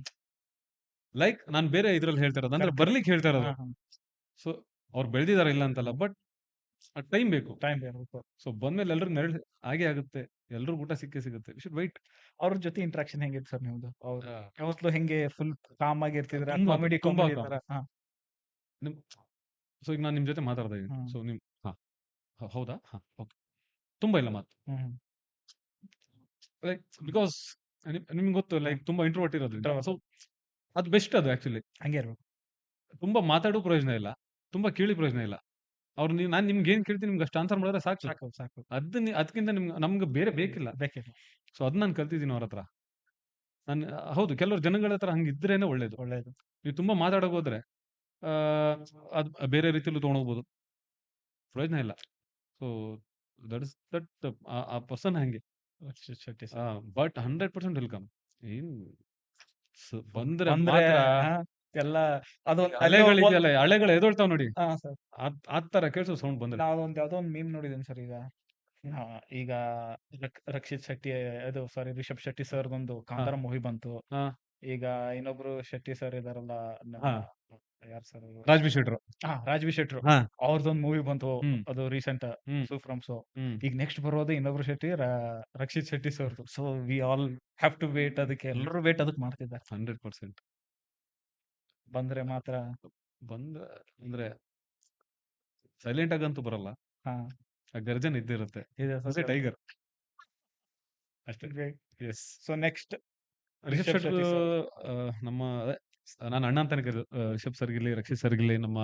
ಲೈಕ್ ನಾನ್ ಬೇರೆ ಇದ್ರಲ್ಲಿ ಹೇಳ್ತಾ ಇರೋದು, ಅಂದ್ರೆ ಕರೆಕ್ಟ್, ಕರೆಕ್ಟ್. ಬರ್ಲಿಕ್ಕೆ ಹೇಳ್ತಾ ಇರೋದು. ಹಾ, ಸೊ ಅವ್ರು ಬೆಳೆದಿದ್ದಾರೆ ಇಲ್ಲ ಅಂತಲ್ಲ, ಬಟ್ ಟೈಮ್ ಬೇಕು. ಟೈಮ್ ಬೇಕು. ಸೊ ಬಂದ್ಮೇಲೆ ಎಲ್ರಿಗೂ ನೆರಳು ಹಾಗೆ ಆಗುತ್ತೆ, ಎಲ್ರಿಗೂ ಊಟ ಸಿಕ್ಕೇ ಸಿಗುತ್ತೆ. We should white. ಅವ್ರ ಜೊತೆ ಇಂಟ್ರಾಕ್ಷನ್ ಹೆಂಗಿತ್ತು ಸರ್ ನಿಮ್ದು? ಅವ್ರು ಯಾವತ್ತೂ ಹೆಂಗೆ ಫುಲ್ ಕಾಮ್ ಆಗಿರ್ತಿದ್ರ? ತುಂಬಾ ಕಾಮಿಡಿ ತುಂಬಾ ಕಾಮಿಡಿ calm. ತರ? ಹಾ. ನಿಮ್ ಸೊ ಈಗ ನಾನು ನಿಮ್ ಜೊತೆ ಮಾತಾಡ್ತಾ ಇದ್ದೀನಿ. ಹ್ಮ್. ಸೊ ನಿಮ್ ಹೌದಾ, ಓಕೆ, ತುಂಬಾ ಇಲ್ಲ ಮಾತು. ಹ್ಮ್. ಲೈಕ್ ಬಿಕಾಸ್ ನಿಮ್ಗೆ ಗೊತ್ತು, ಲೈಕ್ ತುಂಬಾ ಇಂಟ್ರೋವರ್ಟ್ ಇರೋದ್ರಿಂದ. Introvert. ಸೊ ಅದು ಬೆಸ್ಟ್ ಅದು ಆಕ್ಚುಲಿ. ಹಂಗೆ ಇರ್ಬೇಕು. ತುಂಬಾ ಮಾತಾಡೋ ಪ್ರಯೋಜನ ಇಲ್ಲ, ತುಂಬಾ ಕೇಳಿ ಪ್ರಯೋಜನ ಇಲ್ಲ. ನಾನು ನಿಮ್ಗೆ ಏನ್ ಕೇಳ್ತೀನಿ ನಿಮ್ಗೆ ಅಷ್ಟು ಆನ್ಸರ್ ಮಾಡಿದ್ರೆ ಸಾಕು. ಸಾಕು. ಅದಕ್ಕಿಂತ ನಮ್ಗೆ ಬೇರೆ ಬೇಕಿಲ್ಲ. ಬೇಕಿಲ್ಲ. ಸೊ ಅದನ್ನ ನಾನು ಕಲ್ತಿದ್ದೀನಿ ಅವ್ರ ಹತ್ರ. ನಾನು ಹೌದು, ಕೆಲವರು ಜನಗಳ ಹತ್ರ ಹಂಗಿದ್ರೇನೆ ಒಳ್ಳೇದು. ಒಳ್ಳೇದು. ನೀವು ತುಂಬಾ ಮಾತಾಡೋಕೆ ಹೋದ್ರೆ ಅದ್ ಬೇರೆ ರೀತಿಯಲ್ಲೂ ತೊಗೊಂಡೋಗ್ಬೋದು, ಪ್ರಯೋಜನ ಇಲ್ಲ. ಸೊ ದಟ್ ಆ ಪರ್ಸನ್ ಹಂಗೆ. Rakshit Shetty sir. But 100% welcome. ಏನ್ ಬಂದ್ರೆ ಅಂದ್ರೆ ಮಾತ್ರ ಹಾ, ಎಲ್ಲ ಅದೊಂದು ಅಲೆಗಳಿದೆಯಲ್ಲ, ಅಲೆಗಳು ಎದೊಳ್ತಾವ್ ನೋಡಿ, ಹಾ ಸರ್. ಆ ತರ ಕೇಳಿಸೋ ಸೌಂಡ್ ಬಂದ್ರೆ. ನಾವೊಂದು ಯಾವ್ದೋ ಒಂದು ಮೀಮ್ ನೋಡಿದ್ದೀನಿ ಸರ್ ಈಗ. ಈಗ ರಕ್ಷಿತ್ ಶೆಟ್ಟಿ, ಅದು ಸಾರಿ ರಿಷಬ್ ಶೆಟ್ಟಿ ಸರ್ ಒಂದು ಕಾಂತಾರ ಮೂವಿ ಬಂತು. ಹಾ, ಈಗ ಇನ್ನೊಬ್ರು ಶೆಟ್ಟಿ ಸರ್ ಇದಾರಲ್ಲ, ಹಾ, ಯಾರು ಸರ್ ಅವರು? ರಾಜ್ಬಿ ಶೆಟ್ರು. ರಾಜ್ವಿ ಶೆಟ್ರು. ಹಾ, ಅವ್ರದೊಂದು ಮೂವಿ ಬಂತು, ಹ್ಮ್, ಅದು recent, hmm, from so. Hmm, ಈಗ ನೆಕ್ಸ್ಟ್ ಬರೋದು ಇನ್ನೊಬ್ರು Shetty, Rakshit Shetty sir. So we all have to wait. ಅದಕ್ಕೆ ಎಲ್ಲರೂ ವೇಟ್ ಅದಕ್ಕೆ ಮಾಡ್ತಿದ್ದಾರೆ. 100% ಬಂದ್ರೆ ಮಾತ್ರ. ಬಂದ ಅಂದ್ರೆ ಸೈಲೆಂಟ್ ಆಗಂತೂ ಬರಲ್ಲ, ಹಾ, ಆ ಗರ್ಜನ್ ಇದ್ದಿರುತ್ತೆ. ಇದೆ ಸರ್. ಟೈಗರ್ ಅಷ್ಟೇ. Yes. So next Rishab Rishab ಶೆಟ್ರು ಶೆಟ್ಟಿ ನಮ್ಮ ನಾನು ಅಣ್ಣ ಅಂತಾನೆ ಕರೀದು. ರಿಷಬ್ ಸರ್ಗಿರ್ಲಿ, ರಕ್ಷಿತ್ ಸರ್ಗಿರ್ಲಿ, ನಮ್ಮ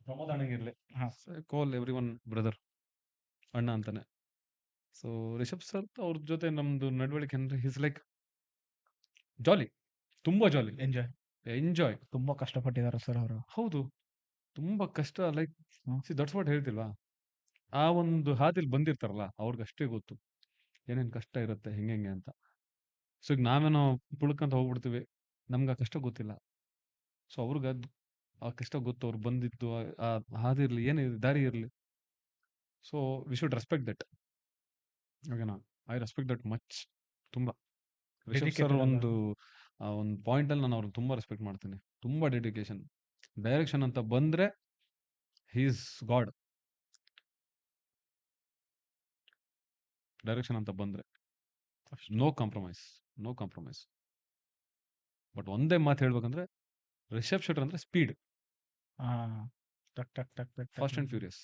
ಪ್ರಮೋದ್ ಅಣ್ಣಗಿರ್ಲಿ, ಹಾ. ಕಾಲ್ ಎವ್ರಿ ಒನ್ ಬ್ರದರ್, ಅಣ್ಣ ಅಂತಾನೆ. ಸೊ ರಿಷಬ್ ಸರ್ ಅವ್ರ ಜೊತೆ ನಮ್ದು ನಡವಳಿಕೆ ಅಂದ್ರೆ ಹಿಸ್ ಲೈಕ್ ಜಾಲಿ, ತುಂಬಾ ಜಾಲಿ, ಎಂಜಾಯ್. ತುಂಬಾ ಕಷ್ಟಪಟ್ಟಿದ್ದಾರೆ ಸರ್ ಅವರು. ಹೌದು, ತುಂಬಾ ಕಷ್ಟ. Like hmm. ದಟ್ಸ್ ವಾಟ್ ಹೇಳ್ತಿಲ್ವಾ, ಆ ಒಂದು ಹಾದಿಲ್ ಬಂದಿರ್ತಾರಲ್ಲ ಅವ್ರಿಗಷ್ಟೇ ಗೊತ್ತು ಏನೇನ್ ಕಷ್ಟ ಇರುತ್ತೆ, ಹೆಂಗೆ ಅಂತ. ಸೊ ಈಗ ನಾವೇನೋ ಪುಳ್ಕಂತ ಹೋಗ್ಬಿಡ್ತೀವಿ, ನಮ್ಗೆ ಆ ಕಷ್ಟ ಗೊತ್ತಿಲ್ಲ. ಸೊ ಅವ್ರಿಗೆ ಆ ಕಷ್ಟ ಗೊತ್ತು, ಅವ್ರು ಬಂದಿದ್ದು ಆ ಹಾದಿ ಇರ್ಲಿ, ಏನೇ ದಾರಿ ಇರಲಿ. So we should respect that. ಓಕೆನಾ? I respect that much. ತುಂಬಾ ರಿಷಬ್ ಸರ್ Dedicated ಅಲ್ಲ? ಒಂದು ಪಾಯಿಂಟ್ ಅಲ್ಲಿ ನಾನು ಅವ್ರನ್ನ ತುಂಬಾ ರೆಸ್ಪೆಕ್ಟ್ ಮಾಡ್ತೀನಿ. ತುಂಬಾ ಡೆಡಿಕೇಶನ್. ಡೈರೆಕ್ಷನ್ ಅಂತ ಬಂದ್ರೆ ಹೀಸ್ ಗಾಡ್. ಡೈರೆಕ್ಷನ್ ಅಂತ ಬಂದ್ರೆ ನೋ ಕಾಂಪ್ರಮೈಸ್. ಬಟ್ ಒಂದೇ ಮಾತು ಹೇಳ್ಬೇಕಂದ್ರೆ ರಿಷಬ್ ಶೆಟ್ಟರ್ ಅಂದ್ರೆ ಸ್ಪೀಡ್, ಟಕ್ ಟಕ್ ಟಕ್ ಟಕ್ ಫಾಸ್ಟ್ ಅಂಡ್ ಫ್ಯೂರಿಯಸ್.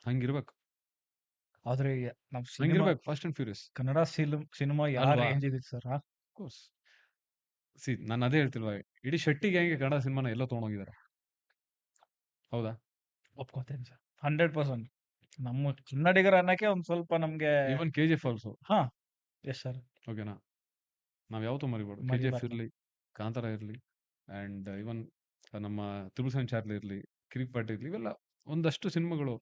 ಹಂಗಿರ್ಬೇಕು, ಆದ್ರೆ ನಮ್ ಸಿನಿಮಾ, ಹಂಗಿರ್ಬೇಕು, fast and furious. Kannada cinema ಯಾವ ಅಲ್ವಾ? ರೇಂಜ್ ಇದೆ ಸರ್? ಕೋರ್ಸ್. ನಾನು ಅದೇ ಹೇಳ್ತಿಲ್ವಾ, ಇಡೀ ಶೆಟ್ಟಿಗೆ ಹೆಂಗೆ ಕನ್ನಡ ಸಿನಿಮಾನ ಎಲ್ಲೋ ತೊಗೊಂಡೋಗಿದ್ದಾರೆ. ಹೌದಾ? ಒಪ್ಕೋತೇನೆ ಸರ್, 100%. ನಮ್ಮ ಕನ್ನಡಿಗರ ಅನ್ನಕ್ಕೆ ಒಂದ್ ಸ್ವಲ್ಪ ನಮ್ಗೆ. Even KGF also. ಹಾ, ಎಸ್ ಸರ್. ಓಕೆನಾ? ನಾವ್ ಯಾವತ್ತೂ ಮರಿಬಾರ್ದು. KGF ಮರಿಬಾರ್ದು. ಇರ್ಲಿ, ಕಾಂತಾರ ಇರ್ಲಿ, ಅಂಡ್ ಇವನ್ ನಮ್ಮ ತ್ರಿಬುಲ್ ಚಾರ್ಲಿ ಇರ್ಲಿ, ಕಿರಿಕ್ ಪಾಟಿ ಇರ್ಲಿ, ಇವೆಲ್ಲ ಒಂದಷ್ಟು ಸಿನಿಮಾಗಳು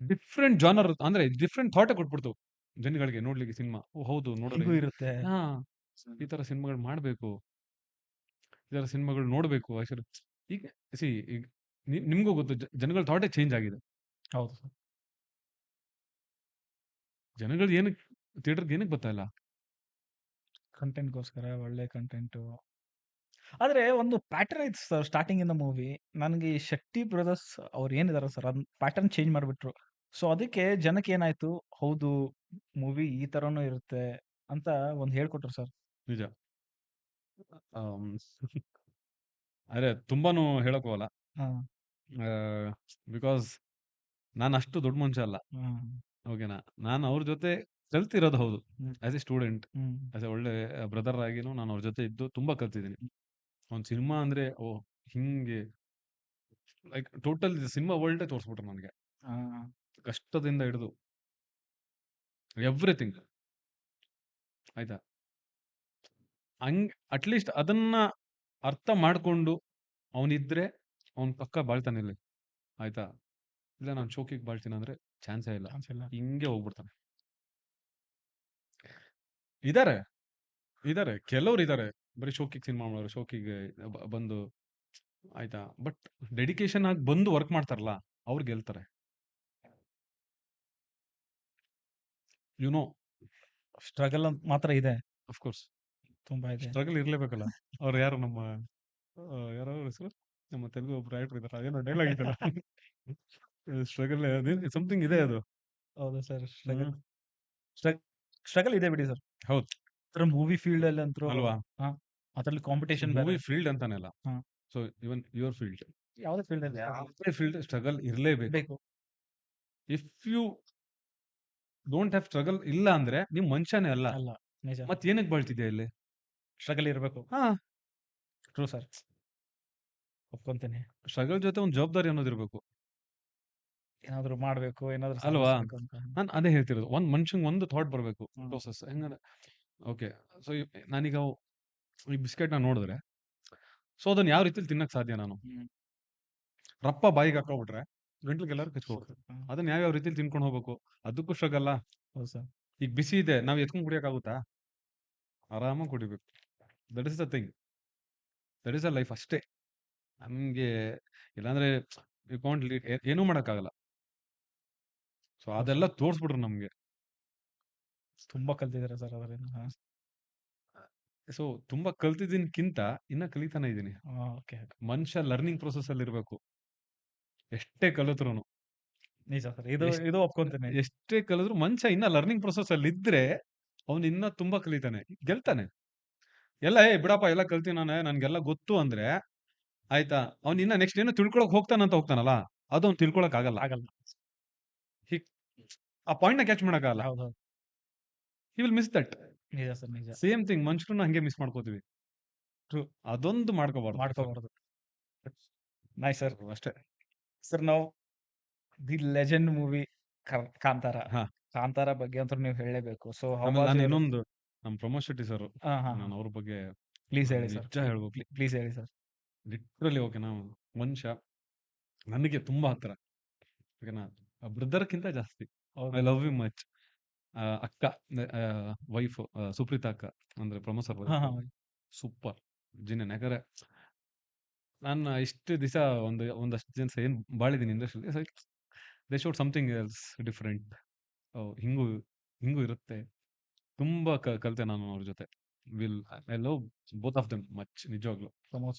ಡಿಫ್ರೆಂಟ್ ಜಾನರ್, ಅಂದ್ರೆ ಡಿಫ್ರೆಂಟ್ ಥಾಟೇ ಕೊಟ್ಬಿಡ್ತು ಜನಗಳಿಗೆ ನೋಡ್ಲಿಕ್ಕೆ. ಸಿನಿಮಾ ಓ ಹೌದು ಹಿಂಗೂ ನೋಡೋದು, ಇರುತ್ತೆ. ಹಾ ಈ ತರ ಸಿನಿಮಾಗಳು ಮಾಡ್ಬೇಕು, ಈ ತರ ಸಿನಿಮಾಗಳು ನೋಡ್ಬೇಕು. ಆಕ್ಚುಲಿ ಈಗ ಈಗ ನಿಮ್ಗೂ ಗೊತ್ತು, ಜನಗಳ ಥಾಟೇ ಚೇಂಜ್ ಆಗಿದೆ. ಹೌದು ಸರ್. ಜನಗಳು ಏನಕ್ಕೆ ಥಿಯೇಟರ್ಗೆ ಏನಕ್ಕೆ ಬರ್ತಾ ಇಲ್ಲ? ಕಂಟೆಂಟ್ಗೋಸ್ಕರ, ಒಳ್ಳೆ ಕಂಟೆಂಟ್. ಆದ್ರೆ ಒಂದು ಪ್ಯಾಟರ್ನ್ ಐತೆ ಸರ್ ಸ್ಟಾರ್ಟಿಂಗ್ ಇಂದ ಮೂವಿ. ನನಗೆ ಈ ಶೆಟ್ಟಿ ಬ್ರದರ್ಸ್ ಅವ್ರು ಏನಿದಾರ ಸರ್, ಅದ್ ಪ್ಯಾಟರ್ನ್ ಚೇಂಜ್ ಮಾಡ್ಬಿಟ್ರು. ಸೊ ಅದಕ್ಕೆ ಜನಕ್ಕೆ ಏನಾಯ್ತು, ಹೌದು ಮೂವಿ ಈ ತರನೂ ಇರುತ್ತೆ ಅಂತ ಒಂದ್ ಹೇಳ್ಕೊಟ್ರು ಸರ್. ನಿಜ. ಅರೆ ತುಂಬಾನು ಹೇಳಕ್ ಹೋಗಲ್ಲ, ಹಾ. ಬಿಕಾಸ್ ನಾನು ಅಷ್ಟು ದೊಡ್ಡ ಮನುಷ್ಯ ಅಲ್ಲ. ಹ್ಮ್. ಓಕೆನಾ? ನಾನು ಅವ್ರ ಜೊತೆ ಕಲ್ತಿರೋದು ಹೌದು, hmm. As a student, hmm. As a ಒಳ್ಳೆ ಬ್ರದರ್ ಆಗಿನೂ ನಾನು ಅವ್ರ ಜೊತೆ ಇದ್ದು ತುಂಬಾ ಕಲ್ತಿದ್ದೀನಿ. ಒಂದು ಸಿನಿಮಾ ಅಂದ್ರೆ ಓ ಹಿಂಗೆ, ಲೈಕ್ ಟೋಟಲ್ ಸಿನಿಮಾ ವರ್ಲ್ಡೇ ತೋರಿಸ್ಬಿಟ್ರು ನನಗೆ, ಹಾ. ಕಷ್ಟದಿಂದ ಹಿಡಿದು ಎವ್ರಿಥಿಂಗ್. ಆಯ್ತಾ? ಹಂಗ್ ಅಟ್ಲೀಸ್ಟ್ ಅದನ್ನ ಅರ್ಥ ಮಾಡ್ಕೊಂಡು ಅವನಿದ್ರೆ ಅವ್ನ್ ಪಕ್ಕ ಬಾಳ್ತಾನೆ ಇಲ್ಲಿ. ಆಯ್ತಾ? ಇಲ್ಲ ನಾನು ಶೋಕಿಗೆ ಬಾಳ್ತೀನಿ ಅಂದ್ರೆ ಚಾನ್ಸೇ ಇಲ್ಲ, ಚಾನ್ಸ್ ಇಲ್ಲ. ಹಿಂಗೆ ಹೋಗ್ಬಿಡ್ತಾನೆ. ಇದಾರೆ ಕೆಲವ್ರು ಇದಾರೆ, ಬರೀ ಶೋಕಿಗೆ ಸಿನಿಮಾ ಮಾಡೋರು, ಶೋಕಿಗೆ ಬಂದು ಆಯ್ತಾ? ಬಟ್ ಡೆಡಿಕೇಶನ್ ಆಗಿ ಬಂದು ವರ್ಕ್ ಮಾಡ್ತಾರಲ್ಲ, ಅವ್ರು ಗೆಲ್ತಾರೆ. ಯು ನೋ ಸ್ಟ್ರಗಲ್ ಅಂತ ಮಾತ್ರ ಇದೆ. ಆಫ್ ಕೋರ್ಸ್ ತುಂಬಾ ಇದೆ. ಸ್ಟ್ರಗಲ್ ಇರ್ಲೇಬೇಕಲ್ಲ. ಅವ್ರು ಯಾರು ನಮ್ಮ ಯಾರೋ ಹೆಸರು? ನಮ್ಮ ತೆಲುಗು ಒಬ್ರು ಆಕ್ಟರ್ ಇದಾರೆ. ಅದೇನೋ ಡೈಲಾಗ್ ಇದೆಯಲ್ಲ ಸ್ಟ್ರಗಲ್ ಸಮಥಿಂಗ್ ಇದೆ ಅದು. ಹೌದು ಸರ್. ಹ್ಮ್. ಸ್ಟ್ರಗಲ್ ಇದೆ ಬಿಡಿ ಸರ್. ಹೌದು ಮೂವಿ ಫೀಲ್ಡ್ ಅಲ್ಲಿ ಅಂತೂ ಅಲ್ವಾ? ಅದ್ರಲ್ಲಿ ಕಾಂಪಿಟೇಷನ್ ಬೇರೆ. ಮೂವಿ ಫೀಲ್ಡ್ ಅಂತಾನೆಲ್ಲ. ಹಾ. ಸೊ ಇವನ್ ಯುವರ್ ಫೀಲ್ಡ್, ಯಾವ್ದೇ ಫೀಲ್ಡ್ ಅಲ್ಲಿ ಯಾವುದೇ ಫೀಲ್ಡ್ ಸ್ಟ್ರಗಲ್ ಇರ್ಲೇಬೇಕು. ಬೇಕು. If you don't have struggle ಇಲ್ಲ ಅಂದ್ರೆ ನಿಮ್ ಮನುಷ್ಯನೇ ಅಲ್ಲ. ಅಲ್ಲ, ನಿಜ. ಮತ್ ಏನಕ್ಕೆ ಬಾಳ್ತಿದ್ಯಾ ಇಲ್ಲಿ? ಸ್ಟ್ರಗಲ್ ಇರಬೇಕು. ಹಾ, ಟ್ರೂ ಸರ್, ಒಪ್ಕೊಂತೀನಿ. ಸ್ಟ್ರಗಲ್ ಜೊತೆ ಒಂದು ಜವಾಬ್ದಾರಿ ಅನ್ನೋದಿರ್ಬೇಕು ಏನಾದ್ರು ಮಾಡ್ಬೇಕು, ಏನಾದ್ರು ಅಲ್ವಾ? ಸಾಧಿಸ್ಬೇಕು ಅಂತ. ನಾನು ಅದೇ ಹೇಳ್ತಿರೋದು, ಒಂದ್ ಮನುಷ್ಯಂಗೆ ಒಂದು ಥಾಟ್ ಬರಬೇಕು, ಹ್ಮ್. ಪ್ರೋಸೆಸ್ ಹೆಂಗಂದ್ರೆ ಓಕೆ. ಸೊ ನಾನೀಗ ಈ ಬಿಸ್ಕೆಟ್ ನ ನೋಡಿದ್ರೆ, ಸೊ ಅದನ್ನ ಯಾವ ರೀತಿಲಿ ತಿನ್ನಕ್ ಸಾಧ್ಯ? ನಾನು ಹ್ಮ್. ರಪ್ಪ ಬಾಯಿಗೆ ಹಾಕೋಬಿಟ್ರೆ ಗಂಟ್ಲಿಗೆ ಎಲ್ಲರೂ ಕಚ್ಕೋಬೇಕು. ಹ್ಮ್. ಅದನ್ನ ಯಾವ್ಯಾವ ರೀತಿಲಿ ತಿನ್ಕೊಂಡು ಹೋಗ್ಬೇಕು, ಅದಕ್ಕೂ ಸ್ಟ್ರಗಲ್ಲ. ಹೌದು ಸರ್. ಈಗ ಬಿಸಿ ಇದೆ, ನಾವ್ ಎತ್ಕೊಂಡ್ ಕುಡಿಯಕ್ಕಾಗುತ್ತಾ? ಆರಾಮಾಗಿ ಕುಡಿಬೇಕು. That is the thing, that is a life ಅಷ್ಟೇ. ನಮ್ಗೆ ಇಲ್ಲಾಂದ್ರೆ ಏನೂ ಮಾಡಕ್ಕಾಗಲ್ಲ. ಸೊ ಅದೆಲ್ಲ ತೋರ್ಸ್ಬಿಟ್ರು ನಮ್ಗೆ. ತುಂಬಾ ಕಲ್ತಿದ್ದೀರಾ ಸರ್ ಅದರಿಂದ. ಸೊ ತುಂಬಾ ಕಲ್ತಿದ್ದೀನ್ಕಿಂತ ಇನ್ನ ಕಲಿತಾನೆ ಇದ್ದೀನಿ. ಓಕೆ. ಮನುಷ್ಯ ಲರ್ನಿಂಗ್ ಪ್ರೊಸೆಸ್ ಅಲ್ಲಿ ಇರ್ಬೇಕು. ಎಷ್ಟೇ ಕಲಿತ್ರು ನಿಜ ಸರ್, ಇದು ಒಪ್ಕೊಂತೀನಿ. ಎಷ್ಟೇ ಕಲಿದ್ರು ಮನುಷ್ಯ ಇನ್ನ ಲರ್ನಿಂಗ್ ಪ್ರೊಸೆಸ್ ಅಲ್ಲಿ ಇದ್ರೆ ಅವ್ನು ಇನ್ನ ತುಂಬಾ ಕಲಿತಾನೆ, ಗೆಲ್ತಾನೆ. ಎಲ್ಲ ಬಿಡಪ್ಪ ಎಲ್ಲ ಕಲ್ತಿ ನನ್ಗೆಲ್ಲ ಗೊತ್ತು ಅಂದ್ರೆ ಆಯ್ತಾ, ಅವ್ನ್ ಇನ್ನ ನೆಕ್ಸ್ಟ್ ಏನೋ ತಿಳ್ಕೊಳಕ್ ಹೋಗ್ತಾನಲ್ಲ, ಅದು ಅವ್ನು ತಿಳ್ಕೊಳಕ್ ಆಗಲ್ಲ. ಆ ಪಾಯಿಂಟ್ ನ ಕ್ಯಾಚ್ ಮಾಡಕ್ಕಾಗಲ್ಲ. ಹೌದೌದು, ಹಿ ವಿಲ್ ಮಿಸ್ ದಟ್. ನಿಜ ಸರ್, ನಿಜ. ಸೇಮ್ ಥಿಂಗ್ ಮನುಷ್ಯರನ್ನ ಹಂಗೆ ಮಿಸ್ ಮಾಡ್ಕೋತೀವಿ. True. ಅದೊಂದು ಮಾಡ್ಕೋಬಾರ್ದು ನೈಸ್ ಸರ್. ಅಷ್ಟೇ. ಸರ್, ನಾವು ದಿ ಲೆಜೆಂಡ್ ಮೂವಿ ಕಾಂತಾರ. ಹಾ. ಕಾಂತಾರ ಬಗ್ಗೆ ಅಂತ ನೀವು ಹೇಳಲೇಬೇಕು. ಸೊ ಆಮೇಲೆ ನಾನು ಇನ್ನೊಂದು ನಮ್ಮ ಪ್ರಮೋದ್ ಶೆಟ್ಟಿ ಸರ್, ಹಾ, ಹಾ, ನಾನು ಅವ್ರ ಬಗ್ಗೆ ಪ್ಲೀಸ್ ಹೇಳಿ ಸರ್. ನಿಜ ಹೇಳ್ಬೇಕು. ಪ್ಲೀಸ್ ಹೇಳಿ ಸರ್. ಲಿಟ್ರಲಿ ಓಕೆನಾ, ಮನುಷ್ಯ ನನಗೆ ತುಂಬಾ ಹತ್ರ, ಓಕೆನಾ, ಬ್ರದರ್ಕ್ಕಿಂತ ಜಾಸ್ತಿ. I love you much. ಅಕ್ಕ, ವೈಫ್ ಸುಪ್ರೀತಾ ಅಕ್ಕ ಅಂದ್ರೆ ಪ್ರಮೋದ್ ಸರ್ ಹಾ, ಹಾ. Super genuine. ಯಾಕಂದ್ರೆ ನಾನು ಇಷ್ಟು ದಿವಸ ಒಂದಷ್ಟು ದಿವಸ ಏನ್ ಬಾಳಿದೀನಿ industry, they showed something else different. ಹಿಂಗೂ ಇರುತ್ತೆ. ತುಂಬಾ ಕಲಿತೆ ನಾನು ಅವ್ರ ಜೊತೆ. I love both of them much. ನಿಜವಾಗ್ಲು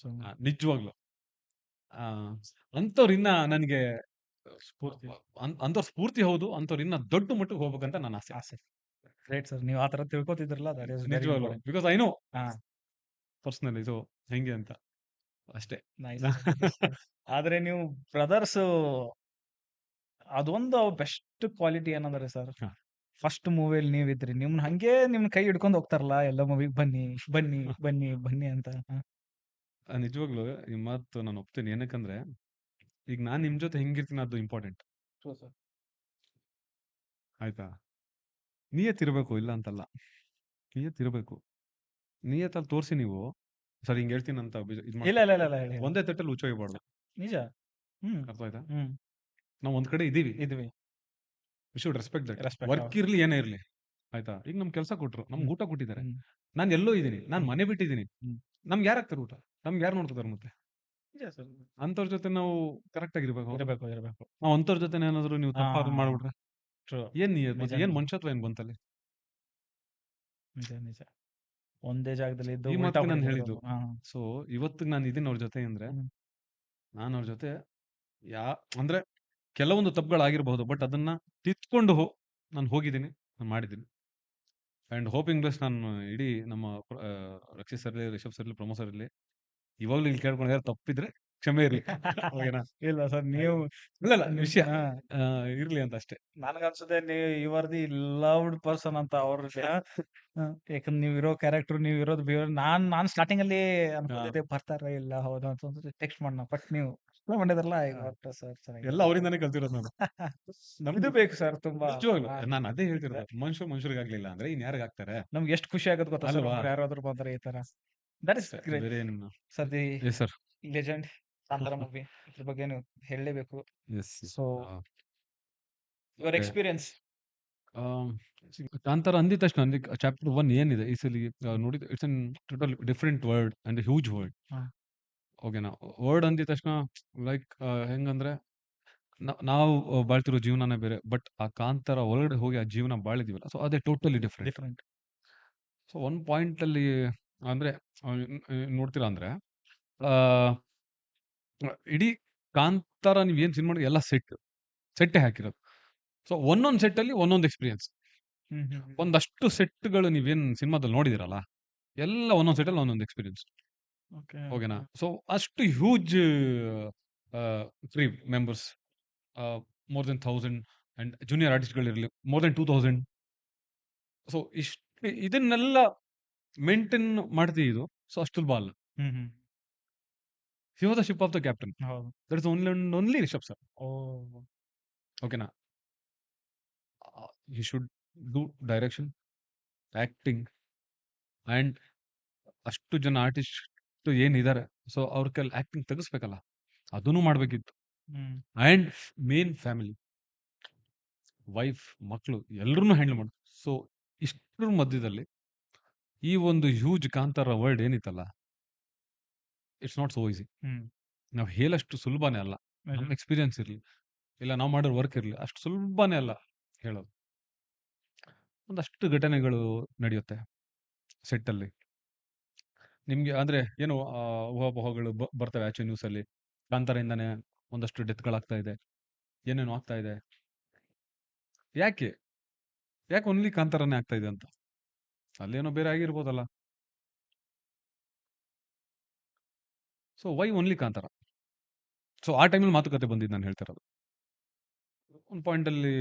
ನಿಜವಾಗ್ಲು ಅಂಥವ್ರು ಇನ್ನ ನನಗೆ ಸ್ಫೂರ್ತಿ. ಅಂಥವ್ರ ಸ್ಫೂರ್ತಿ ಹೌದು. ಅಂಥವ್ರು ಇನ್ನ ದೊಡ್ಡ ಮಟ್ಟಕ್ಕೆ ಹೋಗ್ಬೇಕಂತ ನನ್ನ ಆಸೆ. ಗ್ರೇಟ್ ಸರ್, ನೀವು ಆ ತರ ತಿಳ್ಕೊತಿದ್ರಲ್ಲ, ದಟ್ ಇಸ್ ವೆರಿ ನಿಜವಾಗ್ಲು, ಇಂಪಾರ್ಟೆಂಟ್. ಬಿಕಾಸ್ ಐ ನೋ ಹಾ, ಪರ್ಸನಲಿ ಇದು ಹೆಂಗೆ ಅಂತ ಅಷ್ಟೇ. ನೈಸ್. ಆದ್ರೆ ನೀವು ಬ್ರದರ್ಸ್, ಅದೊಂದು ಬೆಸ್ಟ್ ಕ್ವಾಲಿಟಿ ಏನಂದ್ರೆ ಸರ್, ಹಾ. ಫಸ್ಟ್ ಮೂವಿಯಲ್ಲಿ ನೀವಿದ್ರಿ, ನಿಮ್ನ ಕೈ ಹಿಡ್ಕೊಂಡು ಹೋಗ್ತಾರಲ್ಲ ಎಲ್ಲ ಮೂವಿಗೆ, ಬನ್ನಿ ಬನ್ನಿ ಬನ್ನಿ ಬನ್ನಿ ಅಂತ. ನಿಜವಾಗ್ಲು ಈ ಮಾತು ನಾನು ಒಪ್ತೀನಿ. ಏನಕ್ಕಂದ್ರೆ ಈಗ ನಾನ್ ನಿಮ್ ಜೊತೆ ಹೆಂಗಿರ್ತೀನಿ ಅದು ಇಂಪಾರ್ಟೆಂಟ್, ಆಯ್ತಾ? ನಿಯತ್ತಿರ್ಬೇಕು, ಇಲ್ಲ ಅಂತಲ್ಲ, ನಿಯತ್ತಿರ್ಬೇಕು. ನಿಯತ್ತಲ್ಲಿ ತೋರಿಸಿ ನೀವು ಸರ್ ಹಿಂಗ್ ಹೇಳ್ತೀನಿ ಅಂತ ಇಲ್ಲ ಇಲ್ಲ ಇಲ್ಲ ಇಲ್ಲ, ಹೇಳಿ. ಒಂದೇ ತಟ್ಟಲ್ಲಿ ಹುಚ್ಚೋಗ್ಬಾರ್ದು. ನಿಜ. ಅರ್ಥ ಆಯ್ತಾ? ಹ್ಮ್. ನಾವು ಒಂದ್ ಕಡೆ ಇದೀವಿ, ಇದ್ವಿ. V should respect that. Respect, work ಹೌದು. ಇರ್ಲಿ ಏನೇ ಇರ್ಲಿ, ಆಯ್ತಾ? ಈಗ ನಮ್ ಕೆಲಸ ಕೊಟ್ರು, ನಮ್ಗೆ ಊಟ ಕೊಟ್ಟಿದ್ದಾರೆ, ಹ್ಮ್. ನಾನು ಎಲ್ಲೋ ಇದೀನಿ, ನಾನು ಮನೆ ಬಿಟ್ಟಿದ್ದೀನಿ, ಹ್ಮ್. ನಮ್ಗೆ ಯಾರು ಹಾಕ್ತಾರೆ ಊಟ? ನಮ್ಗೆ ಯಾರು ನೋಡ್ಕೋತಾರೆ? ಮತ್ತೆ ನಿಜ ಸರ್, ಅಂತವ್ರ ಜೊತೆ ನಾವು ಕರೆಕ್ಟ್ ಆಗಿರ್ಬೇಕು. ಇರಬೇಕು. ನಾವು ಅಂತವ್ರ ಜೊತೆ ಏನಾದ್ರು ನೀವು ತಪ್ಪಾದ್ರು ಮಾಡ್ಬಿಟ್ರೆ True. ಏನ್ ನಿಜ, ಏನ್ ನಿಜ. ಮನುಷ್ಯತ್ವ ಏನ್ ಬಂತಲ್ಲಿ? ನಿಜ. ಒಂದೇ ಜಾಗದಲ್ಲಿ ಇದ್ದು ಈ ಉಲ್ಟಾ ಮಾತಿಗೆ ನಾನು ಹೊಡಿತಿರೋದು. ಹೇಳಿದ್ದು. ಸೊ ಇವತ್ತಿಗೆ ನಾನು ಇದೀನಿ ಅವ್ರ ಜೊತೆ ಅಂದ್ರೆ, ಹ್ಮ್. ನಾನು ಅವ್ರ ಜೊತೆ ಅಂದ್ರೆ ಕೆಲವೊಂದು ತಪ್ಪುಗಳಾಗಿರ್ಬಹುದು, ಬಟ್ ಅದನ್ನ ತಿದ್ಕೊಂಡು ನಾನು ಹೋಗಿದ್ದೀನಿ, ನಾನು ಮಾಡಿದ್ದೀನಿ. And hoping best. ನಾನು ಇಡೀ ನಮ್ಮ Rakshit sir, Rishab sir, Pramod sir ಇರ್ಲಿ, ಇವಾಗ್ಲೂ ಇಲ್ಲಿ ಕೇಳ್ಕೊಂಡು ಯಾರು ತಪ್ಪಿದ್ರೆ ಕ್ಷಮೆ ಇರ್ಲಿ. ಓಕೆನಾ? ಇಲ್ಲ ಸರ್, ನೀವು ಇಲ್ಲ ವಿಷಯ ಇರ್ಲಿ ಅಂತ ಅಷ್ಟೇ. ನನಗನ್ಸುತ್ತೆ ನೀವು you are the loved person ಅಂತ ಅವ್ರ ಯಾಕಂದ್ರೆ ನೀವು ಇರೋ ಕ್ಯಾರೆಕ್ಟರ್, ನೀವು ಇರೋದು ಬಿಹೇವಿಯರ್, ನಾನ್ ಸ್ಟಾರ್ಟಿಂಗ್ ಅಲ್ಲಿ ಅನ್ಕೊಂಡಿದ್ದೆ ಬರ್ತಾರ ಇಲ್ಲ ಹೌದು ಅಂತ ಟೆಕ್ಸ್ಟ್ ಮಾಡೋಣ, ಬಟ್ ನೀವು ಮಾಡಿದ್ರಲ್ಲ ಸರ್, ಎಲ್ಲ ಅವರಿಂದಾನೇ ಕಲ್ತಿರೋದು ನಾನು. ಇದು ಬೇಕು ಸರ್ ತುಂಬಾ. ನಾನು ಅದೇ ಹೇಳ್ತಿರೋದು, ಮನುಷ್ಯರಿಗಾಗ್ಲಿಲ್ಲ ಅಂದ್ರೆ ಇನ್ ಯಾರಿಗ ಆಗ್ತಾರೆ? ನಮ್ಗೆ ಎಷ್ಟು ಖುಷಿ ಆಗುತ್ತೆ ಗೊತ್ತಾ ಸರ್, ಅಲ್ವಾ? ಯಾರಾದ್ರೂ ಬಂದ್ರೆ ಈ ತರ. ದಟ್ ಇಸ್ ಗ್ರೇಟ್ ಬೇರೆ ನಿಮ್ಮ sir. The sir legend Kantara movie, ಇದ್ರ ಬಗ್ಗೆ ನೀವು ಹೇಳಲೇಬೇಕು. So your experience. ಕಾಂತಾರ ಅಂದಿದ ತಕ್ಷಣ ಚಾಪ್ಟರ್ 1 ಏನಿದೆ ಈ ಸಲ ನೋಡಿದ, it's an total different world and huge world. ಹಾ. ಓಕೆನಾ? ವರ್ಡ್ ಅಂದಿದ ತಕ್ಷಣ ಲೈಕ್ ಹೆಂಗಂದ್ರೆ ನಾವು ಬಾಳ್ತಿರೋ ಜೀವನನೇ ಬೇರೆ. ಬಟ್ ಆ ಕಾಂತಾರ ಒಳಗಡೆ ಹೋಗಿ ಆ ಜೀವನ ಬಾಳಿದೀವಲ್ಲ, ಸೊ ಅದೇ ಟೋಟಲಿ ಡಿಫ್ರೆಂಟ್. ಡಿಫರೆಂಟ್. ಸೊ ಒಂದು ಪಾಯಿಂಟಲ್ಲಿ ಅಂದ್ರೆ ನೋಡ್ತೀರಾ ಅಂದ್ರೆ ಆ, ಇಡೀ ಕಾಂತಾರ ನೀವೇನು ಸಿನಿಮಾ ಎಲ್ಲ ಸೆಟ್ಟೇ ಹಾಕಿರೋದು. ಸೊ ಒಂದೊಂದು ಸೆಟ್ಟಲ್ಲಿ ಒಂದೊಂದು ಎಕ್ಸ್ಪೀರಿಯನ್ಸ್. ಒಂದಷ್ಟು ಸೆಟ್ಗಳು ನೀವೇನು ಸಿನಿಮಾದಲ್ಲಿ ನೋಡಿದಿರಲ್ಲ, ಎಲ್ಲ ಒಂದೊಂದು ಸೆಟ್ಟಲ್ಲಿ ಒಂದೊಂದು ಎಕ್ಸ್ಪೀರಿಯನ್ಸ್. ಓಕೆ. ಓಕೆನಾ? ಸೊ ಅಷ್ಟು huge free members, more than 1000 and junior ಆರ್ಟಿಸ್ಟ್ಗಳಿರಲಿ ಮೋರ್ ದೆನ್ 2000. ಸೊ ಇಷ್ಟು ಇದನ್ನೆಲ್ಲ ಮೇಂಟೈನ್ ಮಾಡ್ತಿದ್ದು ಸೊ ಅಷ್ಟು ಸುಲಭ ಅಲ್ಲ. He was the ship of the captain. ಹೌದು. That is only Rishab sir. ಓ. ಓಕೆನಾ? He should do direction, acting and ಅಷ್ಟು ಜನ ಆರ್ಟಿಸ್ಟ್ ಏನಿದ್ದಾರೆ ಸೊ ಅವ್ರ ಕೈಲಿ ಆಕ್ಟಿಂಗ್ ತೆಗಿಸ್ಬೇಕಲ್ಲ, ಅದನ್ನು ಮಾಡ್ಬೇಕಿತ್ತು. ಅಂಡ್ ಮೇನ್ ಫ್ಯಾಮಿಲಿ, ವೈಫ್, ಮಕ್ಕಳು ಎಲ್ಲರನ್ನೂ ಹ್ಯಾಂಡಲ್ ಮಾಡಿ. ಸೊ ಇಷ್ಟರ ಮಧ್ಯದಲ್ಲಿ ಈ ಒಂದು ಹ್ಯೂಜ್ ಕಾಂತಾರ ವರ್ಲ್ಡ್ ಏನಿತ್ತಲ್ಲ, ಇಟ್ಸ್ ನಾಟ್ ಸೋ ಈಸಿ. ನಾವು ಹೇಳಷ್ಟು ಸುಲಭನೇ ಅಲ್ಲ. ನಮ್ಮ ಎಕ್ಸ್ಪೀರಿಯನ್ಸ್ ಇರಲಿ ಇಲ್ಲ ನಾವು ಮಾಡೋ ವರ್ಕ್ ಇರಲಿ, ಅಷ್ಟು ಸುಲಭನೇ ಅಲ್ಲ ಹೇಳೋದು. ಒಂದಷ್ಟು ಘಟನೆಗಳು ನಡೆಯುತ್ತೆ ಸೆಟ್ಟಲ್ಲಿ. ನಿಮಗೆ ಅಂದ್ರೆ ಏನು ಊಹಾಪೋಹಗಳು ಬರ್ತವೆ ಆಚೆ ನ್ಯೂಸಲ್ಲಿ. ಕಾಂತಾರದಿಂದಾನೆ ಒಂದಷ್ಟು ಡೆತ್ಗಳಾಗ್ತಾ ಇದೆ, ಏನೇನು ಆಗ್ತಾ ಇದೆ. ಯಾಕೆ ಓನ್ಲಿ ಕಾಂತಾರನೇ ಆಗ್ತಾ ಇದೆ ಅಂತ? ಅಲ್ಲೇನೋ ಬೇರೆ ಆಗಿರ್ಬೋದಲ್ಲ. So why only Kantara? So ಆ ಟೈಮಲ್ಲಿ ಮಾತುಕತೆ ಬಂದಿದ್ದು ನಾನು ಹೇಳ್ತಾ ಇರೋದು. ಒಂದು ಪಾಯಿಂಟಲ್ಲಿ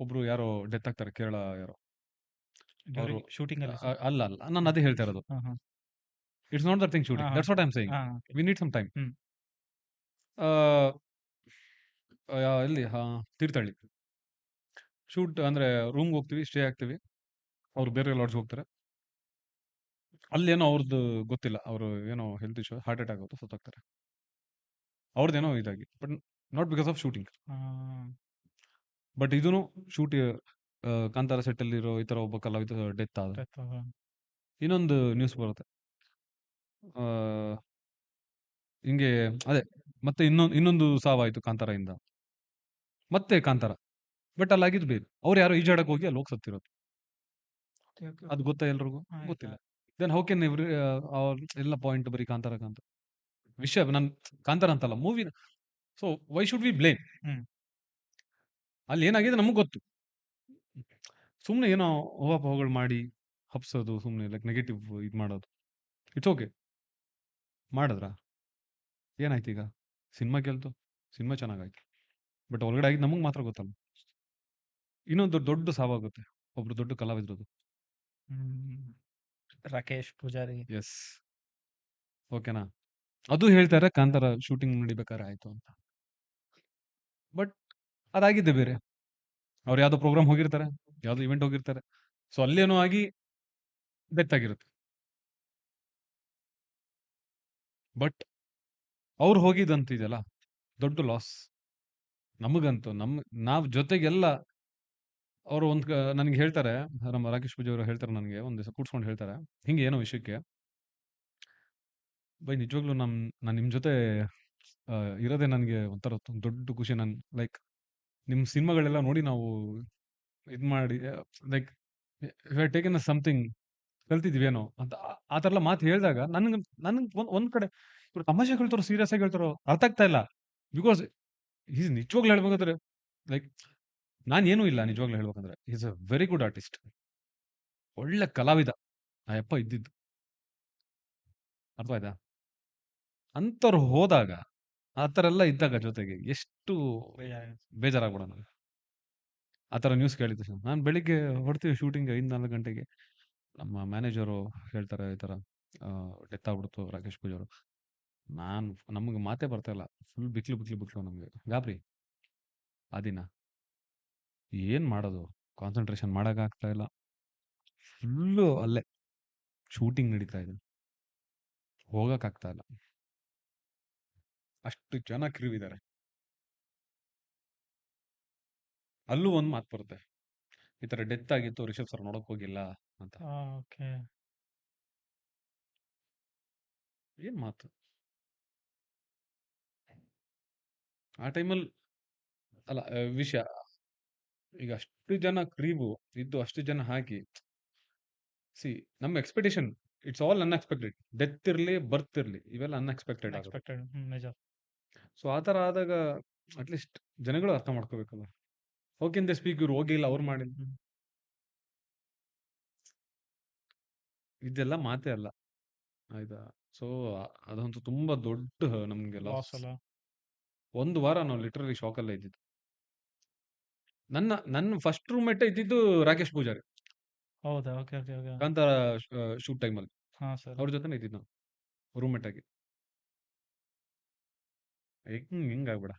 ಒಬ್ರು ಯಾರೋ ಡೆತ್ ಆಗ್ತಾರೆ, ಕೇರಳ ಯಾರೋ ಅವರು. ಶೂಟಿಂಗ್ ಅಲ್ಲಿ. ಅಲ್ಲ ನಾನು ಅದೇ ಹೇಳ್ತಾ ಇರೋದು. It's not that thing shooting, that's what I am saying. We need some time. ಎಲ್ಲಿ ತೀರ್ಥಹಳ್ಳಿ ಶೂಟ್ ಅಂದ್ರೆ ರೂಮ್ಗೆ ಹೋಗ್ತೀವಿ, ಸ್ಟೇ ಆಗ್ತೀವಿ. ಅವ್ರು ಬೇರೆ ಲಾಡ್ಜ್ಗೆ ಹೋಗ್ತಾರೆ. ಅಲ್ಲೇನೋ ಅವ್ರದ್ದು ಗೊತ್ತಿಲ್ಲ, ಅವರು ಏನೋ ಹೆಲ್ತ್ ಇಶ್ಯೂ, ಹಾರ್ಟ್ ಅಟ್ಯಾಕ್ ಆಗುತ್ತೆ, ಸತ್ತೋಗ್ತಾರೆ. ಅವ್ರದ್ದೇನೋ ಇದಾಗಿ, but not because of shooting. But ಇದೂ ಶೂಟ್ ಕಾಂತಾರ ಸೆಟ್ಟಲ್ಲಿರೋ ಈ ಥರ ಒಬ್ಬ ಕಲಾವಿದ ಡೆತ್ ಆದ. ಇನ್ನೊಂದು ನ್ಯೂಸ್ ಬರುತ್ತೆ ಹಿಂಗೆ, ಅದೇ ಮತ್ತೆ ಇನ್ನೊಂದು ಸಾವಾಯಿತು ಕಾಂತಾರದಿಂದ. ಮತ್ತೆ ಕಾಂತಾರ, ಬಟ್ ಅಲ್ಲಿ ಆಗಿದ್ದು ಬೇರೆ. ಅವ್ರು ಯಾರೋ ಈಜಾಡಕ್ಕೆ ಹೋಗಿ ಅಲ್ಲಿ ಹೋಗಿ ಸತ್ತಿರೋದು. ಅದು ಗೊತ್ತಾ ಎಲ್ರಿಗೂ? ಗೊತ್ತಿಲ್ಲ. ದೆನ್ ಹೌ ಕೆನ್ ಎಲ್ಲ ಪಾಯಿಂಟ್ ಬರೀ ಕಾಂತಾರ ವಿಷಯ ನಾನು ಕಾಂತಾರ ಅಂತಲ್ಲ ಮೂವಿನ. So why should we blame? ಅಲ್ಲಿ ಏನಾಗಿದೆ ನಮಗೆ ಗೊತ್ತು. ಸುಮ್ಮನೆ ಏನೋ ಊಹಾಪೋಹಗಳು ಮಾಡಿ ಹಬ್ಸೋದು, ಸುಮ್ಮನೆ ಲೈಕ್ ನೆಗೆಟಿವ್ ಇದು ಮಾಡೋದು. ಇಟ್ಸ್ ಓಕೆ, ಮಾಡಿದ್ರ ಏನಾಯ್ತು ಈಗ? ಸಿನಿಮಾ ಗೆಲ್ತು, ಸಿನಿಮಾ ಚೆನ್ನಾಗಾಯ್ತು, ಬಟ್ ಒಳಗಡೆ ಆಗಿದ್ದು ನಮಗೆ ಮಾತ್ರ ಗೊತ್ತಲ್ಲ. ಇನ್ನೊಂದು ದೊಡ್ಡ ಸಾವಾಗುತ್ತೆ ಒಬ್ರು ದೊಡ್ಡ ಕಲಾವಿದ್ರದ್ದು. ರಾಕೇಶ್ ಪೂಜಾರಿ. ಎಸ್, ಓಕೆನಾ? ಅದು ಹೇಳ್ತಾರೆ ಕಾಂತಾರ ಶೂಟಿಂಗ್ ನಡಿಬೇಕಾದ್ರೆ ಆಯ್ತು ಅಂತ. ಬಟ್ ಅದಾಗಿದ್ದೆ ಬೇರೆ. ಅವ್ರು ಯಾವ್ದೋ ಪ್ರೋಗ್ರಾಮ್ ಹೋಗಿರ್ತಾರೆ, ಯಾವ್ದೋ ಇವೆಂಟ್ ಹೋಗಿರ್ತಾರೆ. ಸೊ ಅಲ್ಲೇನೋ ಆಗಿ ಡೆತ್ ಆಗಿರುತ್ತೆ. ಬಟ್ ಅವ್ರು ಹೋಗಿದ್ದಂತಿದೆಯಲ್ಲ, ದೊಡ್ಡ ಲಾಸ್ ನಮಗಂತೂ. ನಾವು ಜೊತೆಗೆಲ್ಲ ಅವರು ನನಗೆ ಹೇಳ್ತಾರೆ, ನಮ್ಮ ರಾಕೇಶ್ ಪೂಜಾ ಅವರು ಹೇಳ್ತಾರೆ, ನನಗೆ ಒಂದು ದಿವಸ ಕೂಡ್ಸ್ಕೊಂಡು ಹೇಳ್ತಾರೆ ಹಿಂಗೆ ಏನೋ ವಿಷಯಕ್ಕೆ, ಬೈ ನಿಜವಾಗ್ಲೂ ನಾನು ನಿಮ್ಮ ಜೊತೆ ಇರೋದೇ ನನಗೆ ಒಂಥರ ದೊಡ್ಡ ಖುಷಿ. ನಾನು ಲೈಕ್ ನಿಮ್ಮ ಸಿನಿಮಾಗಳೆಲ್ಲ ನೋಡಿ ನಾವು ಇದು ಮಾಡಿ ಲೈಕ್ ಟೇಕನ್ ಅ ಸಮಥಿಂಗ್ ಕಲ್ತಿದ್ವೇನೋ ಅಂತ ಆ ಥರ ಎಲ್ಲ ಮಾತು ಹೇಳಿದಾಗ ನನಗೆ ಒಂದ್ ಕಡೆ ಇವ್ರು ತಮಾಷೆ ಹೇಳ್ತಾರೋ ಸೀರಿಯಸ್ ಆಗಿ ಹೇಳ್ತಾರೋ ಅರ್ಥ ಆಗ್ತಾ ಇಲ್ಲ. ಬಿಕಾಸ್ ಈಸ್ ನಿಜವಾಗ್ಲೂ ಹೇಳ್ಬೇಕಾದ್ರೆ ಲೈಕ್ ನಾನೇನೂ ಇಲ್ಲ, ನಿಜವಾಗ್ಲೂ ಹೇಳ್ಬೇಕಂದ್ರೆ is a very good artist, ಒಳ್ಳೆ ಕಲಾವಿದ ಆ ಯಪ್ಪ ಇದ್ದಿದ್ದು. ಅರ್ಥವಾಯ್ತಾ? ಅಂಥವ್ರು ಹೋದಾಗ, ಆ ಥರ ಎಲ್ಲ ಇದ್ದಾಗ ಜೊತೆಗೆ ಎಷ್ಟು ಬೇಜಾರಾಗ್ಬಿಡ ನನಗೆ ಆ ಥರ ನ್ಯೂಸ್ ಕೇಳಿದ ತಕ್ಷಣ. ನಾನು ಬೆಳಿಗ್ಗೆ ಹೊಡ್ತೀವಿ ಶೂಟಿಂಗ್ 5-4 ಗಂಟೆಗೆ. ನಮ್ಮ ಮ್ಯಾನೇಜರು ಹೇಳ್ತಾರೆ ಈ ಥರ ಡೆತ್ ಆಗ್ಬಿಡ್ತು ರಾಕೇಶ್ ಪೂಜಾರು. ನಮಗೆ ಮಾತೇ ಬರ್ತಾ ಇಲ್ಲ, ಫುಲ್ ಬಿಕ್ಲು ನಮಗೆ ಗಾಬರಿ. ಆ ದಿನ ಏನು ಮಾಡೋದು, ಕಾನ್ಸಂಟ್ರೇಷನ್ ಮಾಡೋಕ್ಕಾಗ್ತಾ ಇಲ್ಲ. ಫುಲ್ಲು ಅಲ್ಲೇ ಶೂಟಿಂಗ್ ನಡೀತಾ ಇದೆ, ಹೋಗೋಕ್ಕಾಗ್ತಾ ಇಲ್ಲ. ಅಷ್ಟು ಜನ ಕ್ರೂ ಇದ್ದಾರೆ. ಅಲ್ಲೂ ಒಂದು ಮಾತು ಬರುತ್ತೆ, ಈ ಥರ ಡೆತ್ ಆಗಿತ್ತು, ರಿಷಬ್ ಸರ್ ನೋಡಕ್ ಹೋಗಿಲ್ಲ ಅಂತ. ಓಕೆ. ಏನ್ ಮಾತು? ಆ ಟೈಮಲ್ಲಿ ಅಲ್ಲ ವಿಷಯ ಈಗ ಅಷ್ಟು ಜನ ಕ್ರೀವು ಇದ್ದು ಅಷ್ಟು ಜನ ಹಾಕಿ ಸಿ ನಮ್ಮ expectation it's all unexpected. Death ಇರ್ಲಿ ಬರ್ತ್ ಇರ್ಲಿ ಇವೆಲ್ಲ ಅನ್ಎಕ್ಸ್ಪೆಕ್ಟೆಡ್ ಆಗುತ್ತೆ. ಅನ್ಎಕ್ಸ್ಪೆಕ್ಟೆಡ್ ನಿಜ. ಸೊ ಆ ಥರ ಆದಾಗ ಅಟ್ಲೀಸ್ಟ್ ಜನಗಳು ಅರ್ಥ ಮಾಡ್ಕೋಬೇಕಲ್ಲ. ಹೌ ಕ್ಯಾನ್ ದೇ ಸ್ಪೀಕ್ ಇವ್ರು ಹೋಗಿಲ್ಲ ಅವ್ರು ಮಾಡಿಲ್ಲ ಇದೆಲ್ಲ ಮಾತೇ ಅಲ್ಲ ಆಯ್ತಾ. ಸೊ ಅದಂತೂ ತುಂಬಾ ದೊಡ್ಡ ನಮ್ಗೆ ಲಾಸ್ ಲಾಸ್. ಅಲ್ಲ. ಒಂದು ವಾರ ನಾವು ಲಿಟರಲಿ ಶಾಕಲ್ಲೇ ಇದ್ದಿದ್ದು. ನನ್ನ ಫಸ್ಟ್ ರೂಮ್ಮೇಟ್ ಇದ್ದಿದ್ದು ರಾಕೇಶ್ ಪೂಜಾರಿ, ಹೌದಾ? Okay okay okay. Kantara shoot ಟೈಮಲ್ಲಿ ಹಾ ಸರ್. ಅವ್ರ ಜೊತೆನೇ ಇದ್ದಿದ್ದು ನಾವು ರೂಮ್ಮೇಟ್ ಆಗಿ. ಹಿಂಗಾಗ್ಬೇಡ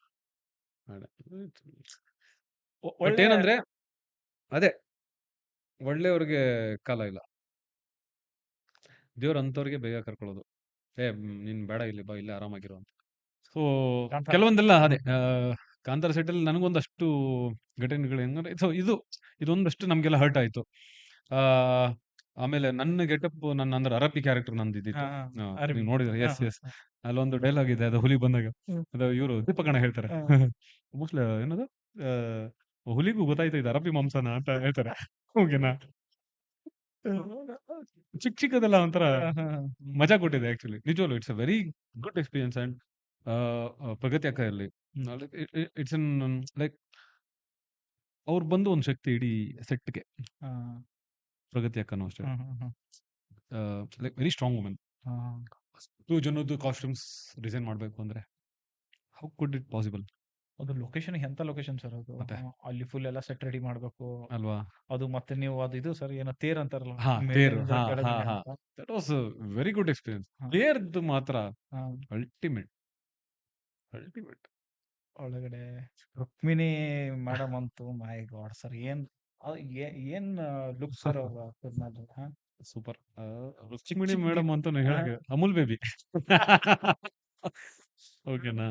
ಬಟ್ ಏನಂದ್ರೆ ಅದೇ ಒಳ್ಳೆಯವ್ರಿಗೆ ಕಾಲ ಇಲ್ಲ, ದೇವ್ರ ಅಂತವ್ರಿಗೆ ಬೇಗ ಕರ್ಕೊಳ್ಳೋದು. ನೀನ್ ಬೇಡ ಇಲ್ಲಿ ಬಾ, ಇಲ್ಲೇ ಆರಾಮಾಗಿರೋ ಅಂತ. ಸೊ ಕಾಂತಾರ. ಕೆಲವೊಂದೆಲ್ಲ ಅದೇ ಕಾಂತಾರ ಸೆಟ್ಟಲ್ಲಿ ನನಗೊಂದಷ್ಟು ಘಟನೆಗಳು ಹೆಂಗಂದ್ರೆ ಸೊ ಇದೊಂದಷ್ಟು ನಮ್ಗೆಲ್ಲ ಹರ್ಟ್ ಆಯ್ತು. ಆ ಆಮೇಲೆ ನನ್ನ ಗೆಟಪ್ ನನ್ನ ಅಂದ್ರೆ ಅರಬ್ಬಿ ಕ್ಯಾರೆಕ್ಟರ್ ನಂದಿದ್ದಿತ್ತು. ನೀವು ನೋಡಿದ್ರೆ ಎಸ್ ಎಸ್ ಅಲ್ಲೊಂದು ಡೈಲಾಗ್ ಇದೆ, ಅದು ಹುಲಿ ಬಂದಾಗ ಅದು ಇವರು ದೀಪಕಣ್ಣ ಹೇಳ್ತಾರೆ ಮೋಸ್ಟ್ಲಿ ಏನದು ಹುಲಿಗೂ ಗೊತ್ತಾಯ್ತು ಇದು ಅರಬ್ಬಿ ಮಾಂಸನ ಅಂತ ಹೇಳ್ತಾರೆ. ಓಕೆನಾ, ಚಿಕ್ಕದೆಲ್ಲ ಒಂಥರ ಮಜಾ ಕೊಟ್ಟಿದೆ ಆಕ್ಚುಲಿ ನಿಜವಲ್ಲೂ. It's a very good experience. And Pragathi ಅಕ್ಕ ಇಟ್ಸ್ ಅನ್ ಲೈಕ್ ಅವ್ರು ಬಂದು ಒಂದು ಶಕ್ತಿ ಇಡೀ ಸೆಟ್ಗೆ. ಪ್ರಗತಿ ಅಕ್ಕನೂ ಅಷ್ಟೇ, ಲೈಕ್ ವೆರಿ ಸ್ಟ್ರಾಂಗ್ ವುಮೆನ್. 2 ಜನದ್ದು ಕಾಸ್ಟ್ಯೂಮ್ಸ್ ಡಿಸೈನ್ ಮಾಡಬೇಕು ಅಂದ್ರೆ ಹೌ ಕುಡ್ ಇಟ್ ಪಾಸಿಬಲ್? ಅದು ಲೊಕೇಶನ್ ಎಂತ ಲೊಕೇಶನ್ ಸರ್ ಅದು. ಮತ್ತೆ? ಅಲ್ಲಿ ಫುಲ್ ಎಲ್ಲ ಸೆಟ್ ರೆಡಿ ಮಾಡ್ಬೇಕು ಅಲ್ವಾ? ಅದು. ಮತ್ತೆ ನೀವು ಅದು ಇದು ಸರ್ ಏನೋ ತೇರ್ ಅಂತಾರಲ್ಲ, ಹಾ, ತೇರು. ಮೇಲಿಂದ ಕೆಳಗೆ ಅಂತ. That was very good experience. ಹಾ. ತೇರ್ದು ಮಾತ್ರ ಹಾ. ಅಲ್ಟಿಮೇಟ್. ಒಳಗಡೆ ರುಕ್ಮಿಣಿ ಮೇಡಮ್ ಅಂತೂ ಮೈ ಗಾಡ್ ಸರ್, ಏನ್ ಲುಕ್ ಸರ್ ಅವ್ರ ಸೂಪರ್. ಚಿಕ್ಕ ರುಕ್ಮಿಣಿ ಚಿಕ್ಕ ಮೇಡಮ್ ಅಂತ ಹೇಳಕ್ಕೆ ಅಮೂಲ್ ಬೇಬಿ. ಓಕೆನಾ?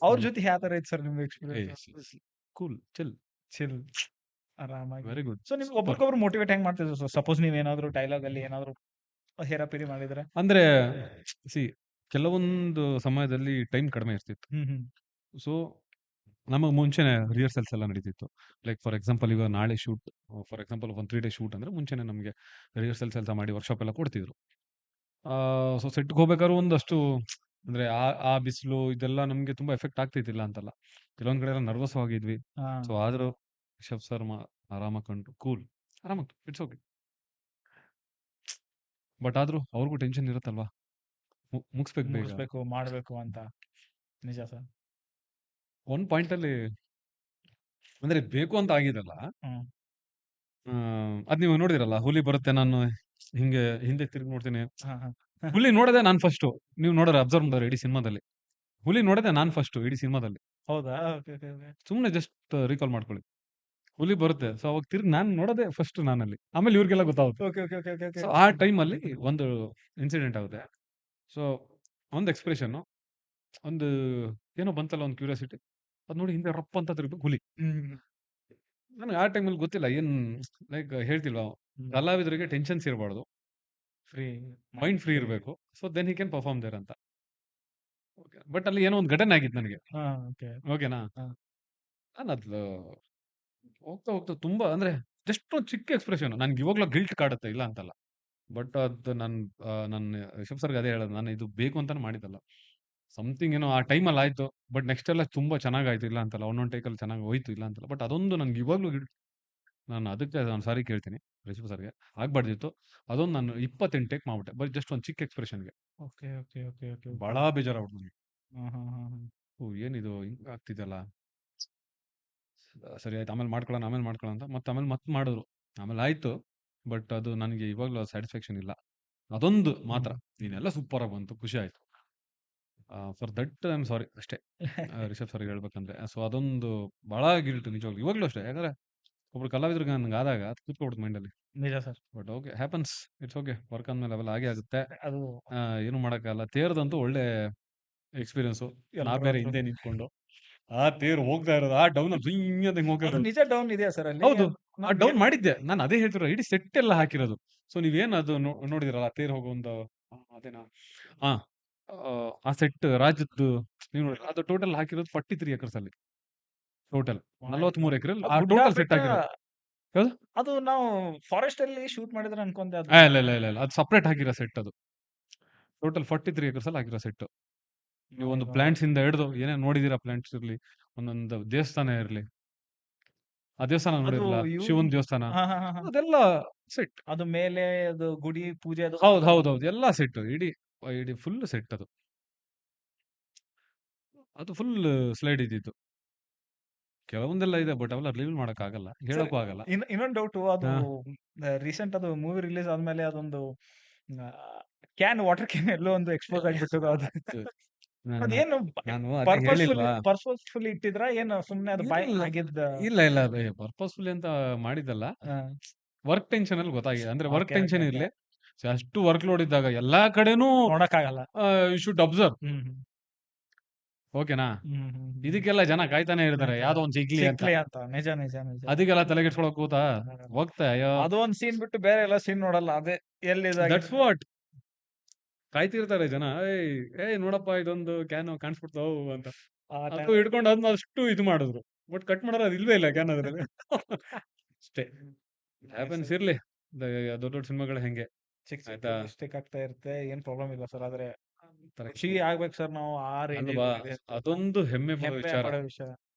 ಅವ್ರ ಜೊತೆ ಯಾವ ತರ ಐತೆ ಸರ್ ನಿಮ್ಗೆ ಎಕ್ಸ್ಪೀರಿಯನ್ಸ್? ಕೂಲ್, ಚಿಲ್, ಆರಾಮಾಗಿ. Very good. ಸೊ ನಿಮ್ಗೆ ಒಬ್ರಿಗೊಬ್ರು ಮೋಟಿವೇಟ್ ಹೆಂಗ್ ಮಾಡ್ತಿದ್ರು ಸರ್? ಸಪೋಸ್ ನೀವ್ ಏನಾದ್ರು ಡೈಲಾಗ್ ಅಲ್ಲಿ ಏನಾದ್ರು ಹೇರಾಪೇರಿ ಮಾಡಿದ್ರೆ? ಅಂದ್ರೆ ಸಿ ಕೆಲವೊಂದು ಸಮಯದಲ್ಲಿ ಟೈಮ್ ಕಡಿಮೆ ಇರ್ತಿತ್ತು. ಸೊ ನಮಗೆ ಮುಂಚೆನೆ ರಿಹರ್ಸಲ್ಸ್ ಎಲ್ಲ ನಡೀತಿತ್ತು. ಲೈಕ್ ಫಾರ್ ಎಕ್ಸಾಂಪಲ್ ಈಗ ನಾಳೆ ಶೂಟ್, ಫಾರ್ ಎಕ್ಸಾಂಪಲ್ ಒಂದು 3 ಡೇ ಶೂಟ್ ಅಂದ್ರೆ ಮುಂಚೆನೆ ನಮಗೆ ರಿಹರ್ಸಲ್ಸ್ ಎಲ್ಲ ಮಾಡಿ ವರ್ಕ್ಶಾಪ್ ಎಲ್ಲ ಕೊಡ್ತಿದ್ರು. ಸೊ ಸೆಟ್ಗೆ ಹೋಗ್ಬೇಕಾದ್ರು ಒಂದಷ್ಟು ಅಂದ್ರೆ ಆ ಬಿಸಿಲು ಇದೆಲ್ಲ ನಮ್ಗೆ ತುಂಬಾ ಎಫೆಕ್ಟ್ ಆಗ್ತಿದ್ದಿಲ್ಲ ಅಂತಲ್ಲ, ಕೆಲವೊಂದ್ ಕಡೆ ಎಲ್ಲ ನರ್ವಸ್ ಆಗಿದ್ವಿ. ಸೊ ಆದ್ರೂ ರಿಷಬ್ ಸರ್ ಆರಾಮಾಗಿ ಕಂಡು ಕೂಲ್ ಆರಾಮಾಗ್ತು, ಇಟ್ಸ್ ಓಕೆ. ಬಟ್ ಆದ್ರೂ ಅವ್ರಿಗೂ ಟೆನ್ಷನ್ ಇರುತ್ತಲ್ವಾ, ಮುಗಿಸ್ಬೇಕು ಮಾಡ್ಬೇಕು ಅಂತ. ನಿಜ ಸರ್. ಒಂದ್ ಪಾಯಿಂಟ್ ಅಲ್ಲಿ ಅಂದ್ರೆ ಬೇಕು ಅಂತ ಆಗಿದಲ್ಲ. ಅದ್ ನೀವು ನೋಡಿದಿರಲ್ಲ, ಹುಲಿ ಬರುತ್ತೆ ನಾನು ಹಿಂಗೆ ಹಿಂದೆ ತಿರುಗಿ ನೋಡ್ತೀನಿ. ಹುಲಿ ನೋಡದೆ ನಾನ್ ಫಸ್ಟ್. ನೀವು ನೋಡ್ರೆ ಅಬ್ಸರ್ವ್ ಮಾಡಿದ್ರೆ ಇಡೀ ಸಿನಿಮಾದಲ್ಲಿ ಹುಲಿ ನೋಡದೆ ನಾನ್ ಫಸ್ಟ್ ಇಡೀ ಸಿನಿಮಾದಲ್ಲಿ. ಹೌದಾ? ಸುಮ್ನೆ ಜಸ್ಟ್ ರೀಕಾಲ್ ಮಾಡ್ಕೊಳ್ಳಿ, ಹುಲಿ ಬರುತ್ತೆ. ಸೊ ಅವಾಗ ತಿರ್ಗಿ ನಾನ್ ನೋಡೋದೆ ಫಸ್ಟ್ ನಾನಲ್ಲಿ, ಆಮೇಲೆ ಇವ್ರಿಗೆಲ್ಲ ಗೊತ್ತಾಗುತ್ತೆ. ಸೊ ಆ ಟೈಮಲ್ಲಿ ಒಂದು ಇನ್ಸಿಡೆಂಟ್ ಆಗುತ್ತೆ. ಸೊ ಒಂದು ಎಕ್ಸ್ಪ್ರೆಷನ್, ಒಂದು ಏನೋ ಬಂತಲ್ಲ, ಒಂದು ಕ್ಯೂರಿಯಾಸಿಟಿ, ಅದ್ ನೋಡಿ ಹಿಂದೆ ರಪ್ಪ ಅಂತ ತಿರ್ಬೇಕು ಹುಲಿ. ನನಗೆ ಆ ಟೈಮಲ್ಲಿ ಗೊತ್ತಿಲ್ಲ ಏನ್ ಲೈಕ್ ಹೇಳ್ತಿಲ್ವಾ, ಕಲಾವಿದರಿಗೆ ಟೆನ್ಷನ್ಸ್ ಇರಬಾರ್ದು, ಮೈಂಡ್ ಫ್ರೀ ಇರಬೇಕು. So then he can perform there ಅಂತ. ಬಟ್ ಅಲ್ಲಿ ಏನೋ ಒಂದು ಘಟನೆ ಆಗಿತ್ತು ನನಗೆ. ಓಕೆನಾ, ನಾನು ಅದ್ ಹೋಗ್ತಾ ಹೋಗ್ತಾ ತುಂಬಾ ಅಂದ್ರೆ ಜಸ್ಟ್ ಒಂದು ಚಿಕ್ಕ ಎಕ್ಸ್ಪ್ರೆಷನ್ ನನ್ಗೆ ಇವಾಗ್ಲೂ ಗಿಲ್ಟ್ ಕಾಡುತ್ತೆ, ಇಲ್ಲ ಅಂತಲ್ಲ. ಬಟ್ ಅದು ನನ್ನ ರಿಷಬ್ ಸರ್ಗೆ ಅದೇ ಹೇಳೋದು, ನಾನು ಇದು ಬೇಕು ಅಂತಾನೆ ಮಾಡಿದಲ್ಲ, ಸಮಥಿಂಗ್ ಏನೋ ಆ ಟೈಮಲ್ಲಿ ಆಯ್ತು. ಬಟ್ ನೆಕ್ಸ್ಟ್ ಎಲ್ಲ ತುಂಬಾ ಚೆನ್ನಾಗಾಯ್ತು, ಇಲ್ಲ ಅಂತಲ್ಲ, ಒಂದೊಂದು ಟೇಕಲ್ಲಿ ಚೆನ್ನಾಗಿ ಹೋಯ್ತು, ಇಲ್ಲ ಅಂತಲ್ಲ. ಬಟ್ ಅದೊಂದು ನನ್ಗೆ ಇವಾಗ್ಲೂ ನಾನು ಅದಕ್ಕೆ ನಾನು ಸಾರಿ ಕೇಳ್ತೀನಿ ರಿಷಬ್ ಸರ್ಗೆ, ಆಗ್ಬಾರ್ದಿತ್ತು. ಅದೊಂದು ನಾನು 28 ಟೇಕ್ ಮಾಡ್ಬಿಟ್ಟೆ ಬರೀ ಜಸ್ಟ್ ಒಂದು ಚಿಕ್ಕ ಎಕ್ಸ್ಪ್ರೆಷನ್ಗೆ. ಬಹಳ ಬೇಜಾರಾಗ್ಬಿಟ್ಟು ನನಗೆ. ಏನಿದು ಹಿಂಗ ಆಗ್ತಿದೆಯಲ್ಲ, ಸರಿ ಆಯ್ತು ಆಮೇಲೆ ಮಾಡ್ಕೊಳ್ಳೋಣ ಅಂತ ಮತ್ತೆ ಮಾಡಿದ್ರು, ಆಮೇಲೆ ಆಯ್ತು. ಬಟ್ ಅದು ನನಗೆ ಇವಾಗ್ಲೂ ಸ್ಯಾಟಿಸ್ಫ್ಯಾಕ್ಷನ್ ಇಲ್ಲ. ಅದೊಂದು ಮಾತ್ರ ನೀನೆಲ್ಲ ಸೂಪರ್ ಆಗಿ ಬಂತು, ಖುಷಿ ಆಯ್ತು. For that I am sorry ಅಷ್ಟೇ ರಿಷಬ್ ಸರ್ಗೆ ಹೇಳ್ಬೇಕಂದ್ರೆ. ಸೊ ಅದೊಂದು ಬಹಳ ಗಿಲ್ಟ್ ನಿಜವಾಗ್ಲು ಇವಾಗ್ಲೂ ಅಷ್ಟೇ. ಯಾಕಂದ್ರೆ ಒಬ್ರು ಕಲಾವಿದ್ರಿಗೆ ನನ್ಗೆ ಆದಾಗ ಅದು ಕೂತ್ಕೊಬಿಡುತ್ತೆ ಮೈಂಡಲ್ಲಿ. ನಿಜ sir. But okay, happens, it's okay. Work ಅಂದ್ಮೇಲೆ ಅವೆಲ್ಲ ಹಾಗೆ ಆಗುತ್ತೆ, ಅದು ಏನು ಮಾಡೋಕ್ಕಾಗಲ್ಲ. ತೇರ್ದಂತೂ ಒಳ್ಳೆ ಎಕ್ಸ್ಪೀರಿಯನ್ಸು. ನಾ ಬೇರೆ ಹಿಂದೆ ನಿಂತ್ಕೊಂಡು ಆ ತೇರು ಹೋಗ್ತಾ ಇರೋದು, ಆ ಡೌನ್ ಹೋಗ್ತಾ ನಿಜ ಡೌನ್ ಇದೆಯಾ ಸರ್ ಅಲ್ಲಿ? ಹೌದು, ಆ ಡೌನ್ ಮಾಡಿದ್ದೆ ನಾನು, ಅದೇ ಹೇಳ್ತಿರೋ ಇಡೀ ಸೆಟ್ ಎಲ್ಲ ಹಾಕಿರೋದು. ಸೊ ನೀವೇನು ಅದು ನೋಡಿದಿರಲ್ಲ ತೇರು ಹೋಗೋ ಒಂದು ಅದೇನಾ, ಆ ಸೆಟ್ ರಾಜದ್ದು ನೀವು ನೋಡಿ ಅದು ಟೋಟಲ್ ಹಾಕಿರೋದು 43 ಎಕರ್ಸ್ ಅಲ್ಲಿ ಟೋಟಲ್ My 43 God. ಎಕರೆಲ್ಲಿ ಅದು ಆ ಗುಡ್ಡ ಟೋಟಲ್ ಸೆಟ್ ಬೆಟ್ಟ ಹಾಕಿರೋದು. ಯಾವ್ದು? ಅದು ನಾವು ಫಾರೆಸ್ಟ್ ಅಲ್ಲಿ ಶೂಟ್ ಮಾಡಿದ್ರೆ ಅನ್ಕೊಂಡೆ ಅದು. ಇಲ್ಲ ಇಲ್ಲ ಇಲ್ಲ ಇಲ್ಲ ಅದು ಸಪ್ರೇಟ್ ಹಾಕಿರೋ ಸೆಟ್ ಅದು ಟೋಟಲ್ 43 ಎಕರ್ಸ್ ಅಲ್ಲಿ ಹಾಕಿರೋ ಸೆಟ್. ನೀವು My ಒಂದು God. ಪ್ಲಾಂಟ್ಸ್ ಇಂದ ಹಿಡಿದು ಏನೇ ನೋಡಿದೀರಾ ಪ್ಲಾಂಟ್ಸ್ ಇರ್ಲಿ, ಒಂದೊಂದು ದೇವಸ್ಥಾನ ಇರ್ಲಿ, ಆ ದೇವಸ್ಥಾನ ಅದು ನೋಡಿರಲ್ಲ, ಇವ್ ಶಿವನ್ ದೇವಸ್ಥಾನ, ಹಾ ಹಾ ಹಾ ಹಾ. ಅದೆಲ್ಲ ಸೆಟ್. ಅದು ಮೇಲೆ ಅದು ಗುಡಿ ಪೂಜೆ ಅದು ಹೌದು ಮಾಡ್ತಾರಲ್ಲ. ಹೌದು ಹೌದು ಎಲ್ಲ ಸೆಟ್, ಇಡೀ ಇಡೀ ಫುಲ್ ಸೆಟ್ ಅದು. ಅದು ಫುಲ್ ಸ್ಲೈಡ್ ಇದ್ದಿತ್ತು. ಕೆಲವೊಂದೆಲ್ಲ ಇದೆ ಬಟ್ ಅವೆಲ್ಲ ರಿವೀಲ್ ಮಾಡಕ್ ಆಗಲ್ಲ, ಸರ್, ಹೇಳಕ್ಕೂ ಆಗಲ್ಲ. ಇನ್ನೊಂದು ಡೌಟ್, ಅದು ಹಾ ರೀಸೆಂಟ್ ಅದು ಮೂವಿ ರಿಲೀಸ್ ಆದ್ಮೇಲೆ ಅದೊಂದು ಕ್ಯಾನ್ ವಾಟರ್ ಕ್ಯಾನ್ ಎಲ್ಲೋ ಒಂದು ಎಕ್ಸ್ಪೋಸ್ ಆಗ್ಬಿಟ್ಟದ ಅದು. ಅದು ನಾನು ಅದೇನು ನಾನು ಅದೇ ಹೇಳಿಲ್ವಾ? ಪರ್ಪಸ್ಫುಲ್ ಇಟ್ಟಿದ್ರ ಏನು ಸುಮ್ನೆ ಅದು ಬಾಯ್ ಇಲ್ಲ ಆಗಿದ್ದ? ಇಲ್ಲ ಇಲ್ಲ ಅದು ಪರ್ಪಸ್ಫುಲಿ ಅಂತ ಮಾಡಿದ್ದಲ್ಲ, ವರ್ಕ್ ಟೆನ್ಷನ್ ಅಲ್ಲಿ ಗೊತ್ತಾಗಿದೆ. ಅಂದ್ರೆ work okay okay tension okay. ಇರ್ಲಿ, ಅಷ್ಟು ವರ್ಕ್ ಲೋಡ್ ಇದ್ದಾಗ ಎಲ್ಲಾ ಕಡೆನೂ ನೋಡಕ್ಕಾಗಲ್ಲ. You should observe. Hmm hmm ಓಕೆನಾ? ಹ್ಮ್ ಹ್ಮ್ ಹ್ಮ್. ಇದಕ್ಕೆಲ್ಲ ಜನ ಕಾಯ್ತಾನೆ ಇರ್ತಾರೆ, ಯಾವ್ದೋ ಒಂದ್ ಸಿಗ್ಲಿ ಅಂತ. ಸಿಕ್ಲಿ ಅಂತ. ನಿಜ ನಿಜ ನಿಜ. ಅದಕ್ಕೆಲ್ಲ ತಲೆಗೆಡ್ಸ್ಕೊಳಕ್ ಕೂತಾ ಹೋಗ್ತಾ ಅಯ್ಯೋ. ಅದು ಒಂದ್ ಸೀನ್ ಬಿಟ್ಟು ಬೇರೆ ಎಲ್ಲ ಸೀನ್ ನೋಡಲ್ಲ. ಅದೇ ದಟ್ಸ್ ವಾಟ್ ಕಾಯ್ತಿರ್ತಾರೆ ಜನ. ಏಯ್ ನೋಡಪ್ಪ ಇದೊಂದು ಕ್ಯಾನ್ ಕಾಣಿಸ್ಬಿಡ್ತಾವ್ ಅಂತ. ಅದು ಹಿಡ್ಕೊಂಡು ಅದನ್ನ ಅಷ್ಟು ಇದು ಮಾಡಿದ್ರು, ಬಟ್ ಕಟ್ ಮಾಡೋರು ಅದು ಇಲ್ವೇ ಇಲ್ಲ ಕ್ಯಾನ್ ಅದ್ರಲ್ಲಿ. ಅಷ್ಟೇ ಹ್ಯಾಪನ್ಸ್ ಇರ್ಲಿ. ದೊಡ್ಡ ದೊಡ್ಡ ಸಿನಿಮಾಗಳು ಹೆಂಗೆ ಆಯ್ತಾ? ಮಿಸ್ಟೇಕ್ ಆಗ್ತಾ ಇರುತ್ತೆ, ಏನ್ ಪ್ರಾಬ್ಲಮ್ ಇಲ್ಲ ಸರ್. ಆದ್ರೆ ತರ ಖುಷಿ ಆಗ್ಬೇಕು ಸರ್ ನಾವು ಆ ರೇಂಜ್ ಅಲ್ವಾ? ಅದೊಂದು ಹೆಮ್ಮೆ ಪಡೋ ಹೆಮ್ಮೆ ವಿಚಾರ. ಪಡೋ ವಿಷಯ.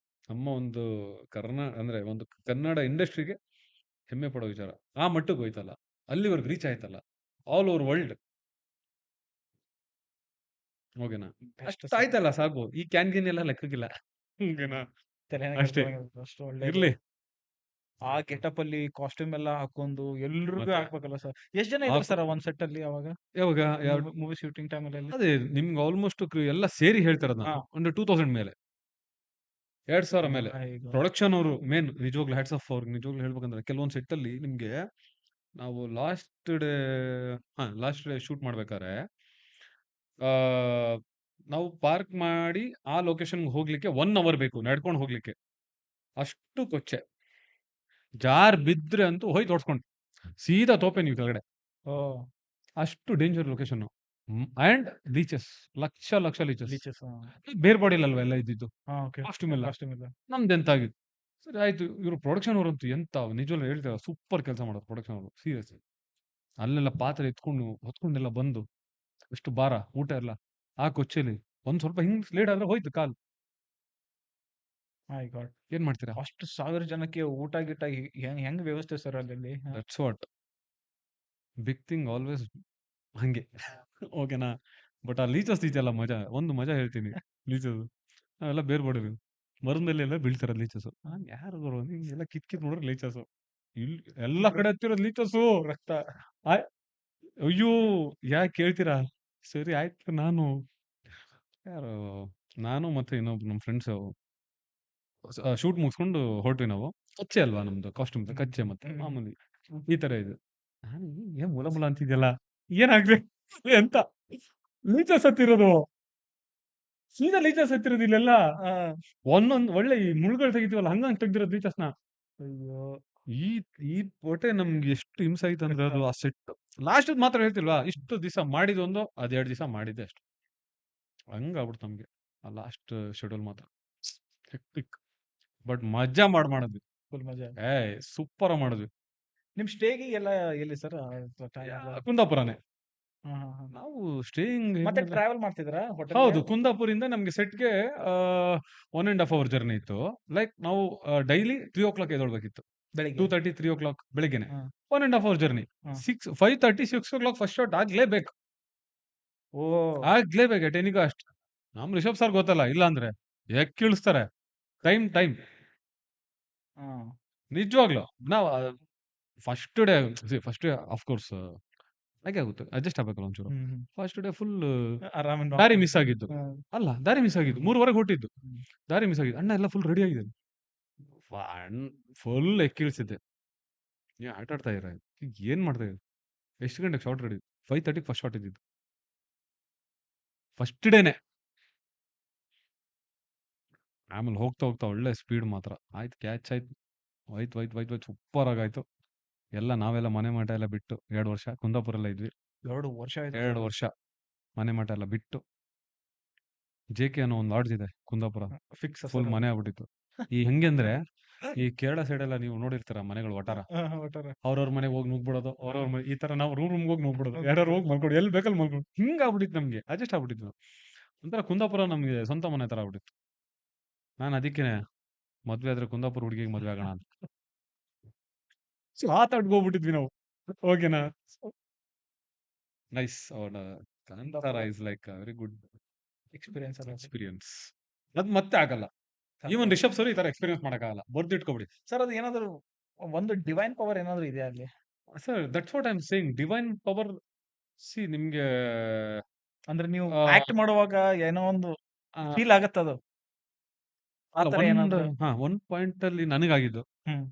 ನಮ್ಮ ಒಂದು ಅಂದ್ರೆ ಒಂದು ಕನ್ನಡ ಇಂಡಸ್ಟ್ರಿಗೆ ಹೆಮ್ಮೆ ಪಡೋ ವಿಚಾರ. ಆ ಮಟ್ಟಕ್ಕೆ ಹೋಯ್ತಲ್ಲ, ಅಲ್ಲಿವರೆಗೆ ರೀಚ್ ಆಯ್ತಲ್ಲ, ಆಲ್ ಓವರ್ ವರ್ಲ್ಡ್. ಓಕೆನಾ? Best ಅಷ್ಟು sir. ಆಯ್ತಲ್ಲ ಸಾಕು. ಈ ಕ್ಯಾನ್ ಗಿನ್ ಎಲ್ಲ ಲೆಕ್ಕಕ್ಕಿಲ್ಲ. ಓಕೆನಾ? ತಲೆನೇ ಅಷ್ಟೇ. ಕೆಡ್ಸ್ಕೊಳಂಗಿಲ್ಲ, ಅಷ್ಟು ಒಳ್ಳೇದು. ಇರ್ಲಿ. ಆ ಗೆಟಪ್ ಅಲ್ಲಿ ಕಾಸ್ಟ್ಯೂಮ್ ಎಲ್ಲ ಹಾಕೊಂಡು ಎಲ್ರಿಗೂ ಮತ್ತೆ? ಹಾಕ್ಬೇಕಲ್ಲ ಸರ್. ಎಷ್ಟ್ ಜನ ಇದ್ರು ಸರ್ ಒಂದ್ ಸೆಟ್ ಅಲ್ಲಿ ಅವಾಗ ಯಾವಾಗ ಮೂವಿ ಶೂಟಿಂಗ್ ಟೈಮ್ ಅಲ್ಲಿ? ಅದೇ ನಿಮ್ಗೆ ಆಲ್ಮೋಸ್ಟ್ ಎಲ್ಲ ಸೇರಿ ಹೇಳ್ತಾರದ್ ನಾನು. ಒಂದು 2000 ಮೇಲೆ, 2000 ಮೇಲೆ. ಪ್ರೊಡಕ್ಷನ್ ಅವರು ಮೇನ್ ನಿಜವಾಗ್ಲೂ ಹ್ಯಾಟ್ಸ್ ಆಫ್ ಅವ್ರಿಗೆ. ನಿಜವಾಗ್ಲೂ ಹೇಳ್ಬೇಕಂದ್ರೆ ಕೆಲವೊಂದು ಸೆಟ್ ಅಲ್ಲಿ ನಿಮ್ಗೆ ನಾವು ಲಾಸ್ಟ್ ಡೇ ಶೂಟ್ ಮಾಡ್ಬೇಕಾದ್ರೆ ಆ ನಾವು ಪಾರ್ಕ್ ಮಾಡಿ ಆ ಲೊಕೇಶನ್ ಹೋಗ್ಲಿಕ್ಕೆ 1 ಅವರ್ ಬೇಕು ನಡ್ಕೊಂಡು ಹೋಗ್ಲಿಕ್ಕೆ. ಅಷ್ಟು ಕೊಚ್ಚೆ. ಜಾರ್ ಬಿದ್ರೆ ಅಂತೂ ಹೋಯ್ತು ಓಡಿಸ್ಕೊಂಡು ಸೀದಾ ತೋಪೆ ನೀವು ಕೆಳಗಡೆ. ಅಷ್ಟು danger location. And leeches, lakh lakh leeches. ಬೇರೆ ಬಾಡಿಲಿ ಅಲ್ವಾ ಎಲ್ಲ ಇದ್ದಿದ್ದು, ಕಾಸ್ಟ್ಯೂಮ್ ಎಲ್ಲ ನಮ್ದೆಂತಾಗಿತ್ತು. ಸರಿ ಆಯ್ತು. ಇವರು ಪ್ರೊಡಕ್ಷನ್ ಅವರಂತೂ ಎಂತ ನಿಜವಲ್ಲ ಹೇಳ್ತಾರೆ, ಸೂಪರ್ ಕೆಲಸ ಮಾಡೋದು ಪ್ರೊಡಕ್ಷನ್ ಅವರು, ಸೀರಿಯಸ್. ಅಲ್ಲೆಲ್ಲ ಪಾತ್ರೆ ಹೊತ್ಕೊಂಡೆಲ್ಲ ಬಂದು ಎಷ್ಟು ಭಾರ ಊಟ ಎಲ್ಲ ಆ ಕೊಚ್ಚೆಲಿ ಒಂದ್ ಸ್ವಲ್ಪ ಹಿಂಗ್ ಲೇಟ್ ಆದ್ರೆ ಹೋಯ್ತು ಕಾಲ್. ಏನ್ ಮಾಡ್ತೀರಾ? ಅಷ್ಟು 1000 ಜನಕ್ಕೆ ಊಟ ಗಿಟ್ಟ ಹೆಂಗ್ ವ್ಯವಸ್ಥೆ ಸರ್ ಅಲ್ಲಿ? That's what big thing always ಹಂಗೆ. ಓಕೆನಾ? ಬಟ್ ಆ ಲೀಚಸ್ ಇದೆಯಲ್ಲ ಮಜಾ, ಒಂದು ಮಜಾ ಹೇಳ್ತೀನಿ. ಲೀಚಸ್ ನಾವೆಲ್ಲ ಬೇರೆ ಬಾಡಿವಿ ಮರದ ಮೇಲೆ ಎಲ್ಲ ಬೀಳ್ತಾರ ಲೀಚಸ್. ಯಾರು ಎಲ್ಲ ಕಿತ್ ನೋಡ್ರೆ ಲೀಚಸ್ ಇಲ್ಲಿ ಎಲ್ಲಾ ಕಡೆ ಹತ್ತಿರೋದು ಲೀಚಸ್ಸು. ರಕ್ತ. ಅಯ್ಯೋ ಯಾಕೆ ಕೇಳ್ತೀರಾ? ಸರಿ ಆಯ್ತು. ಯಾರು ನಾನು ಮತ್ತೆ ಇನ್ನೊಬ್ಬ ನಮ್ಮ ಫ್ರೆಂಡ್ಸ್ ಶೂಟ್ ಮುಗಿಸ್ಕೊಂಡು ಹೊರಟ್ವಿ ನಾವು. ಕಚ್ಚೆ ಅಲ್ವಾ ನಮ್ದು ಕಾಸ್ಟ್ಯೂಮ್, ಕಚ್ಚೆ ಮತ್ತೆ ಮಾಮೂಲಿ ಈ ತರ ಇದು. ನಾನು ಏನ್ ಮುಲ ಮುಲ ಅಂತಿದ್ಯಲ್ಲ, ಏನಾಗ್ಲಿ ಅಂತ ಲೀಚಸ್ ಹತ್ತಿರೋದು, ಸೀದಾ ಲೀಚಸ್ ಹತ್ತಿರೋದು ಇಲ್ಲೆಲ್ಲ. ಒಂದೊಂದ್ ಒಳ್ಳೆ ಈ ಮುಳ್ಳುಗಳು ತೆಗಿತೀವಲ್ಲ ಹಂಗಂಗ್ ತೆಗ್ದಿರೋದು ಲೀಚಸ್ನ. ಅಯ್ಯೋ ಈ ಈ ಪೋಟೆ ನಮ್ಗೆ ಎಷ್ಟು ಹಿಂಸೆ ಆಯ್ತು ಅಂದ್ರೆ ಅದು ಆ ಸೆಟ್ ಲಾಸ್ಟ್ ಮಾತ್ರ ಹೇಳ್ತಿಲ್ವಾ, ಇಷ್ಟು ದಿವಸ ಮಾಡಿದೊಂದು ಅದ್ 2 ದಿವಸ ಮಾಡಿದ್ದೆ ಅಷ್ಟು. ಹಂಗಾಗ್ಬಿಡ್ತು ನಮ್ಗೆ ಆ ಲಾಸ್ಟ್ ಶೆಡ್ಯೂಲ್ ಮಾತ್ರ ಹೆಕ್ಟಿಕ್. ಬಟ್ ಮಜಾ ಮಾಡಿದ್ವಿ, ಫುಲ್ ಮಜಾ. ಸೂಪರ್ ಮಾಡಿದ್ವಿ. ನಿಮ್ ಸ್ಟೇಗೆ ಎಲ್ಲ ಎಲ್ಲಿ ಸರ್? ಕುಂದಾಪುರನೇ ನಾವು ಸ್ಟೇಯಿಂಗ್. ಮತ್ತೆ ಟ್ರಾವೆಲ್ ಮಾಡ್ತಿದ್ರಾ ಹೋಟೆಲ್? ಹೌದು, ಕುಂದಾಪುರಿಂದ ನಮ್ಗೆ ಸೆಟ್ಗೆ 1.5 hour ಜರ್ನಿ ಇತ್ತು. ಲೈಕ್ ನಾವು ಡೈಲಿ 3 o'clock ಎದೊಳ್ಬೇಕಿತ್ತು, ಬೆಳಿಗ್ಗೆ 2:30 3 o'clock ಬೆಳಿಗ್ಗೆನೆ. 1.5 hour journey. Hmm. 5:30 6 o'clock first shot ಆಗ್ಲೇಬೇಕು. ಆಗ್ಲೇಬೇಕು ಎಟ್ ಎನಿ ಕಾಸ್ಟ್. ನಮ್ ರಿಷಬ್ ಸರ್ ಗೊತ್ತಲ್ಲ, ಇಲ್ಲ ಅಂದ್ರೆ ಇಳಿಸ್ತಾರೆ. ಟೈಮ್ ನಿಜವಾಗ್ಲು. ನಾವು ಫಸ್ಟ್ ಡೇ ಅಫ್ಕೋರ್ಸ್ ಹಾಗೆ ಆಗುತ್ತೆ, ಅಡ್ಜಸ್ಟ್ ಆಗ್ಬೇಕಲ್ಲ ಒಂಚೂರು. ಫಸ್ಟ್ ಡೇ ಫುಲ್ ದಾರಿ ಮಿಸ್ ಆಗಿದ್ದು. ಅಲ್ಲ ದಾರಿ ಮಿಸ್ ಆಗಿದ್ದು, 3:00 ಹೊಟ್ಟಿದ್ದು, ದಾರಿ ಮಿಸ್ ಆಗಿದ್ದು. ಅಣ್ಣ ಎಲ್ಲ ಫುಲ್ ರೆಡಿ ಆಗಿದೆ, ಫುಲ್ ಎಕ್ಕಿಳಿಸಿದ್ದೆ. ಆಟ ಆಡ್ತಾ ಇರ ಏನ್ ಮಾಡ್ತಾ ಇದ್ರು. ಎಷ್ಟು ಗಂಟೆಗೆ ಶಾರ್ಟ್ ರೆಡಿ? 5:30 ಫಸ್ಟ್ ಶಾರ್ಟ್ ಇದ್ದಿದ್ದು, ಫಸ್ಟ್ ಡೇನೆ. ಆಮೇಲೆ ಹೋಗ್ತಾ ಒಳ್ಳೆ ಸ್ಪೀಡ್ ಮಾತ್ರ ಆಯ್ತು, ಕ್ಯಾಚ್ ಆಯ್ತು, ಹೋಯ್ತು ಸೂಪರ್ ಆಗಾಯ್ತು. ನಾವೆಲ್ಲ ಮನೆ ಮಠ ಎಲ್ಲ ಬಿಟ್ಟು 2 ವರ್ಷ ಕುಂದಾಪುರ ಎಲ್ಲ ಇದ್ವಿ. 2 ವರ್ಷ 2 ವರ್ಷ ಮನೆ ಮಠ ಎಲ್ಲ ಬಿಟ್ಟು ಜೆ.ಕೆ ಅನ್ನೋ ಒಂದು ಲಾಡ್ಜ್ ಇದೆ ಕುಂದಾಪುರ. ಫಿಕ್ಸ್ ಫುಲ್ ಸರ್ ಮನೆ ಆಗ್ಬಿಟ್ಟಿತ್ತು. ಈ ಹೆಂಗೆ ಅಂದ್ರೆ ಈ ಕೇರಳ ಸೈಡ್ ಎಲ್ಲ ನೀವು ನೋಡಿರ್ತೀರ ಮನೆಗಳು ವಟಾರ. ಒಟ್ಟಾರೆ ಅವ್ರವ್ರ ಮನೆಗೆ ಹೋಗಿ ನುಗ್ಬಿಡೋದು, ಅವ್ರವ್ರ ಮನೆ ಈ ತರ ನಾವು ರೂಮ್ಗೆ ಹೋಗಿ ನುಗ್ಬಿಡೋದು, ಹೋಗ್ಬಿಡೋದು. ಯಾರು ಹೋಗಿ ಮಲ್ಕೊಡು, ಎಲ್ಲಿ ಬೇಕಲ್ಲಿ ಮಲ್ಕೊಡು. ಹಿಂಗ್ ಆಗ್ಬಿಟ್ಟಿತ್ತು ನಮ್ಗೆ, ಅಡ್ಜಸ್ಟ್ ಆಗ್ಬಿಟ್ಟಿದ್ವಿ. ಒಂಥರ ಕುಂದಾಪುರ ನಮ್ಗೆ ಸ್ವಂತ ಮನೆ ತರ ಆಗ್ಬಿಟ್ಟಿತ್ತು. ನಾನು ಅದಕ್ಕೆ ಮದ್ವೆ ಆದ್ರೆ ಕುಂದಾಪುರ ಹುಡುಗಿಗೆ ಮದ್ವೆ ಆಗೋಣ ಅಂತ ಹೋಗ್ಬಿಟ್ಟಿದ್ವಿ ನಾವು. ಓಕೆನಾ? ನೈಸ್. ಅವನ Kantara is like very good experience ಅಲ್ಲ ಎಕ್ಸ್ಪೀರಿಯನ್ಸ್. ಅದ್ ಮತ್ತೆ ಆಗಲ್ಲ. ಈವನ್ ರಿಷಬ್ ಸರ್ ಈ ತರ ಎಕ್ಸ್ಪೀರಿಯನ್ಸ್ ಮಾಡಕ್ಕಾಗಲ್ಲ. ಬರ್ದಿಟ್ಕೊಬಿಡಿ ಸರ್. ಅದು ಏನಾದ್ರು ಒಂದು ಡಿವೈನ್ ಪವರ್ ಏನಾದ್ರು ಇದೆಯಾ ಅಲ್ಲಿ? Sir. That's what I am saying. Divine power. C ನಿಮ್ಗೆ ಅಂದ್ರೆ ನೀವು ಆ, ಆಕ್ಟ್ ಮಾಡುವಾಗ ಏನೋ ಒಂದು ಆ, ಫೀಲ್ ಆಗತ್ತದು. ಆ ಅಲ್ಲ, ತರ ಏನಾದ್ರು? ಒಂದ್ ಪಾಯಿಂಟ್ ಅಲ್ಲಿ ನನಗಾಗಿದ್ದು ಹ್ಮ್.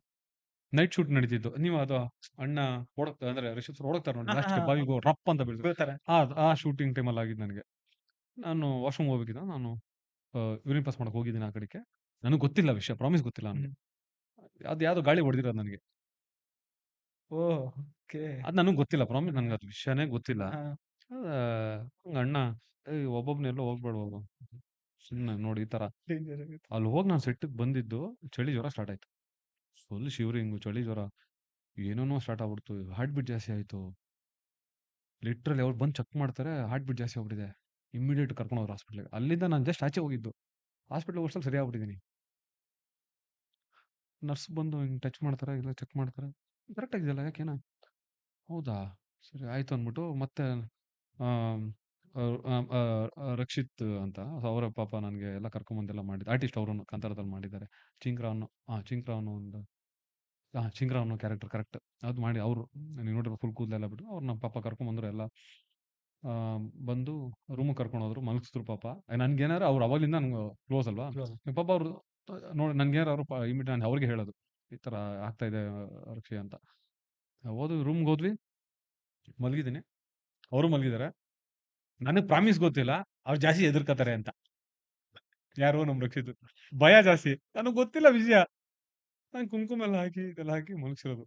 Night shoot ನಡೀತಿದ್ದು. ನೀವು ಅದು ಅಣ್ಣ ಓಡಕ್ತ ಅಂದ್ರೆ ರಿಷಬ್ ಸರ್ ಓಡಕ್ತಾರೆ ನೋಡಿ, ಹಾ, ಲಾಸ್ಟ್ಗೆ ಹಾ, ಬಾವಿಗೆ ರಪ್ ಅಂತ ಬೀಳ್ತಾರೆ. ಬೀಳ್ತಾರೆ. ಆ ಶೂಟಿಂಗ್ ಟೈಮಲ್ಲಿ ಆಗಿದ್ದು ನನಗೆ. ನಾನು ವಾಶ್ರೂಮ್ ಹೋಗ್ಬೇಕಿದ್ದ. ನಾನು ಯೂರಿನ್ ಪಾಸ್ ಮಾಡಕ್ ಹೋಗಿದ್ದೀನಿ ಆ ಕಡೆಗೆ. ನನಗೆ ಗೊತ್ತಿಲ್ಲ ವಿಷಯ, ಪ್ರಾಮಿಸ್ ಗೊತ್ತಿಲ್ಲ ನನಗೆ. ಅದು ಯಾವ್ದೋ ಗಾಳಿ ಹೊಡೆದಿರೋದು ನನಗೆ. ಓಕೆ. ಅದು ನನಗೆ ಗೊತ್ತಿಲ್ಲ, ಪ್ರಾಮಿಸ್. ನನಗೆ ಅದು ವಿಷಯನೇ ಗೊತ್ತಿಲ್ಲ. ಹಾ. ಹಂಗ ಅಣ್ಣ ಒಬ್ಬೊಬ್ನೆಲ್ಲೋ ಹೋಗ್ಬೇಡ ಹೋಗು, ಸುಮ್ಮನೆ ನೋಡಿ ಈ ತರ. Danger ಆಗುತ್ತೆ. ಅಲ್ಲಿ ಹೋಗಿ ನಾನು ಸೆಟ್ಟಿಗೆ ಬಂದಿದ್ದು ಚಳಿ ಜ್ವರ ಸ್ಟಾರ್ಟ್ ಆಯ್ತು. ಫುಲ್ ಶಿವರಿಂಗು, ಚಳಿ ಜ್ವರ, ಏನೇನೋ ಸ್ಟಾರ್ಟ್ ಆಗ್ಬಿಡ್ತು. ಹಾರ್ಟ್ ಬೀಟ್ ಜಾಸ್ತಿ ಆಯ್ತು. ಲಿಟ್ರಲಿ ಅವ್ರು ಬಂದು ಚೆಕ್ ಮಾಡ್ತಾರೆ, ಹಾರ್ಟ್ ಬೀಟ್ ಜಾಸ್ತಿ ಆಗ್ಬಿಟ್ಟಿದೆ. ಇಮಿಡಿಯೇಟ್ ಕರ್ಕೊಂಡು ಹೋದ್ರು ಹಾಸ್ಪಿಟ್ಲಿಗೆ. ಅಲ್ಲಿಂದ ನಾನು ಜಸ್ಟ್ ಆಚೆ ಹೋಗಿದ್ದು. ಹಾಸ್ಪಿಟ್ಲ್ ವರ್ಷದಲ್ಲಿ ಸರಿ ಆಗ್ಬಿಟ್ಟಿದ್ದೀನಿ. ನರ್ಸ್ ಬಂದು ಹಿಂಗೆ ಟಚ್ ಮಾಡ್ತಾರೆ, ಇಲ್ಲ ಚೆಕ್ ಮಾಡ್ತಾರೆ, ಕರೆಕ್ಟ್ ಆಗಿದೆಯಲ್ಲ, ಯಾಕೇನ? ಹೌದಾ, ಸರಿ ಆಯ್ತು ಅಂದ್ಬಿಟ್ಟು ಮತ್ತೆ ಆಮ್, ರಕ್ಷಿತ್ ಅಂತ ಅವರ ಪಾಪ ನನಗೆ ಎಲ್ಲ ಕರ್ಕೊಂಬಂದೆಲ್ಲ ಮಾಡಿದ್ದು. ಆರ್ಟಿಸ್ಟ್ ಅವರು ಕಾಂತಾರದಲ್ಲಿ ಮಾಡಿದ್ದಾರೆ. ಚಿಂಕ್ರಾ ಅನ್ನೋ ಒಂದು ಚಿಂಕ್ರಾ ಅನ್ನೋ ಕ್ಯಾರೆಕ್ಟರ್ ಕರೆಕ್ಟ್ ಅದು ಮಾಡಿ ಅವರು. ನೀವು ನೋಡಿರೋ ಫುಲ್ ಕೂದಲೆಲ್ಲ ಬಿಟ್ಟು ಅವ್ರನ್ನ ಪಾಪ ಕರ್ಕೊಂಬಂದ್ರು ಎಲ್ಲ. ಆ, ಬಂದು ರೂಮಿಗೆ ಕರ್ಕೊಂಡು ಹೋದ್ರು, ಮಲಗಿಸಿದ್ರು ಪಾಪ. ನನ್ಗೇನಾರು ಅವ್ರು ಅವಾಗಲಿಂದ ನಂಗೆ ಕ್ಲೋಸ್ ಅಲ್ವಾ. ಪಾಪ ಅವರು ನೋಡಿ ನನ್ಗೇನಾರು ಅವರು ಇಮಿಡಿಯೇಟ್ ನಾನು ಅವ್ರಿಗೆ ಹೇಳೋದು, ಈ ಥರ ಆಗ್ತಾ ಇದೆ ರಕ್ಷಿ ಅಂತ. ಹೋದ್ವಿ, ರೂಮ್ಗೆ ಹೋದ್ವಿ, ಮಲಗಿದ್ದೀನಿ, ಅವರು ಮಲಗಿದ್ದಾರೆ. ನನಗೆ ಪ್ರಾಮಿಸ್ ಗೊತ್ತಿಲ್ಲ ಅವ್ರು ಜಾಸ್ತಿ ಎದುರ್ಕತಾರೆ ಅಂತ. ಯಾರೋ ನಮ್ ರಕ್ಷಿತ್ ಭಯ ಜಾಸ್ತಿ, ನನಗೆ ಗೊತ್ತಿಲ್ಲ ವಿಷಯ. ನಾನು ಕುಂಕುಮ ಎಲ್ಲ ಹಾಕಿ ಇದೆಲ್ಲ ಹಾಕಿ ಮಲಗಿಸಿರೋದು.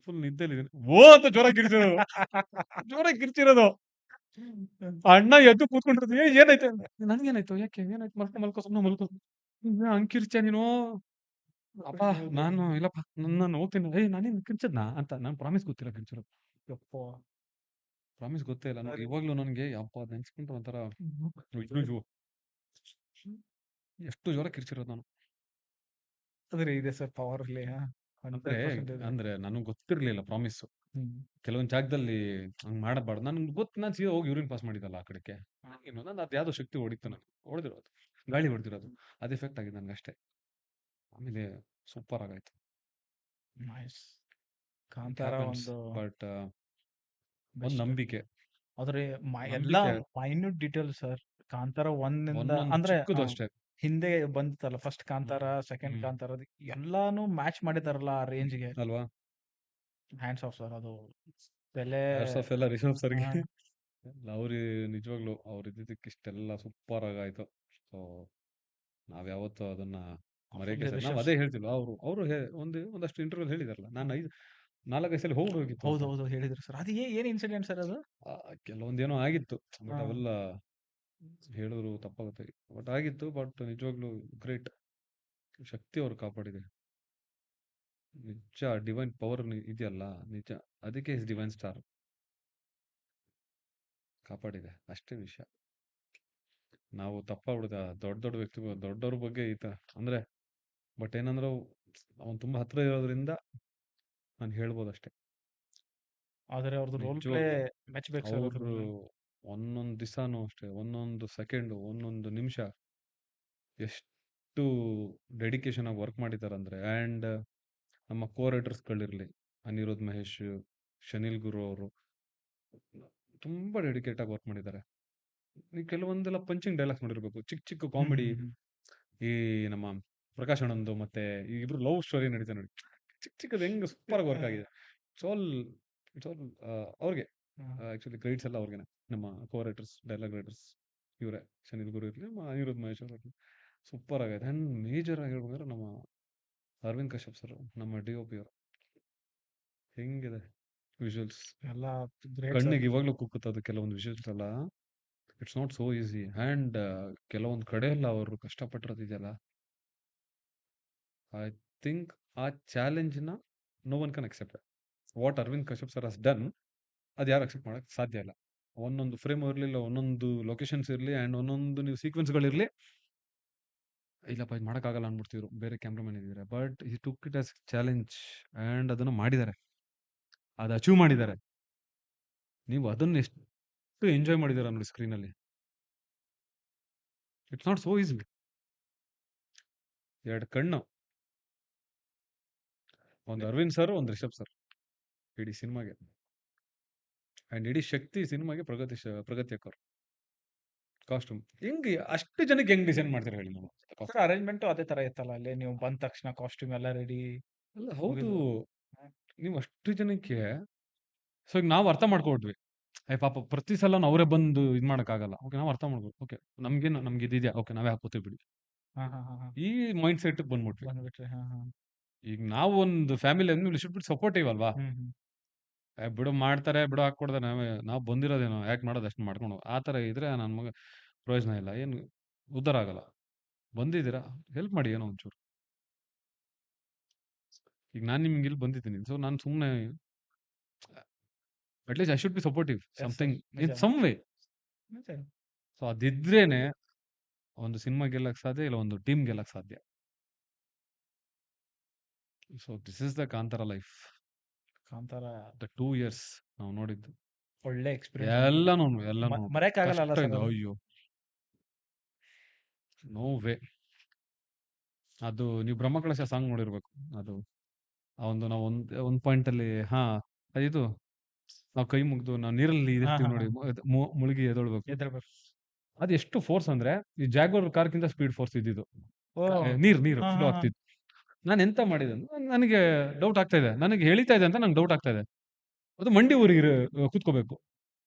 ಫುಲ್ ನಿದ್ದೆಲಿದ್ದೀನಿ. ಓ ಅಂತ ಜೋರ ಕಿರ್ಚಿರೋದು, ಜೋರ ಕಿರ್ಚಿರೋದು. ಅಣ್ಣ ಎದ್ದು ಕೂತ್ಕೊಂಡಿರೋದು, ಏನಾಯ್ತು? ನನ್ಗೇನಾಯ್ತು, ಯಾಕೆ ಏನಾಯ್ತು? ಮಲ್ಕೋ ಸುಮ್ಮನೆ ಮಲ್ಕೋ. ಹಂಗ್ ಕಿರ್ಚ ನೀನು? ಅಪ್ಪ ನಾನು ಇಲ್ಲಪ್ಪ, ನಾನು ಹೋಗ್ತೀನಿ. ನಾನೇನು ಕಿರ್ಚದ್ನಾ ಅಂತ. ನಾನು ಪ್ರಾಮಿಸ್ ಗೊತ್ತಿಲ್ಲ ಕಿರ್ಚಿರೋದು. ಪ್ರಾಮಿಸ್ ಗೊತ್ತೇ ಇಲ್ಲ. ಇವಾಗ್ಲೂ ನನಗೆ ಅಪ್ಪ ನೆನ್ಸ್ಕೊಂಡ್ರೆ ಒಂಥರ ಅಯ್ಯೋ, ಎಷ್ಟು ಜೋರ ಕಿರ್ಚಿರೋದು ನಾನು. ಅಂದ್ರೆ ಇದೆ ಸರ್ ಪವರ್ ಅಲ್ಲಿ. ಅಂದ್ರೆ 100% ಇದೆ. ಅಂದ್ರೆ ನನಗೆ ಗೊತ್ತಿರ್ಲಿಲ್ಲ ಪ್ರಾಮಿಸ್. ಹ್ಮ್. ಕೆಲವೊಂದ್ ಜಾಗದಲ್ಲಿ ಹಂಗ್ ಮಾಡಬಾರ್ದು. ನನ್ಗೆ ಗೊತ್ತು, ನಾನು ಸೀದಾ ಹೋಗಿ ಯೂರಿನ್ ಪಾಸ್ ಮಾಡಿದಲ್ಲ ಆ ಕಡೆಗೆ. ನಾನು ಅದು ಯಾವ್ದೋ ಶಕ್ತಿ ಹೊಡಿತು, ನನಗೆ ಹೊಡೆದಿರೋದು, ಗಾಳಿ ಹೊಡೆದಿರೋದು, ಅದು ಎಫೆಕ್ಟ್ ಆಗಿದೆ ನನಗೆ ಅಷ್ಟೇ. ಆಮೇಲೆ ಸೂಪರ್ ಆಗಾಯ್ತು. ನೈಸ್. ಕಾಂತಾರ ಒಂದು ಬಟ್ ಒಂದು ನಂಬಿಕೆ, ಆದ್ರೆ ಎಲ್ಲ ನಂಬಿಕೆ ಮೈನ್ಯೂಟ್ ಡೀಟೇಲ್ ಸರ್. ಕಾಂತಾರ ಒಂದಿಂದ ಒಂದೊಂದು ಅಂದ್ರೆ ಚಿಕ್ಕದು ಅಷ್ಟೇ. ಹಿಂದೆ ಬಂತಲ್ಲ ಫಸ್ಟ್ ಕಾಂತಾರ, ಸೆಕೆಂಡ್ ಕಾಂತಾರ, ಎಲ್ಲಾನು ಮ್ಯಾಚ್ ಮಾಡಿದಾರಲ್ಲ ಆ ರೇಂಜ್ಗೆ. ಅಲ್ವಾ? Hands of sir. ಅದು ಬೆಲೆ ಎಲ್ಲ ರಿಷಬ್ ಸರ್ಗೆ. ಅವ್ರು ನಿಜವಾಗ್ಲು ಅವ್ರು ಇದ್ದಿದ್ದಕ್ಕೆ ಇಷ್ಟೆಲ್ಲ ಸೂಪರ್ ಆಗಾಯ್ತು. ಸೊ ನಾವ್ ಯಾವತ್ತೂ ಅದನ್ನ ಮರೆಯಕ್ಕೆ ಸರ್. ನಾವು ಅದೇ ಹೇಳ್ತಿಲ್ವ, ಅವರು ಒಂದಷ್ಟು ಇಂಟರ್ವ್ಯೂ ಹೇಳಿದಾರಲ್ಲ, ನಾನು 4-5 ಸಲ ಹೋಗ್ಬೇಕಿತ್ತು. ಹೌದು ಹೇಳಿದ್ರು ಸರ್. ಅದು ಏನ್ ಇನ್ಸಿಡೆಂಟ್ ಸರ್ ಅದು? ಕೆಲವೊಂದೇನೋ ಆಗಿತ್ತು, ಬಟ್ ಅವೆಲ್ಲ ಹೇಳಿದ್ರು ತಪ್ಪಾಗುತ್ತೆ. ಬಟ್ ಆಗಿತ್ತು. ಬಟ್ ನಿಜವಾಗ್ಲೂ ಗ್ರೇಟ್, ಶಕ್ತಿ ಅವ್ರು ಕಾಪಾಡಿದೆ. ನಿಜ ಡಿವೈನ್ ಪವರ್ ಇದೆಯಲ್ಲ, ನಿಜ. ಅದಕ್ಕೆ ಇಸ್ ಡಿವೈನ್ ಸ್ಟಾರ್. ಕಾಪಾಡಿದೆ ಅಷ್ಟೇ ವಿಷಯ. ನಾವು ತಪ್ಪಾಗ್ಬಿಡುತ್ತೆ ದೊಡ್ಡ ದೊಡ್ಡ ವ್ಯಕ್ತಿಗಳು, ದೊಡ್ಡವ್ರ ಬಗ್ಗೆ ಅಂದ್ರೆ. ಬಟ್ ಏನಂದ್ರೆ ಅವ್ನು ತುಂಬಾ ಹತ್ರ ಇರೋದ್ರಿಂದ ನಾನು ಹೇಳ್ಬೋದು ಅಷ್ಟೇ. ಆದ್ರೆ ಅವ್ರದ್ದು ರೋಲ್ ಪ್ಲೇ ಮೆಚ್ಚಬೇಕು ಸರ್. ಅವರು ಒಂದೊಂದು ದಿವಸನೂ ಅಷ್ಟೇ, ಒಂದೊಂದು ಸೆಕೆಂಡು, ಒಂದೊಂದು ನಿಮಿಷ ಎಷ್ಟು ಡೆಡಿಕೇಶನ್ ಆಗಿ ವರ್ಕ್ ಮಾಡಿದಾರಂದ್ರೆ. ಆ್ಯಂಡ್ ನಮ್ಮ ಕೋರೈಟರ್ಸ್ಗಳಿರಲಿ, ಅನಿರುದ್ಧ್ ಮಹೇಶ್, ಶನಿಲ್ ಗುರು ಅವರು ತುಂಬಾ ಡೆಡಿಕೇಟ್ ಆಗಿ ವರ್ಕ್ ಮಾಡಿದ್ದಾರೆ. ನೀವು ಕೆಲವೊಂದೆಲ್ಲ ಪಂಚಿಂಗ್ ಡೈಲಾಗ್ಸ್ ಮಾಡಿರ್ಬೇಕು, ಚಿಕ್ಕ ಚಿಕ್ಕ ಕಾಮಿಡಿ. ಈ ನಮ್ಮ ಪ್ರಕಾಶ್ ಅಣ್ಣಂದು ಮತ್ತೆ ಈ ಇಬ್ರು ಲವ್ ಸ್ಟೋರಿ ನಡೀತಾ ನೋಡಿ, ಚಿಕ್ಕ ಚಿಕ್ಕದು ಹೆಂಗ್ ಸೂಪರ್ ಆಗಿ ವರ್ಕ್ ಆಗಿದೆ. ಇಟ್ಸ್ ಆಲ್ ಅವ್ರಿಗೆ ಆಕ್ಚುಲಿ ಕ್ರೆಡಿಟ್ಸ್ ಎಲ್ಲ ಅವ್ರಿಗೆನೆ. ನಮ್ಮ ಕೋ-ರೈಟರ್ಸ್, ಡೈಲಾಗ್ ರೈಟರ್ಸ್ ಇವರೇ, ಶನಿಲ್ ಗುರು ಇರಲಿ, ಅನಿರುದ್ಧ್ ಮಹೇಶ್ ಅವರು ಸೂಪರ್ ಆಗೈತೆ. ಆ್ಯಂಡ್ ಮೇಜರ್ ಆಗಿ ಹೇಳ್ಬೇಕಂದ್ರೆ ನಮ್ಮ ಅರವಿಂದ್ ಕಶ್ಯಪ್ ಸರ್, ನಮ್ಮ DOP ಅವರು, ಹೆಂಗಿದೆ ವಿಜುವಲ್ಸ್. ಎಲ್ಲ ಕಣ್ಣಿಗೆ ಇವಾಗ್ಲೂ ಕುಕ್ಕುತ್ತದು ಕೆಲವೊಂದು ವಿಷಯಸ್ ಎಲ್ಲ. It's not so easy. And ಕೆಲವೊಂದು ಕಡೆ ಎಲ್ಲ ಅವರು ಕಷ್ಟಪಟ್ಟಿರೋದಿದೆಯಲ್ಲ, ಐ ಥಿಂಕ್ ಆ ಚಾಲೆಂಜ್ನ no one can accept. What Aravind Kashyap sir has done, ಅದು ಯಾರು ಅಕ್ಸೆಪ್ಟ್ ಮಾಡೋಕ್ಕೆ ಸಾಧ್ಯ ಇಲ್ಲ. ಒಂದೊಂದು ಫ್ರೇಮ್ ಇರಲಿಲ್ಲ, ಒಂದೊಂದು ಲೊಕೇಶನ್ಸ್ ಇರಲಿ, ಆ್ಯಂಡ್ ಒಂದೊಂದು ನೀವು ಸೀಕ್ವೆನ್ಸ್ಗಳಿರಲಿ, ಇಲ್ಲಪ್ಪ ಇದು ಮಾಡೋಕ್ಕಾಗಲ್ಲ ಅಂದ್ಬಿಡ್ತಿದ್ರು ಬೇರೆ ಕ್ಯಾಮ್ರಾಮನ್ ಇದ್ದಿದ್ದಾರೆ. ಬಟ್ ಈ took it as challenge and ಅದನ್ನು ಮಾಡಿದ್ದಾರೆ, ಅದು ಅಚೀವ್ ಮಾಡಿದ್ದಾರೆ. ನೀವು ಅದನ್ನು ಎಷ್ಟು ಎಂಜಾಯ್ ಮಾಡಿದ್ದೀರ ನೋಡಿ ಸ್ಕ್ರೀನಲ್ಲಿ. It's not so easy. ಎರಡು ಕಣ್ಣು, ಒಂದು ಅರವಿಂದ್ ಸರ್, ಒಂದು ರಿಷಬ್ ಸರ್, ಇಡೀ ಸಿನಿಮಾಗೆ. ಆ್ಯಂಡ್ ಇಡೀ ಶಕ್ತಿ ಸಿನಿಮಾಗೆ ಪ್ರಗತಿ ಅಕ್ಕವ್ರು ಕಾಸ್ಟ್ಯೂಮ್. ಹೆಂಗೆ ಅಷ್ಟು ಜನಕ್ಕೆ ಹೆಂಗ್ ಡಿಸೈನ್ ಮಾಡ್ತಾರೆ ಹೇಳಿ ನಾವು? ಸರ್ ಅರೇಂಜ್ಮೆಂಟು ಅದೇ ತರ ಇತ್ತಲ್ಲ, ಅಲ್ಲಿ ನೀವು ಬಂದ ತಕ್ಷಣ ಕಾಸ್ಟ್ಯೂಮ್ ಎಲ್ಲ ರೆಡಿ. ಅಲ್ಲ ಹೌದು, ನೀವು ಅಷ್ಟು ಜನಕ್ಕೆ. ಸೊ ಈಗ ನಾವು ಅರ್ಥ ಮಾಡ್ಕೊಟ್ವಿ, ಪಾಪ ಪ್ರತಿ ಸಲ ಅವರೇ ಬಂದು ಇದು ಮಾಡೋಕ್ಕಾಗಲ್ಲ. ಓಕೆ, ನಾವು ಅರ್ಥ ಮಾಡ್ಬೋದು. ಓಕೆ, ನಮ್ಗೆ ಇದಿದೆಯಾ, ಓಕೆ ನಾವೇ ಹಾಕೋತೀವಿ ಬಿಡಿ, ಈ ಮೈಂಡ್ ಸೆಟ್ ಬಂದ್ಬಿಟ್ವಿ. ಬಂದ್ಬಿಟ್ರಿ. ಈಗ ನಾವು ಒಂದು ಫ್ಯಾಮಿಲಿ ಅಂದ್ಮೇಲೆ ಶುಡ್ ಬಿ ಸಪೋರ್ಟಿವ್ ಅಲ್ವಾ? ಬಿಡು ಮಾಡ್ತಾರೆ, ಬಿಡು ಹಾಕೊಡ್ತಾರೆ, ನಾವು ಬಂದಿರೋದೇನೋ ಯಾಕೆ ಮಾಡೋದು, ಅಷ್ಟು ಮಾಡ್ಕೊಂಡು ಆ ಥರ ಇದ್ರೆ ನನ್ನ ಮಗ ಪ್ರಯೋಜನ ಇಲ್ಲ, ಏನು ಉದ್ಧಾರ ಆಗಲ್ಲ. ಬಂದಿದ್ದೀರಾ, ಹೆಲ್ಪ್ ಮಾಡಿ ಏನೋ ಒಂಚೂರು. ಈಗ ನಾನು ನಿಮ್ಗೆ ಇಲ್ಲಿ ಬಂದಿದ್ದೀನಿ, ಸೊ ನಾನು ಸುಮ್ಮನೆ at least I should be supportive something in some way. So ಅದಿದ್ರೇನೆ ಒಂದು ಸಿನಿಮಾ ಗೆಲ್ಲಕ್ಕೆ ಸಾಧ್ಯ, ಇಲ್ಲ ಒಂದು ಟೀಮ್ ಗೆಲ್ಲಕ್ಕೆ ಸಾಧ್ಯ. So this is the Kantara life. Kantara the 2 years ನಾವು ನೋಡಿದ್ದು ಒಳ್ಳೆ ಎಕ್ಸ್ಪೀರಿಯನ್ಸ್, ಎಲ್ಲ ಮರೆಯಕ್ಕಾಗಲ್ಲ ಕಷ್ಟ ಇದೆ. ಅಯ್ಯೋ ನೋ ವೇ. ಅದು ನೀವು ಬ್ರಹ್ಮಕಲಶ ಸಾಂಗ್ ನೋಡಿರ್ಬೇಕು. ಅದು ಆ ಒಂದು ನಾವು ಒಂದು ಪಾಯಿಂಟ್ ಅಲ್ಲಿ ಇದು ನಾವು ಕೈ ಮುಗ್ದು ನಾವು ನೀರಲ್ಲಿ ಇರ್ತೀವಿ ನೋಡಿ, ಮುಳುಗಿ ಎದೊಳ್ಬೇಕು. ಅದು ಎಷ್ಟು ಫೋರ್ಸ್ ಅಂದ್ರೆ ಈ ಜಾಗ್ವಾರ್ ಕಾರ್ಗಿಂತ ಸ್ಪೀಡ್ ಫೋರ್ಸ್ ಇದ್ದಿದ್ದು. ನೀರು ಫ್ಲೋ ಆಗ್ತಿತ್ತು. ನಾನು ಎಂತ ಮಾಡಿದೆ ನನಗೆ ಡೌಟ್ ಆಗ್ತಾ ಇದೆ, ನನಗೆ ಹೇಳಿತಾ ಇದೆ ಅಂತ ನಂಗೆ ಡೌಟ್ ಆಗ್ತಾ ಇದೆ. ಅದು ಮಂಡಿ ಊರಿಗೆ ಕೂತ್ಕೋಬೇಕು,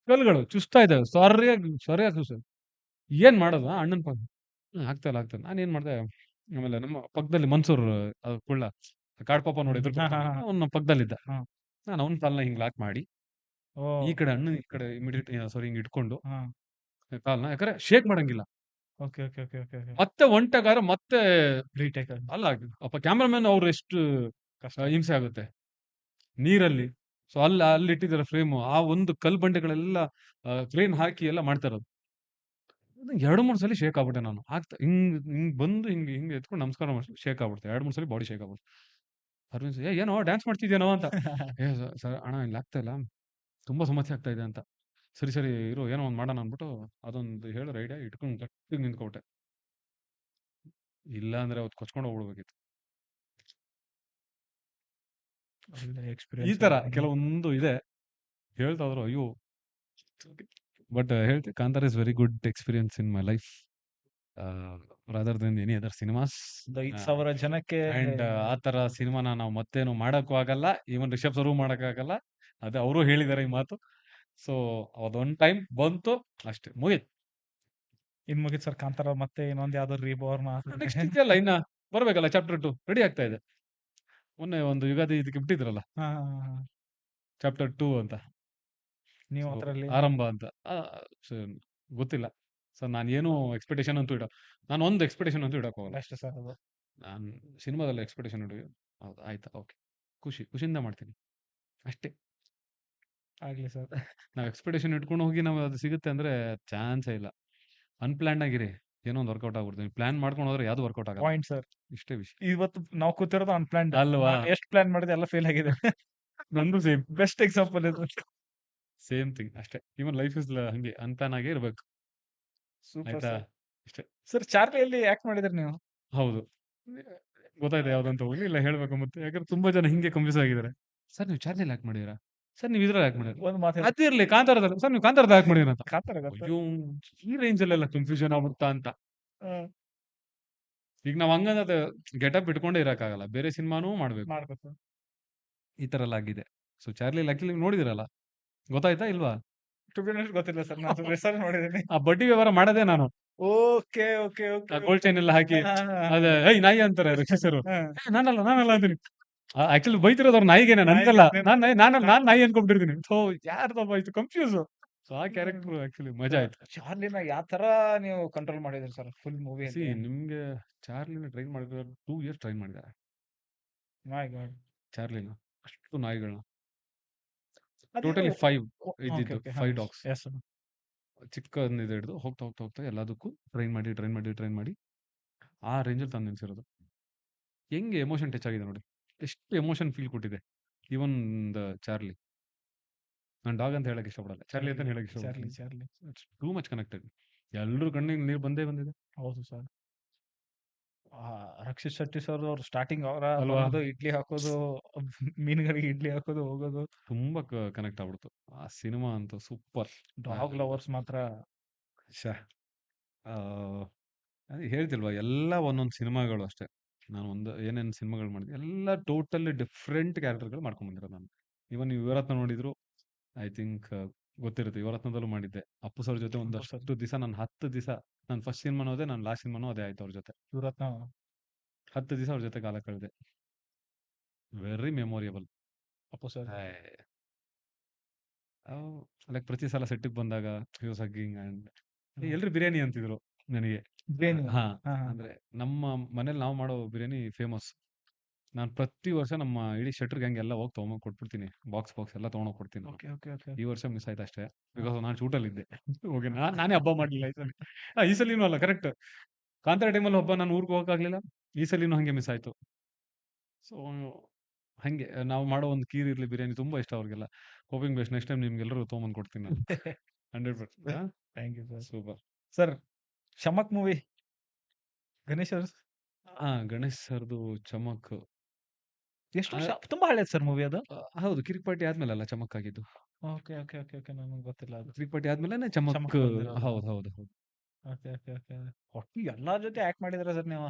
ಕಲ್ಗಳು ಚುಸ್ತಾ ಇದೆ, ಸರಿಯಾಗಿ ಚುಸ್. ಏನ್ ಮಾಡೋದು ಅಣ್ಣನ ಆಗ್ತಾ ಇಲ್ಲ. ನಾನು ಏನ್ ಮಾಡ್ದೆ, ಆಮೇಲೆ ನಮ್ಮ ಪಕ್ಕದಲ್ಲಿ ಮನ್ಸೂರ್ ಕುಳ್ಳ ಕಾಡ್ಪಾಪ ನೋಡಿ ಅವನ ಪಕ್ಕದಲ್ಲಿದ್ದ. ನಾನು ಅವನ ಕಾಲ್ನ ಹಿಂಗ್ ಲಾಕ್ ಮಾಡಿ ಈ ಕಡೆ ಅಣ್ಣನ ಈ ಕಡೆ ಇಮಿಡಿಯೇಟ್ ಹಿಂಗ್ ಇಟ್ಕೊಂಡು ಕಾಲ್ನ, ಯಾಕಂದ್ರೆ ಶೇಕ್ ಮಾಡಂಗಿಲ್ಲ. ಮತ್ತೆ ಒಂಟಗಾರ ಮತ್ತೆ ರೀಟೇಕ್ ಅಲ್ಲ, ಅಪ್ಪ ಕ್ಯಾಮ್ರಾಮನ್ ಅವ್ರು ಎಷ್ಟು ಹಿಂಸೆ ಆಗುತ್ತೆ ನೀರಲ್ಲಿ. ಸೊ ಅಲ್ಲಿ ಇಟ್ಟಿದ್ದಾರೆ ಫ್ರೇಮು, ಆ ಒಂದು ಕಲ್ ಬಂಡೆಗಳೆಲ್ಲ ಕ್ರೇನ್ ಹಾಕಿ ಎಲ್ಲ ಮಾಡ್ತಾ ಇರೋದು. 2-3 ಸಲ ಶೇಕ್ ಆಗ್ಬಿಟ್ಟೆ ನಾನು. ಹಿಂಗ್ ಬಂದು ಹಿಂಗ್ ಎತ್ಕೊಂಡು ನಮಸ್ಕಾರ ಮಾಡಿ ಶೇಕ್ ಆಗ್ಬಿಡ್ತೆ. 2-3 ಸಲ ಬಾಡಿ ಶೇಕ್ ಆಗ್ಬಿಡ್ತು. ಅರವಿಂದ್ ಏನೋ ಡ್ಯಾನ್ಸ್ ಮಾಡ್ತಿದ್ಯೇನೋ ಅಂತ. ಸರ್ ಅಣ್ಣ ಇಲ್ಲಿ ಆಗ್ತಾ ಇಲ್ಲ, ತುಂಬಾ ಸಮಸ್ಯೆ ಆಗ್ತಾ ಇದೆ ಅಂತ. ಸರಿ ಇರು, ಏನೋ ಒಂದು ಮಾಡೋಣ ಅಂದ್ಬಿಟ್ಟು ಅದೊಂದು ಹೇಳಿದ್ರೆ ಐಡಿಯಾ ಇಟ್ಕೊಂಡು ಗಟ್ಟಿಗೆ ನಿಂತ್ಕೊಬಿಟ್ಟೆ. ಇಲ್ಲ ಅಂದ್ರೆ ಅವತ್ತು ಕೊಚ್ಕೊಂಡು ಹೋಗ್ಬಿಡ್ಬೇಕಿತ್ತು. ಈ ತರ ಕೆಲವೊಂದು ಇದೆ, ಹೇಳ್ತಾ ಇದ್ರು ಅಯ್ಯೋ. ಬಟ್ ಹೇಳ್ತೀನಿ, Kantara is very good experience in my life rather than any other cinemas. 5,000 ಜನಕ್ಕೆ ಅಂಡ್ ಆ ತರ ಸಿನಿಮಾನ ನಾವು ಮತ್ತೇನು ಮಾಡೋಕ್ಕೂ ಆಗಲ್ಲ, ಈವನ್ ರಿಷಬ್ ಸರ್ವ್ ಮಾಡೋಕ್ಕಾಗಲ್ಲ. ಅದು ಅವರು ಹೇಳಿದ್ದಾರೆ ಈ ಮಾತು. ಸೊ ಅದೊಂದು ಟೈಮ್ ಬಂತು ಅಷ್ಟೇ, ಮುಗೀತು. ಇನ್ ಮುಗಿತ್ ಸರ್ ಕಾಂತಾರ. ಮತ್ತೆ ಇನ್ನೊಂದು ಯಾವ್ದು ರೀಬೋರ್ನ್ ನೆಕ್ಸ್ಟ್ ಇದೆಯಲ್ಲ, ಇನ್ನ ಬರ್ಬೇಕಲ್ಲ ಚಾಪ್ಟರ್ 2 ರೆಡಿ ಆಗ್ತಾ ಇದೆ. ಮೊನ್ನೆ ಒಂದು ಯುಗಾದಿ ಇದಕ್ಕೆ ಬಿಟ್ಟಿದ್ರಲ್ಲ ಚಾಪ್ಟರ್ 2 ಅಂತ, ನೀವು ಅದರಲ್ಲಿ ಆರಂಭ ಅಂತ. ಗೊತ್ತಿಲ್ಲ ಸರ್, ನಾನು ಏನು ಎಕ್ಸ್ಪೆಕ್ಟೇಷನ್ ಅಂತೂ ನಾನು ಒಂದು ಎಕ್ಸ್ಪೆಕ್ಟೇಷನ್ ಅಂತೂ ಇಡಕ್ ಹೋಗಲ್ಲ ಅಷ್ಟೇ ಸರ್. ಅದು ನಾನು ಸಿನಿಮಾದಲ್ಲಿ ಎಕ್ಸ್ಪೆಕ್ಟೇಷನ್ ಹೌದು, ಆಯ್ತಾ, ಓಕೆ, ಖುಷಿಯಿಂದ ಮಾಡ್ತೀನಿ ಅಷ್ಟೇ. ಆಗ್ಲಿ ಸರ್. ನಾವು ಎಕ್ಸ್ಪೆಕ್ಟೇಷನ್ ಇಟ್ಕೊಂಡು ಹೋಗಿ ನಾವು ಅದು ಸಿಗುತ್ತೆ ಅಂದ್ರೆ ಚಾನ್ಸೇ ಇಲ್ಲ. ಅನ್ಪ್ಲಾನ್ ಆಗಿರಿ, ಏನೋ ಒಂದು ವರ್ಕೌಟ್ ಆಗ್ಬಿಡ್ತೀನಿ. ಪ್ಲಾನ್ ಮಾಡ್ಕೊಂಡು ಹೋದ್ರೆ ಯಾವ್ದು ವರ್ಕೌಟ್ ಆಗಲ್ಲ. Point sir. ಇಷ್ಟೇ ವಿಷಯ. ಇವತ್ತು ನಾವು ಕೂತಿರೋದು ಅನ್ಪ್ಲಾನ್ ಅಲ್ವಾ? ಎಷ್ಟು ಪ್ಲಾನ್ ಮಾಡಿದೆ ಎಲ್ಲ ಫೇಲ್ ಆಗಿದೆ. ನಂದು ಸೇಮ್ ಬೆಸ್ಟ್ ಎಕ್ಸಾಂಪಲ್ ಇದು. ಸೇಮ್ ಥಿಂಗ್ ಅಷ್ಟೇ. ಇವನ್ ಲೈಫ್ ಇಸ್ ಹಂಗೆ ಅನ್ಪ್ಲಾನ್ ಆಗೇ ಇರ್ಬೇಕು. ಆಯ್ತಾ, ಇಷ್ಟೇ ಸರ್. ಚಾರ್ಲಿಯಲ್ಲಿ ಆಕ್ಟ್ ಮಾಡಿದ್ರಿ ನೀವು? ಹೌದು, ಗೊತ್ತಾಯ್ತು ಯಾವ್ದಂತ ಹೋಗ್ಲಿ ಇಲ್ಲ ಹೇಳ್ಬೇಕು. ಮತ್ತೆ ಯಾಕಂದ್ರೆ ತುಂಬಾ ಜನ ಹಿಂಗೆ ಕನ್ಫ್ಯೂಸ್ ಆಗಿದ್ದಾರೆ. ಸರ್ ನೀವು ಚಾರ್ಲಿಯಲ್ಲಿ ಯಾಕೆ ಮಾಡಿದಿರಾ, ಸರ್ ನೀವು ಇದ್ರಲ್ಲಿ ಯಾಕೆ ಮಾಡಿದ್ರಿ, ಒಂದು ಮಾತು ಅದಿರ್ಲಿ ಕಾಂತಾರದಲ್ಲಿ, ಸರ್ ನೀವು ಕಾಂತಾರದ ಯಾಕೆ ಮಾಡಿದ್ರ ಅಂತ. ಕಾಂತಾರ ಅಯ್ಯೋ, ಈ ರೇಂಜ್ ಅಲ್ಲೆಲ್ಲ ಕನ್ಫ್ಯೂಷನ್ ಆಗ್ಬಿಡ್ತಾ ಅಂತ. ಈಗ ನಾವ್ ಹಂಗಂದ್ರೆ ಗೆಟಪ್ ಇಟ್ಕೊಂಡೇ ಇರಕ್ಕಾಗಲ್ಲ, ಬೇರೆ ಸಿನಿಮಾನೂ ಮಾಡ್ಬೇಕು. ಈ ತರ ಎಲ್ಲ ಆಗಿದೆ. ಸೊ ಚಾರ್ಲಿ ಆಕ್ಚುಲಿ ನೋಡಿದಿರಲ್ಲ, ಗೊತ್ತಾಯ್ತಾ ಇಲ್ವಾ? ಗೊತ್ತಿಲ್ಲ ಸರ್, ನಾನು ರಿಸರ್ಚ್ ಮಾಡಿದ್ದೀನಿ. ಆ ಬಡ್ಡಿ ವ್ಯವಹಾರ ಮಾಡೋದೇ ನಾನು. ಓಕೆ ಗೋಲ್ಡ್ ಚೈನ್ ಎಲ್ಲ ಹಾಕಿ ಅದೇ ನಾಯಿ ಅಂತಾರೆ ರಕ್ಷಿಸರು. ನಾನಲ್ಲ ಅಂತೀನಿ. ಆಕ್ಚುಲಿ ಬೈತಿರೋದವ್ರು ನಾಯಿಗೇನೆ, ನನ್ಗಲ್ಲ. ನಾನ್ ನಾಯಿ ಅನ್ಕೊಂಡ್ಬಿಟ್ಟಿರ್ತೀನಿ. ಸೊ ಯಾರ್ದಪ್ಪ ಇದು ಕನ್ಫ್ಯೂಸ್. ಸೊ ಆ ಕ್ಯಾರೆಕ್ಟರ್ ಆಕ್ಚುಲಿ ಮಜಾ ಆಯ್ತು. ಚಾರ್ಲಿನ ಯಾವ ತರ ನೀವು ಕಂಟ್ರೋಲ್ ಮಾಡಿದ್ರಿ ಸರ್ ಫುಲ್ ಸಿ ಮೂವಿಯಲ್ಲಿ? ನಿಮ್ಗೆ ಚಾರ್ಲಿನ ಟ್ರೈನ್ ಮಾಡಿದ್ರೆ 2 ಇಯರ್ಸ್ ಟ್ರೈನ್ ಮಾಡಿದ್ದಾರೆ ಮೈ ಗಾಡ್. ಚಾರ್ಲಿನ, ಅಷ್ಟು ನಾಯಿಗಳನ್ನ. ಅದೇನು ಟೋಟಲಿ 5 ಓಕೆ ಇದ್ದಿದ್ದು, ಓಕೆ 5 ಡಾಗ್ಸ್. ಎಸ್ ಚಿಕ್ಕಂದಿದ್ದು ಹಿಡಿದು ಹೋಗ್ತಾ ಹೋಗ್ತಾ ಹೋಗ್ತಾ ಎಲ್ಲದಕ್ಕೂ ಟ್ರೈನ್ ಮಾಡಿ ಆ ರೇಂಜಲ್ಲಿ ತಂದು ನಿಲ್ಸಿರೋದು. ಹೆಂಗೆ ಎಮೋಷನ್ ಟಚ್ ಆಗಿದೆ ನೋಡಿ, ಎಷ್ಟು ಎಮೋಷನ್ ಫೀಲ್ ಕೊಟ್ಟಿದೆ. ಇವನ್ ದ ಚಾರ್ಲಿ, ನಾನು ಡಾಗ್ ಅಂತ ಹೇಳಕ್ ಇಷ್ಟಪಡಲ್ಲ, ಚಾರ್ಲಿ ಅಂತ ಹೇಳಕ್ ಚಾರ್ಲಿ ಇಷ್ಟಪಡ್ತೀನಿ. Charlie too much connected. ಎಲ್ಲರೂ ಕಣ್ಣಿಗೆ ನೀರು ಬಂದೇ ಬಂದಿದೆ. ಹೌದು ಸರ್. ರಕ್ಷಿತ್ ಶೆಟ್ಟಿ ಸರ್ ಅವ್ರು ಸ್ಟಾರ್ಟಿಂಗ್ ಅವರ ಅಲ್ವಾ? ಇಡ್ಲಿ ಹಾಕೋದು, ಮೀನುಗಳಿಗೆ ಇಡ್ಲಿ ಹಾಕೋದು ಹೋಗೋದು. ತುಂಬಾ ಕನೆಕ್ಟ್ ಆಗ್ಬಿಡ್ತು ಆ ಸಿನಿಮಾ ಅಂತೂ. ಸೂಪರ್. ಡಾಗ್ ಲವರ್ಸ್ ಮಾತ್ರ ಅದೇ ಹೇಳ್ತಿಲ್ವಾ, ಎಲ್ಲ ಒಂದೊಂದು ಸಿನಿಮಾಗಳು ಅಷ್ಟೇ. ನಾನು ಏನೇನು ಸಿನಿಮಾಗಳು ಮಾಡಿದ್ದೆ ಎಲ್ಲ ಟೋಟಲಿ ಡಿಫ್ರೆಂಟ್ ಕ್ಯಾರೆಕ್ಟರ್ಗಳು ಮಾಡ್ಕೊಂಡ್ ಬಂದಿರೋದು ನಾನು. ಇವನ್ ನೀವು ಯುವರತ್ನ ನೋಡಿದ್ರು, ಐ ಥಿಂಕ್ ಗೊತ್ತಿರುತ್ತೆ. ಯುವರತ್ನದಲ್ಲೂ ಮಾಡಿದ್ದೆ ಅಪ್ಪು ಸರ್ ಜೊತೆ ಒಂದಷ್ಟು ದಿವಸ. ನಾನು 10 ದಿವಸ, ನಾನು ಫಸ್ಟ್ ಸಿನಿಮಾನೂ ಅದೇ, ನಾನು ಲಾಸ್ಟ್ ಸಿನಿಮಾನೂ ಅದೇ ಆಯ್ತು ಅವ್ರ ಜೊತೆ. ಯುವರತ್ನ 10 ದಿವಸ ಅವ್ರ ಜೊತೆ ಕಾಲ ಕಳೆದೆ. Very memorable. Appu sir. Like ಪ್ರತಿ ಸಲ ಸೆಟ್ಟಿಗೆ ಬಂದಾಗ ಹಗ್ಗಿಂಗ್ ಅಂಡ್ ಎಲ್ರು ಬಿರಿಯಾನಿ ಅಂತಿದ್ರು ನನಗೆ. ಬಿರಿಯಾನಿ. ಹಾ, ಅಂದ್ರೆ ನಮ್ಮ ಮನೇಲಿ ನಾವು ಮಾಡೋ ಬಿರಿಯಾನಿ ಫೇಮಸ್. ನಾನು ಪ್ರತಿ ವರ್ಷ ನಮ್ಮ ಇಡೀ ಶೆಟ್ರ್ ಗ್ಯಾಂಗ್ ಎಲ್ಲ ಹೋಗಿ ತಗೊಂಡ್ ಕೊಟ್ಬಿಡ್ತೀನಿ, ಬಾಕ್ಸ್ ಎಲ್ಲ ತಗೊಂಡೋಗಿ ಕೊಡ್ತೀನಿ. Okay okay okay. ಈ ವರ್ಷ ಮಿಸ್ ಆಯ್ತು ಅಷ್ಟೇ, ಬಿಕಾಸ್ ನಾನು ಶೂಟಲ್ಲಿ ಇದ್ದೆ. ಓಕೆ, ನಾನೇ ಹಬ್ಬ ಮಾಡಲಿಲ್ಲ ಈ ಸಲ. ಈ ಸಲಿನೂ ಅಲ್ಲ, ಕರೆಕ್ಟ್ ಕಾಂತಾರ ಟೈಮಲ್ಲಿ ಹಬ್ಬ ನಾನು ಊರಿಗೆ ಹೋಗಕ್ಕಾಗ್ಲಿಲ್ಲ. ಈ ಸಲಿನೂ ಹಂಗೆ ಮಿಸ್ ಆಯ್ತು. ಸೊ ಹಂಗೆ ನಾವು ಮಾಡೋ ಒಂದು ಕೀರ್ ಇರ್ಲಿ, ಬಿರಿಯಾನಿ ತುಂಬಾ ಇಷ್ಟ ಅವ್ರಿಗೆಲ್ಲ. ಹೋಪಿಂಗ್ ಬೆಸ್ಟ್ ನೆಕ್ಸ್ಟ್ ಟೈಮ್ ನಿಮ್ಗೆಲ್ಲರೂ ತೊಗೊಂಬಂದು ಕೊಡ್ತೀನಿ ನಾನು. 100%. Thank you sir. Super sir, Chamak movie Ganesh ಅವ್ರ ಗಣೇಶ್ ಸರ್ದು ಚಮಕ್ ಎಷ್ಟು ವರ್ಷ? ತುಂಬಾ ಹಳೇದು ಸರ್ ಮೂವಿ ಅದು. ಹೌದು, ಕಿರಿಕ್ ಪಾರ್ಟಿ ಆದ್ಮೇಲೆ ಅಲ್ಲ ಚಮಕ್ ಆಗಿದ್ದು. ಓಕೆ ಓಕೆ ಓಕೆ ಓಕೆ, ನನಗೆ ಗೊತ್ತಿಲ್ಲ ಅದು. ಕಿರಿಕ್ ಪಾರ್ಟಿ ಆದ್ಮೇಲೆ ಚಮಕ್. ಚಮಕ್ ಬಂದಿರೋದು. ಹೌದು ಹೌದು ಹೌದು. Okay okay okay. ಒಟ್ಟು ಎಲ್ಲಾ ಜೊತೆ ಆಕ್ಟ್ ಮಾಡಿದ್ರ ಸರ್ ನೀವು?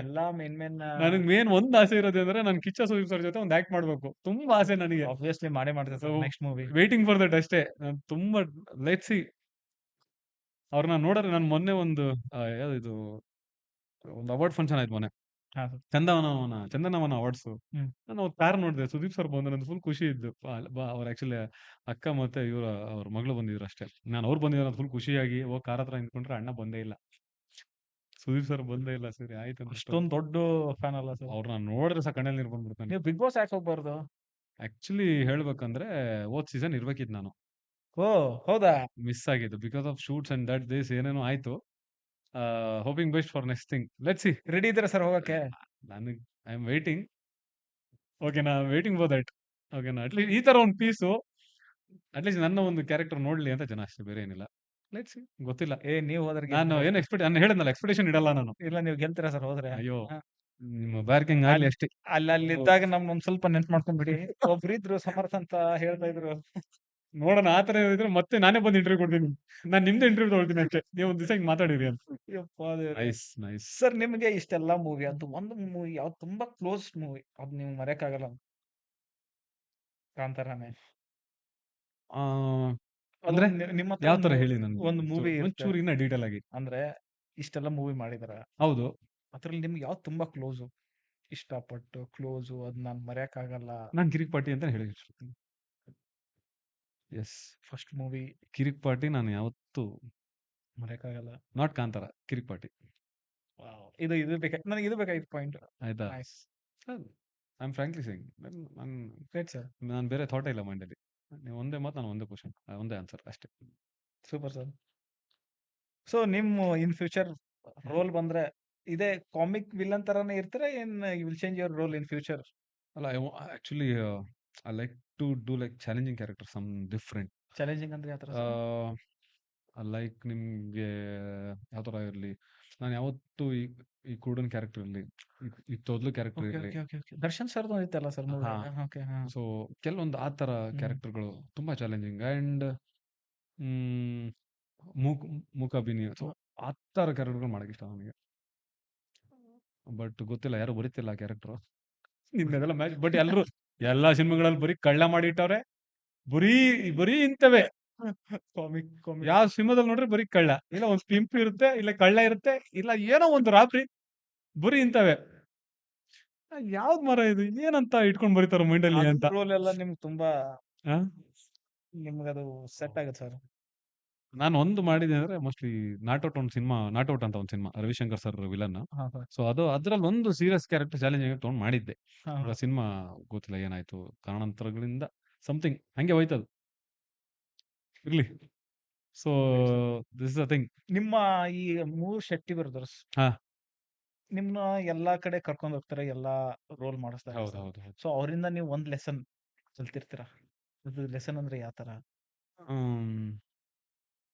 ಎಲ್ಲಾ ಮೇನ್ ನನಗೆ ಮೇನ್ ಒಂದ್ ಆಸೆ ಇರೋದು ಅಂದ್ರೆ, ನಾನು ಕಿಚ್ಚ ಸುದೀಪ್ ಸರ್ ಜೊತೆ ಒಂದು ಆಕ್ಟ್ ಮಾಡ್ಬೇಕು, ತುಂಬಾ ಆಸೆ ನನಗೆ. ಆಬ್ವಿಯಸ್ಲಿ ಮಾಡೇ ಮಾಡ್ತಾರೆ sir next movie. Waiting for that ಅಷ್ಟೇ. ನಾನು ತುಂಬಾ ಲೆಟ್ಸ್ ಸಿ. ಅವ್ರನ್ನ ನೋಡಿದ್ರೆ ನಾನು ಮೊನ್ನೆ ಒಂದು ಯಾವ್ದು ಒಂದು ಅವಾರ್ಡ್ ಫಂಕ್ಷನ್ ಆಯ್ತು ಮೊನ್ನೆ, ಚಂದನವನ ಅವಾರ್ಡ್ಸ್. ನಾನು ಅವ್ರ ಕಾರ್ ನೋಡಿದೆ, ಸುದೀಪ್ ಸರ್ ಬಂದು ನಂದು ಫುಲ್ ಖುಷಿ ಇದ್ದು. ಅವ್ರು ಆಕ್ಚುಲಿ ಅಕ್ಕ ಮತ್ತೆ ಅವ್ರ ಮಗಳು ಬಂದಿದ್ರು ಅಷ್ಟೇ. ನಾನು ಅವ್ರು ಬಂದಿದ್ರು ಫುಲ್ ಖುಷಿಯಾಗಿ ಹೋಗಿ ಕಾರ್ ಹತ್ರ ನಿಂತ್ಕೊಂಡ್ರೆ ಅಣ್ಣ ಬಂದೇ ಇಲ್ಲ, ಸುದೀಪ್ ಸರ್ ಬಂದೇ ಇಲ್ಲ. ಸರಿ ಆಯ್ತು, ಅಷ್ಟೊಂದು ದೊಡ್ಡ ಫ್ಯಾನ್ ಅಲ್ಲ ಸರ್ ಅವ್ರನ್ನ ನೋಡಿದ್ರೆ ಸಹ ಕಣ್ಣಲ್ಲಿ ನೀರು ಬಂದ್ಬಿಡ್ತಾನೆ. ನೀವು ಬಿಗ್ ಬಾಸ್ ಯಾಕೆ ಹೋಗ್ಬಾರ್ದು? ಆಕ್ಚುಲಿ ಹೇಳ್ಬೇಕಂದ್ರೆ ಹೋದ್ ಸೀಸನ್ ಇರ್ಬೇಕಿತ್ತು ನಾನು, ಓ ಹೌದಾ? ಮಿಸ್ ಆಗಿದ್ದು because of shoots and that this ಏನೇನೋ ಆಯ್ತು. Hoping best for next thing. Let's see. Ready ಇದ್ದೀರಾ ಸರ್ ಹೋಗಕ್ಕೆ? ನನಗೆ ಐ ಆಮ್ ವೇಟಿಂಗ್. ಓಕೆನಾ, ವೇಟಿಂಗ್ ಫಾರ್ ದಟ್. ಓಕೆನಾ, ಅಟ್ಲೀಸ್ಟ್ ಈ ತರ ಒಂದು ಪೀಸು ಅಟ್ಲೀಸ್ಟ್ ನನ್ನ ಒಂದು ಕ್ಯಾರೆಕ್ಟರ್ ನೋಡ್ಲಿ ಅಂತ ಜನ ಅಷ್ಟೇ, ಬೇರೆ ಏನಿಲ್ಲ. ಲೆಟ್ಸ್ ಸಿ, ಗೊತ್ತಿಲ್ಲ. ನೀವು ಹೋದ್ರೆ ನಾನು ಏನು ನಾನು ಹೇಳಿದ್ನಲ್ಲ, ಎಕ್ಸ್ಪೆಕ್ಟೇಷನ್ ಇಡಲ್ಲ ನಾನು. ಇಲ್ಲ, ನೀವು ಗೆಲ್ತೀರಾ ಸರ್ ಹೋದ್ರೆ? ಅಯ್ಯೋ, ನಿಮ್ಮ ಬ್ಯಾರ್ಕಿಂಗ್ ಆಗ್ಲಿ ಅಷ್ಟೇ. ಅಲ್ಲಿದ್ದಾಗ ನಮ್ಗೆ ಒಂದ್ ಸ್ವಲ್ಪ ನೆನ್ಪು ಮಾಡ್ಕೊಂಡ್ಬಿಡಿ. ಒಬ್ರಿದ್ರು ಸಮರ್ಥ ಅಂತ ಹೇಳ್ತಾ ಇದ್ರು. ನೋಡೋಣ, ಆ ತರ ಇದ್ರೆ ಮತ್ತೆ ನಾನೇ ಬಂದು ಇಂಟರ್ವ್ಯೂ ಕೊಡ್ತೀನಿ. ನಾನು ನಿಮ್ದು ಇಂಟರ್ವ್ಯೂ ತಗೊಳ್ತೀನಿ ಅಷ್ಟೇ, ನೀವು ಒಂದ್ ದಿವಸ ಹಿಂಗ್ ಮಾತಾಡಿರಿ ಅಂತ. Nice nice. ಸರ್, ನಿಮ್ಗೆ ಇಷ್ಟೆಲ್ಲ ಮೂವಿ ಅದು ಒಂದು ಮೂವಿ ಯಾವ್ದು ತುಂಬಾ ಕ್ಲೋಸ್ ಮೂವಿ, ಅದ್ ನೀವು ಮರೆಯಕ್ಕಾಗಲ್ಲ? ಕಾಂತಾರಾನೇ ಅಂದ್ರೆ ನಿಮ್ಮ ಯಾವ ತರ ಹೇಳಿ? ನನ್ಗೆ ಒಂದು ಮೂವಿ ಒಂಚೂರು ಇನ್ನ ಡೀಟೇಲ್ ಆಗಿ. ಅಂದ್ರೆ ಇಷ್ಟೆಲ್ಲ ಮೂವಿ ಮಾಡಿದಾರ, ಹೌದು, ಅದ್ರಲ್ಲಿ ನಿಮ್ಗೆ ಯಾವ್ದು ತುಂಬಾ ಕ್ಲೋಸು, ಇಷ್ಟಪಟ್ಟು ಕ್ಲೋಸು, ಅದ್ ನಾನ್ ಮರೆಯಕ್ಕಾಗಲ್ಲ? ನಾನು ಕಿರಿಕ್ ಪಾರ್ಟಿ ಅಂತ ಹೇಳಿ. Yes, first movie Kirik Party ನಾನು ಯಾವತ್ತು ಮರೆಯಕ್ಕಾಗಲ್ಲ. ನಾಟ್ ಕಾಂತಾರ, ಕಿರಿಕ್ ಪಾರ್ಟಿ. ಇದು ನನಗೆ ಇದು ಬೇಕಾಗಿತ್ತು ಪಾಯಿಂಟ್. ಆಯ್ತಾ? ಐ ಆಮ್ ಫ್ರಾಂಕ್ಲಿ ಸೇಯಿಂಗ್, ನಾನು ಬೇರೆ ಥಾಟ್ ಇಲ್ಲ ಮೈಂಡಲ್ಲಿ. ನೀವು ಒಂದೇ ಮಾತು, ನಾನು ಒಂದೇ ಕ್ವಶನ್, ಒಂದೇ ಆನ್ಸರ್ ಅಷ್ಟೇ. Super sir. ಸೊ ನಿಮ್ಮ ಇನ್ ಫ್ಯೂಚರ್ ರೋಲ್ ಬಂದ್ರೆ ಇದೇ ಕಾಮಿಕ್ ವಿಲನ್ ತರಾನೇ ಇರ್ತೀರಾ, ಏನ್ you will change your role in future? ಅಲ್ಲ, actually I like to do like challenging character, some different. Challenging ಅಂದ್ರೆ ಯಾವ ತರ? ಲೈಕ್ ನಿಮ್ಗೆ ಯಾವ ತರ ಇರಲಿ, ನಾನು ಯಾವತ್ತು ಈ ಕುರುಡನ್ ಕ್ಯಾರೆಕ್ಟರ್ ಇರಲಿ, ಈ ತೊದ್ಲು ಕ್ಯಾರೆಕ್ಟರ್ ಇರಲಿ. ದರ್ಶನ್ ಸರ್ ಇತ್ತಲ್ಲ ಸರ್ ಮೂವಿ. ಸೊ ಕೆಲವೊಂದು ಆ ತರ ಕ್ಯಾರೆಕ್ಟರ್ಗಳು ತುಂಬಾ ಚಾಲೆಂಜಿಂಗ್ ಅಂಡ್ ಮೂಕಾಭಿನಯ, ಸೊ ಆ ತರ ಕ್ಯಾರೆಕ್ಟರ್ಗಳು ಮಾಡಕ್ ಇಷ್ಟ ನನಗೆ. ಬಟ್ ಗೊತ್ತಿಲ್ಲ, ಯಾರು ಬರೀತಿಲ್ಲ ಆ ಕ್ಯಾರೆಕ್ಟರ್. ನಿಮ್ದೆಲ್ಲ ಮ್ಯಾಚ್. ಬಟ್ ಎಲ್ಲಾ ಸಿನಿಮಾಗಳಲ್ಲಿ ಬರೀ ಕಳ್ಳ ಮಾಡಿಟ್ಟವ್ರೆ, ಬರೀ ಇಂತವೇ ಯಾವ ಸಿನಿಮಾದಲ್ಲಿ ನೋಡ್ರಿ ಬರೀ ಕಳ್ಳ, ಇಲ್ಲ ಒಂದ್ ಪಿಂಪ್ ಇರುತ್ತೆ, ಇಲ್ಲ ಕಳ್ಳ ಇರುತ್ತೆ, ಇಲ್ಲ ಏನೋ ಒಂದು ರಾತ್ರಿ, ಬರೀ ಇಂತವೇ. ಯಾವ್ದ್ ಮರ ಇದು, ಏನಂತ ಇಟ್ಕೊಂಡ್ ಬರೀತಾರ ಮೈಂಡಲ್ಲಿ ಅಂತ. ರೋಲ್ ಎಲ್ಲ ನಿಮ್ಗೆ ತುಂಬಾ ನಿಮ್ಗದು ಸೆಟ್ ಆಗುತ್ತೆ ಸರ್. ನಾನು ಒಂದು ಮಾಡಿದೆ ಅಂದ್ರೆ ಮೋಸ್ಟ್ಲಿ ನಾಟೌಟ್ ಅಂತ ಒಂದು ಸಿನಿಮಾ ರವಿಶಂಕರ್ ಸರ್ ವಿಲನ್. ಹಾ ಸರ್. ಸೊ ಅದು ಅದ್ರಲ್ಲಿ ಒಂದು ಸೀರಿಯಸ್ ಕ್ಯಾರೆಕ್ಟರ್ ಚಾಲೆಂಜ್ ಆಗಿ ತೊಗೊಂಡು ಮಾಡಿದ್ದೆ. ಹಾ ಆ ಸಿನಿಮಾ ಗೊತ್ತಿಲ್ಲ ಏನಾಯ್ತು ಕಾರಣಾಂತರಗಳಿಂದ ಸಮಥಿಂಗ್ ಹಂಗೆ ಹೋಯ್ತದು. ಇರ್ಲಿ. So this is a thing. ನಿಮ್ಮ ಈ 3 ಶೆಟ್ಟಿ ಬ್ರದರ್ಸ್ ಹಾ ನಿಮ್ನ ಎಲ್ಲಾ ಕಡೆ ಕರ್ಕೊಂಡ್ ಹೋಗ್ತಾರೆ, ಎಲ್ಲಾ ರೋಲ್ ಮಾಡಿಸ್ತಾರೆ ಹೌದು ಸರ್. ಹೌದು ಹೌದು. ಸೊ ಅವರಿಂದ ನೀವು ಒಂದ್ ಲೆಸನ್ ಕಲ್ತಿರ್ತೀರಾ. ಅದು ಲೆಸನ್ ಅಂದ್ರೆ ಯಾವ ತರ? ಹ್ಮ್.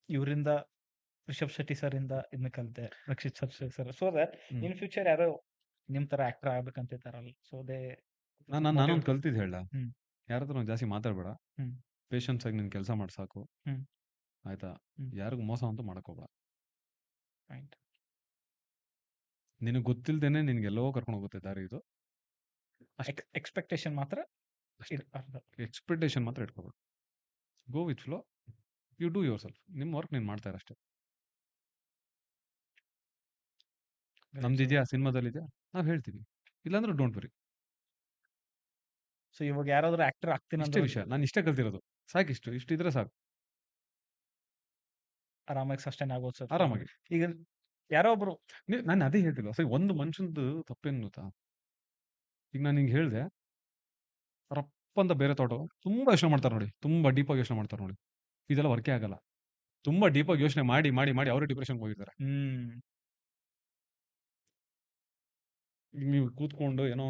ಇವರಿಂದ ರಿಷಬ್ ಶೆಟ್ಟಿ ಸರ್ ಇಂದ ಇದನ್ನ ಕಲಿತೆ, Rakshit sir. So that hmm. In future ಯಾರೋ ನಿಮ್ ತರ ಆಕ್ಟರ್ ಆಗ್ಬೇಕಂತ ಇರ್ತಾರಲ್ಲ, ಸೊ ದೇ ನಾನೊಂದು ಕಲ್ತಿದ್ದು ಹೇಳ, ಹ್ಮ್. ಯಾರ ಹತ್ರ ಜಾಸ್ತಿ ಮಾತಾಡ್ಬೇಡ, ಹ್ಮ್. ಪೇಷನ್ಸ್ ಆಗಿ ನಿನ್ ಕೆಲಸ ಮಾಡಿ ಸಾಕು. ಹ್ಮ್. ಆಯ್ತಾ? ಹ್ಮ್. ಯಾರಿಗೂ ಮೋಸ ಅಂತೂ ಮಾಡಕ್ ಹೋಗ್ಬೇಡ. Right. ನಿನಗೆ ಗೊತ್ತಿಲ್ದೇನೆ ನಿನ್ಗೆಲ್ಲೋ ಕರ್ಕೊಂಡು ಹೋಗುತ್ತೆ ದಾರಿ ಇದು. ಅಷ್ಟೇ. ಎಕ್ಸ್ಪೆಕ್ಟೇಷನ್ ಮಾತ್ರ ಅಷ್ಟೇ. ಅರ್ಧ. ಎಕ್ಸ್ಪೆಕ್ಟೇಷನ್ ಮಾತ್ರ ಇಟ್ಕೋಬೇಡ. Go with flow. You do your self. ನಿಮ್ಮ ವರ್ಕ್ ನೀನು ಮಾಡ್ತಾ ಇರಷ್ಟೇ. ನಮ್ದಿದೆಯಾ ಸಿನಿಮಾದಲ್ಲಿ ಇದೆಯಾ ನಾವ್ ಹೇಳ್ತೀವಿ, ಇಲ್ಲಾಂದ್ರೆ ಡೋಂಟ್ ವರಿ. ಸೊ ಇವಾಗ ಯಾರಾದ್ರೂ ಆಕ್ಟರ್ ಆಗ್ತೀನಿ ಇಷ್ಟೇ ಅಂದ್ರೆ ವಿಷಯ, ನಾನು ಇಷ್ಟೇ ಕಲ್ತಿರೋದು. ಸಾಕು, ಇಷ್ಟು ಇದ್ರೆ ಸಾಕು. ಆರಾಮಾಗಿ ಸಸ್ಟೈನ್ ಆಗೋದು ಸರ್. ಆರಾಮಾಗಿ. ಈಗ ಯಾರೋ ಒಬ್ರು ನಾನು ಅದೇ ಹೇಳ್ತಿಲ್ಲ ಸರಿ, ಒಂದು ಮನುಷ್ಯಂದು ತಪ್ಪೇನು ಗೊತ್ತಾ, ಈಗ ನಾನು ಹಿಂಗೆ ಹೇಳಿದೆ ರಪ್ಪ ಅಂತ ಬೇರೆ ತೋಟ ತುಂಬಾ ಯೋಚನೆ ಮಾಡ್ತಾರೆ ನೋಡಿ, ತುಂಬಾ ಡೀಪಾಗಿ ಯೋಚನೆ ಮಾಡ್ತಾರೆ ನೋಡಿ, ಇದೆಲ್ಲ ವರ್ಕೇ ಆಗಲ್ಲ. ತುಂಬಾ ಡೀಪಾಗಿ ಯೋಚನೆ ಮಾಡಿ ಮಾಡಿ ಮಾಡಿ ಅವರೇ ಡಿಪ್ರೆಷನ್ಗೆ ಹೋಗಿದ್ದಾರೆ. ಈಗ ನೀವು ಕೂತ್ಕೊಂಡು ಏನೋ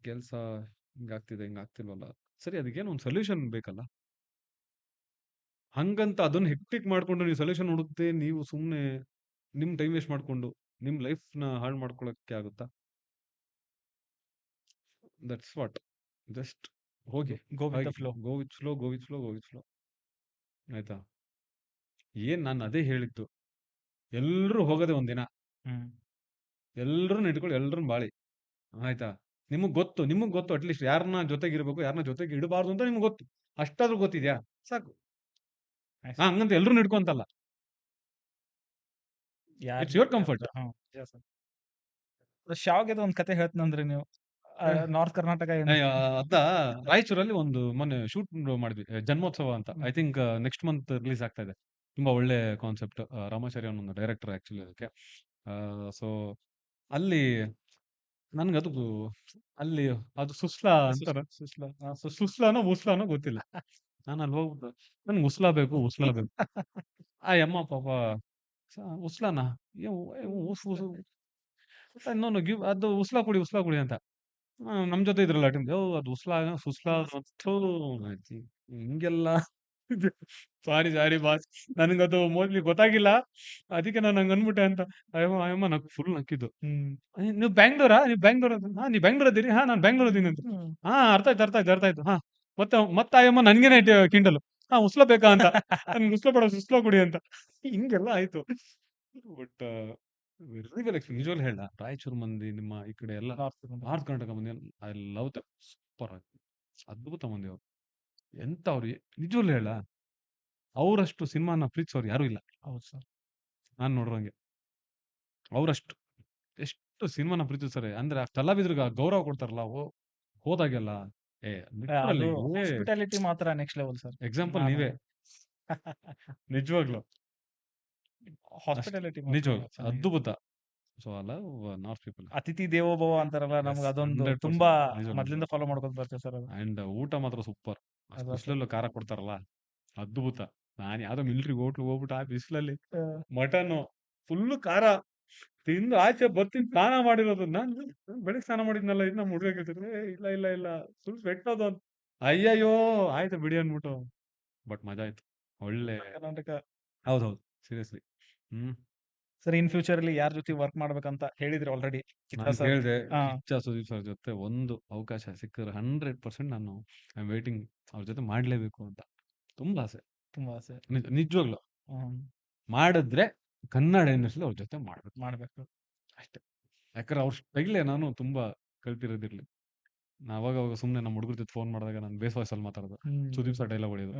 ಕೆಲಸ ಹಿಂಗಾಗ್ತಿದೆ ಹಿಂಗಾಗ್ತಿಲ್ವಲ್ಲ, ಸರಿ ಅದಕ್ಕೇನೋ ಒಂದು ಸೊಲ್ಯೂಷನ್ ಬೇಕಲ್ಲ. ಹಂಗಂತ ಅದನ್ನ ಹೆಕ್ಟಿಕ್ ಮಾಡ್ಕೊಂಡು ನೀವು ಸೊಲ್ಯೂಷನ್ ಹುಡುಕ್ತೆ ನೀವು ಸುಮ್ಮನೆ ನಿಮ್ ಟೈಮ್ ವೇಸ್ಟ್ ಮಾಡ್ಕೊಂಡು ನಿಮ್ ಲೈಫ್ನ ಹಾಳು ಮಾಡ್ಕೊಳಕ್ಕೆ ಆಗುತ್ತಾ? That's what. ಜಸ್ಟ್ ಹೋಗಿ go with the flow. Go with flow, go with flow, go with flow. ಆಯ್ತಾ? ಏನ್ ನಾನು ಅದೇ ಹೇಳಿದ್ದು, ಎಲ್ರು ಹೋಗೋದೇ ಒಂದಿನ, ಎಲ್ರನ್ನ ಇಟ್ಕೊಳ್ಳಿ, ಎಲ್ರನ್ನ ಬಾಳಿ. ಆಯ್ತಾ? ನಿಮಗ್ ಗೊತ್ತು ಅಟ್ಲೀಸ್ಟ್ ಯಾರನ್ನ ಜೊತೆಗಿರ್ಬೇಕು, ಯಾರನ್ನ ಜೊತೆಗೆ ಇಡಬಾರ್ದು ಅಂತ ನಿಮ್ಗೆ ಗೊತ್ತು. ಅಷ್ಟಾದ್ರೂ ಗೊತ್ತಿದ್ಯಾ? ಸಾಕು. ಹಂಗಂತ ಎಲ್ರು ಇಟ್ಕೊಂತಲ್ಲ. It's your comfort. ಶಾವ್ಗೆದ ಒಂದ್ ಕತೆ ಹೇಳ್ತೀನಂದ್ರೆ ನೀವು ನಾರ್ತ್ ಕರ್ನಾಟಕ ಅದ ರಾಯಚೂರಲ್ಲಿ ಒಂದು ಮೊನ್ನೆ ಶೂಟ್ ಮಾಡಿದ್ವಿ, ಜನ್ಮೋತ್ಸವ ಅಂತ. I think next month release ಆಗ್ತಾ ಇದೆ. ತುಂಬಾ ಒಳ್ಳೆ ಕಾನ್ಸೆಪ್ಟ್. ರಾಮಾಚಾರ್ಯ ಒಂದು ಡೈರೆಕ್ಟರ್ ಆಕ್ಚುಲಿ ಅದಕ್ಕೆ. ಸೊ ಅಲ್ಲಿ ನನ್ಗದು ಅಲ್ಲಿ ಅದು ಸುಸ್ಲಾ ಅಂತಾರ, ಸುಸ್ಲಾನೋ ಉಸ್ಲಾನೋ ಗೊತ್ತಿಲ್ಲ. ನಾನು ಅಲ್ಲಿ ಹೋಗ್ಬಿಟ್ಟು ನನ್ಗೆ ಉಸ್ಲಾ ಬೇಕು. ಆ ಅಮ್ಮ ಪಾಪ ಉಸ್ಲಾನ ಇನ್ನೊಂದು ಅದು ಉಸ್ಲಾ ಕುಡಿ ಅಂತ. ನಮ್ ಜೊತೆ ಇದ್ರಲ್ಲ ಟೀಮ್, ಅದು ಸುಸ್ಲಾ ಹಿಂಗೆಲ್ಲ. ಸಾರಿ ಬಾಸ್, ನನಗದು ಮೋಸ್ಟ್ಲಿ ಗೊತ್ತಾಗಿಲ್ಲ, ಅದಕ್ಕೆ ನಾನು ಹಂಗ ಅನ್ಬಿಟ್ಟೆ ಅಂತ. ಅಯ್ಯಮ್ಮ ನಂಗೆ ಫುಲ್ ನಕ್ಕಿದ್ದು. ನೀವು ಬ್ಯಾಂಗ್ಳೂರಾ? ನೀವು ಬ್ಯಾಂಗ್ಳೂರ್ ಅದಿರಿ? ಹಾ, ನಾನು ಬ್ಯಾಂಗ್ಳೂರ್ ಅದೀನಿ ಅಂತ. ಹಾ, ಅರ್ಥ ಆಯ್ತು. ಹಾ, ಮತ್ತೆ ಅಯ್ಯಮ್ಮ ನನ್ಗೇನೆ ಕಿಂಡಲು. ಹಾ, ಉಸ್ಲ ಬೇಕಾ ಅಂತ. ನನ್ಗೆ ಉಸ್ಲ ಬೇಡ, ಸುಸ್ಲ ಕುಡಿ ಅಂತ. ಹಿಂಗೆಲ್ಲ ಆಯ್ತು. ಬಟ್ ನಿಜವಾಗ್ಲೂ ಹೇಳ, ರಾಯಚೂರು ಮಂದಿ, ನಿಮ್ಮ ಈ ಕಡೆ ಎಲ್ಲ ನಾರ್ತ್ ಕರ್ನಾಟಕ ಮಂದಿ, ಐ ಲವ್ ದಮ್. ಸೂಪರ್ ಆಗಿ ಅದ್ಭುತ ಮಂದಿ ಅವರು. ಎಂತ ಅವ್ರು ನಿಜವಾಗ್ಲೂ ಹೇಳ, ಅವರಷ್ಟು ಸಿನಿಮಾನ ಪ್ರೀತಿಸೋರು ಯಾರು ಇಲ್ಲ. ಹೌದು ಸರ್. ನಾನ್ ನೋಡ್ರಂಗೆ ಅವರಷ್ಟು ಎಷ್ಟು ಸಿನಿಮಾನ ಪ್ರೀತಿಸ್ತಾರೆ ಅಂದ್ರೆ, ಆ ಕಲಾವಿದ್ರಿಗೆ ಗೌರವ ಕೊಡ್ತಾರಲ್ಲ ಹೋದಾಗೆಲ್ಲ. ಹಾಸ್ಪಿಟಾಲಿಟಿ ಮಾತ್ರ ನೆಕ್ಸ್ಟ್ ಲೆವೆಲ್ ಸರ್. ಎಕ್ಸಾಂಪಲ್ ನೀವೇ. ನಿಜವಾಗ್ಲು ಹಾಸ್ಪಿಟಾಲಿಟಿ ನಿಜವಾಗ್ಲು ಅದ್ಭುತ. ಸೊ ಅಲ್ಲ ನಾರ್ತ್ ಪೀಪಲ್ ಅತಿಥಿ ದೇವೋಭವ ಅಂತಾರಲ್ಲ, ನಮ್ಗೆ ಅದೊಂದು 100% ತುಂಬಾ ನಿಜವಾಗ್ಲು. ಮೊದ್ಲಿಂದ ಫಾಲೋ ಮಾಡ್ಕೊಂಡು ಬರ್ತೇವೆ ಸರ್. ಅಂಡ್ ಊಟ ಮಾತ್ರ ಸೂಪರ್. ಅದು ಬಿಸಿಲಲ್ಲೂ ಖಾರ ಕೊಡ್ತಾರಲ್ಲ, ಅದ್ಭುತ. ನಾನು ಯಾವ್ದೋ ಮಿಲಿಟರಿ ಹೋಟ್ಲಿಗೆ ಹೋಗ್ಬಿಟ್ಟು ಆ ಬಿಸಿಲಲ್ಲಿ ಮಟನ್ ಫುಲ್ ಖಾರ ತಿಂದು ಆಚೆ ಬರ್ತೀನಿ, ಸ್ನಾನ ಮಾಡಿರೋದು. ನಾನು ಬೆಳಿಗ್ಗೆ ಸ್ನಾನ ಮಾಡಿದ್ನಲ್ಲ, ಇದು ನಮ್ಮ ಹುಡುಗ ಕೇಳ್ತಿದ್ರೆ, ಇಲ್ಲ ಫುಲ್ ಬೆಟ್ಟೋದು ಅಂತ. ಅಯ್ಯಯ್ಯೋ ಆಯ್ತು ಬಿಡಿ ಅನ್ಬಿಟ್ಟು. ಬಟ್ ಮಜಾ ಆಯ್ತು, ಒಳ್ಳೆ ಕರ್ನಾಟಕ. ಹೌದೌದು, ಸೀರಿಯಸ್ಲಿ. ಸರ್ ಇನ್ ಫ್ಯೂಚರ್ ಅಲ್ಲಿ ಯಾರ ಜೊತೆ ವರ್ಕ್ ಮಾಡ್ಬೇಕಂತ ಹೇಳಿದ್ರೆ ಆಲ್ರೆಡಿ ಹೇಳಿದೆ, ಕಿಚ್ಚ ಸುದೀಪ್ ಸರ್ ಜೊತೆ ಒಂದು ಅವಕಾಶ ಸಿಕ್ಕಿದ್ರೆ 100% ನಾನು ಐ ಆಮ್ ವೇಟಿಂಗ್, ಅವ್ರ ಜೊತೆ ಮಾಡ್ಲೇಬೇಕು ಅಂತ ತುಂಬಾ ಆಸೆ. ನಿಜವಾಗ್ಲು ಮಾಡಿದ್ರೆ ಕನ್ನಡ ಇಂಡಸ್ಟ್ರಿ ಅವ್ರ ಜೊತೆ ಮಾಡ್ಬೇಕು ಅಷ್ಟೇ. ಯಾಕಂದ್ರೆ ಅವ್ರ ಸ್ಟೈಲೇ ನಾನು ತುಂಬಾ ಕಲ್ತಿರೋದಿರ್ಲಿ. ಅವಾಗ ಸುಮ್ನೆ ನಮ್ಮ ಹುಡುಗರ ಜೊತೆ ಫೋನ್ ಮಾಡಿದಾಗ ನಾನು ಬೇಸ್ ವಾಯ್ಸ್ ಅಲ್ಲಿ ಮಾತಾಡೋದು, ಸುದೀಪ್ ಸರ್ ಡೈಲಾಗ್ ಹೊಡೆಯೋದು,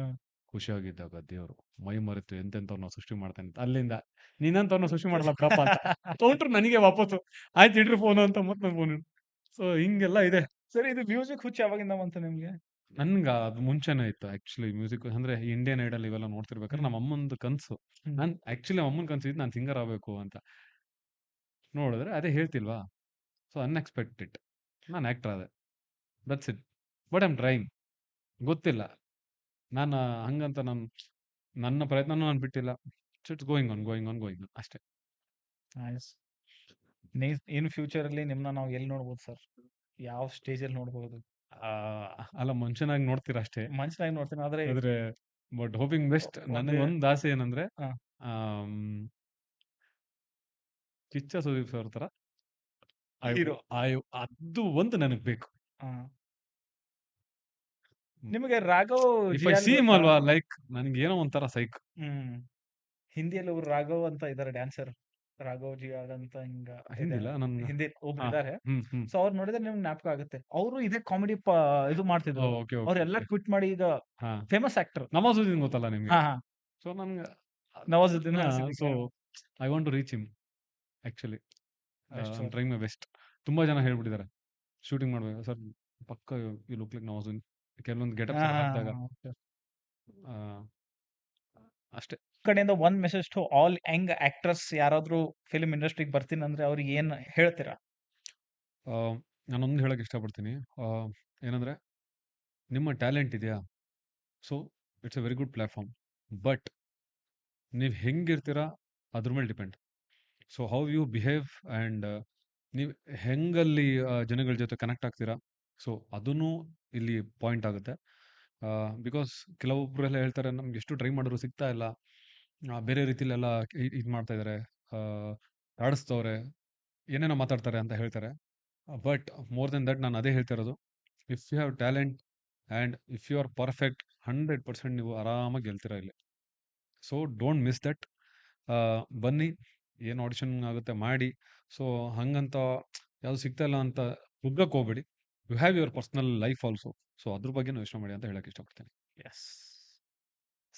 ಖುಷಿಯಾಗಿದ್ದಾಗ ದೇವರು ಮೈ ಮರೆತು ಎಂತೆಂತವ್ರನ್ನ ಸೃಷ್ಟಿ ಮಾಡ್ತಾನೆ ಅಂತ. ಅಲ್ಲಿಂದ ನೀನಂತವ್ರನ್ನ ಸೃಷ್ಟಿ ಮಾಡಲ್ಲ ಬಿಡಪ್ಪ ಅಂತ ತಗೊಂಡ್ರು ನನಗೆ ವಾಪಸ್ಸು. ಆಯ್ತು ಇಡ್ರಿ ಫೋನ್ ಅಂತ ಮತ್ತೆ ಫೋನ್. ಸೊ ಹಿಂಗೆಲ್ಲ ಇದೆ. ಸರಿ, ಇದು ಮ್ಯೂಸಿಕ್ ಹುಚ್ಚು ಯಾವಾಗಿಂದ ಬಂತು ನಿಮ್ಗೆ? ನನ್ಗೆ ಅದು ಮುಂಚೆನೇ ಇತ್ತು ಆಕ್ಚುಲಿ ಮ್ಯೂಸಿಕ್ ಅಂದ್ರೆ ಇಂಡಿಯನ್ ಐಡಲ್ ಇವೆಲ್ಲ ನೋಡ್ತಿರ್ಬೇಕಾದ್ರೆ ನಮ್ಮ ಅಮ್ಮಂದು ಕನ್ಸು. ನಾನು ಆಕ್ಚುಲಿ ಅಮ್ಮನ ಕನ್ಸು ಇದ್ದು ನಾನು ಸಿಂಗರ್ ಆಗಬೇಕು ಅಂತ. ನೋಡಿದ್ರೆ ಅದೇ ಹೇಳ್ತಿಲ್ವಾ, ಸೊ ಅನ್ಎಕ್ಸ್ಪೆಕ್ಟೆಡ್ ನಾನು ಆಕ್ಟರ್ ಆದೆ. That's it. But I'm trying. ಗೊತ್ತಿಲ್ಲ ನಾನು ಹಂಗಂತ ನನ್ನ ಪ್ರಯತ್ನನೂ ನಾನು ಬಿಟ್ಟಿಲ್ಲ. It's going on going on going on ಅಷ್ಟೇ. ನೈಸ್. ಇನ್ ಫ್ಯೂಚರ್ ಅಲ್ಲಿ ನಿಮ್ನ ನಾವು ಎಲ್ಲಿ ನೋಡ್ಬೋದು ಸರ್? ಯಾವ ಸ್ಟೇಜ್ ಅಲ್ಲಿ ನೋಡ್ಬೋದು? ಅಲ್ಲ ಮನುಷ್ಯನಾಗಿ ನೋಡ್ತೀರಾ ಅಷ್ಟೇ. ಮನುಷ್ಯನಾಗಿ ನೋಡ್ತೀನಿ ಆದ್ರೆ ಆದ್ರೆ ಬಟ್ ಹೋಪಿಂಗ್ ಬೆಸ್ಟ್. ನನಗೆ ಒಂದು ಆಸೆ ಏನಂದ್ರೆ ಹಾ. ಆಮ್, ಕಿಚ್ಚ ಸುದೀಪ್ ಸರ್ ತರ Hero. ಅದು ಒಂದು ನನಗೆ ಬೇಕು. ನಿಮಗೆ ರಾಘವ್ ಇಫ್ ಐ ಜಿಯಾಲ್ ಸಿ ಗೊತ್ತಾ? ಅಲ್ವಾ, ಲೈಕ್ ನನಗೆ ಏನೋ ಒಂಥರ ಸೈಕ್. ಹಿಂದಿಯಲ್ಲಿ ಒಬ್ರು ರಾಘವ್ ಅಂತ ಇದಾರೆ ಡ್ಯಾನ್ಸರ್, ರಾಘವ್ ಜಿಯಾಲ್ ಅಂತ ಹಿಂಗ ಹಿಂದಿಲ್ಲ ನನ್ನ ಹಿಂದಿ ಒಬ್ರು ಹಾ, ಇದಾರೆ. ಹ್ಮ್ ಸೊ ಅವ್ರು ನೋಡಿದ್ರೆ ನಿಮ್ಗೆ ಜ್ಞಾಪಕ ಆಗುತ್ತೆ. ಅವರು ಇದೇ ಕಾಮಿಡಿ ಇದು ಮಾಡ್ತಿದ್ರು. ಓಕೆ ಅವ್ರೆಲ್ಲ ಕ್ವಿಟ್ ಮಾಡಿ ಈಗ ಹಾ, ಫೇಮಸ್ ಆಕ್ಟರ್. ನವಾಜುದ್ದೀನ್ ಗೊತ್ತಲ್ಲ ನಿಮ್ಗೆ. ಹಾ ಹಾ ಸೊ ನನ್ಗೆ Nawazuddin so I want to reach him actually. Best sir. Trying my best. ತುಂಬಾ ಜನ ಹೇಳ್ಬಿಟ್ಟಿದ್ದಾರೆ ಶೂಟಿಂಗ್ ಮಾಡ್ಬೇಕು ಸರ್, ಪಕ್ಕ ಯು ಲುಕ್ ಲೈಕ್ ನವಾಜುದ್ದೀನ್. ಕೆಲವೊಂದು ಗೆಟಪ್ ಹಾಕಿದಾಗ ಅಷ್ಟೇ. ಕಡೆಯಿಂದ ಒಂದ್ message to all young actors, ಯಾರಾದ್ರೂ ಫಿಲ್ಮ್ ಇಂಡಸ್ಟ್ರಿಗೆ ಬರ್ತೀನಿ ಅಂದ್ರೆ ಅವ್ರಿಗೆ ಏನ್ ಹೇಳ್ತೀರಾ? ನಾನೊಂದು ಹೇಳಕ್ ಇಷ್ಟಪಡ್ತೀನಿ. ಏನಂದ್ರೆ ನಿಮ್ಮ ಟ್ಯಾಲೆಂಟ್ ಇದೆಯಾ, so it's a very good platform. But ನೀವು ಹೆಂಗಿರ್ತೀರಾ ಅದ್ರ ಮೇಲೆ depend. So how you behave and ನೀವು ಹೆಂಗಲ್ಲಿ ಜನಗಳ ಜೊತೆ ಕನೆಕ್ಟ್ ಆಗ್ತೀರಾ, ಸೊ ಅದನ್ನು ಇಲ್ಲಿ ಪಾಯಿಂಟ್ ಆಗುತ್ತೆ. ಬಿಕಾಸ್ ಕೆಲವೊಬ್ರೆಲ್ಲ ಹೇಳ್ತಾರೆ ನಮ್ಗೆ ಎಷ್ಟು ಟ್ರೈ ಮಾಡಿದ್ರು ಸಿಗ್ತಾ ಇಲ್ಲ, ಬೇರೆ ರೀತಿಲೆಲ್ಲ ಇದು ಮಾಡ್ತಾ ಇದ್ದಾರೆ, ಆಡಿಸ್ತವ್ರೆ, ಏನೇನೋ ಮಾತಾಡ್ತಾರೆ ಅಂತ ಹೇಳ್ತಾರೆ. ಬಟ್ ಮೋರ್ ದೆನ್ ದಟ್ ನಾನು ಅದೇ ಹೇಳ್ತಾ ಇರೋದು, if you have talent and if you are perfect 100% ನೀವು ಆರಾಮಾಗಿ ಗೆಲ್ತೀರಾ ಇಲ್ಲಿ. So don't miss that. ಬನ್ನಿ, ಏನು ಆಡಿಷನ್ ಆಗುತ್ತೆ ಮಾಡಿ. ಸೊ ಹಂಗಂತ ಯಾವುದು ಸಿಗ್ತಾ ಇಲ್ಲ ಅಂತ ಕುಗ್ಗಕ್ಕೆ ಹೋಗ್ಬೇಡಿ. You have your personal life also. So ಅದ್ರ ಬಗ್ಗೆನೂ ಯೋಚನೆ ಮಾಡಿ ಅಂತ ಹೇಳಕ್ಕೆ ಇಷ್ಟಪಡ್ತೇನೆ. Yes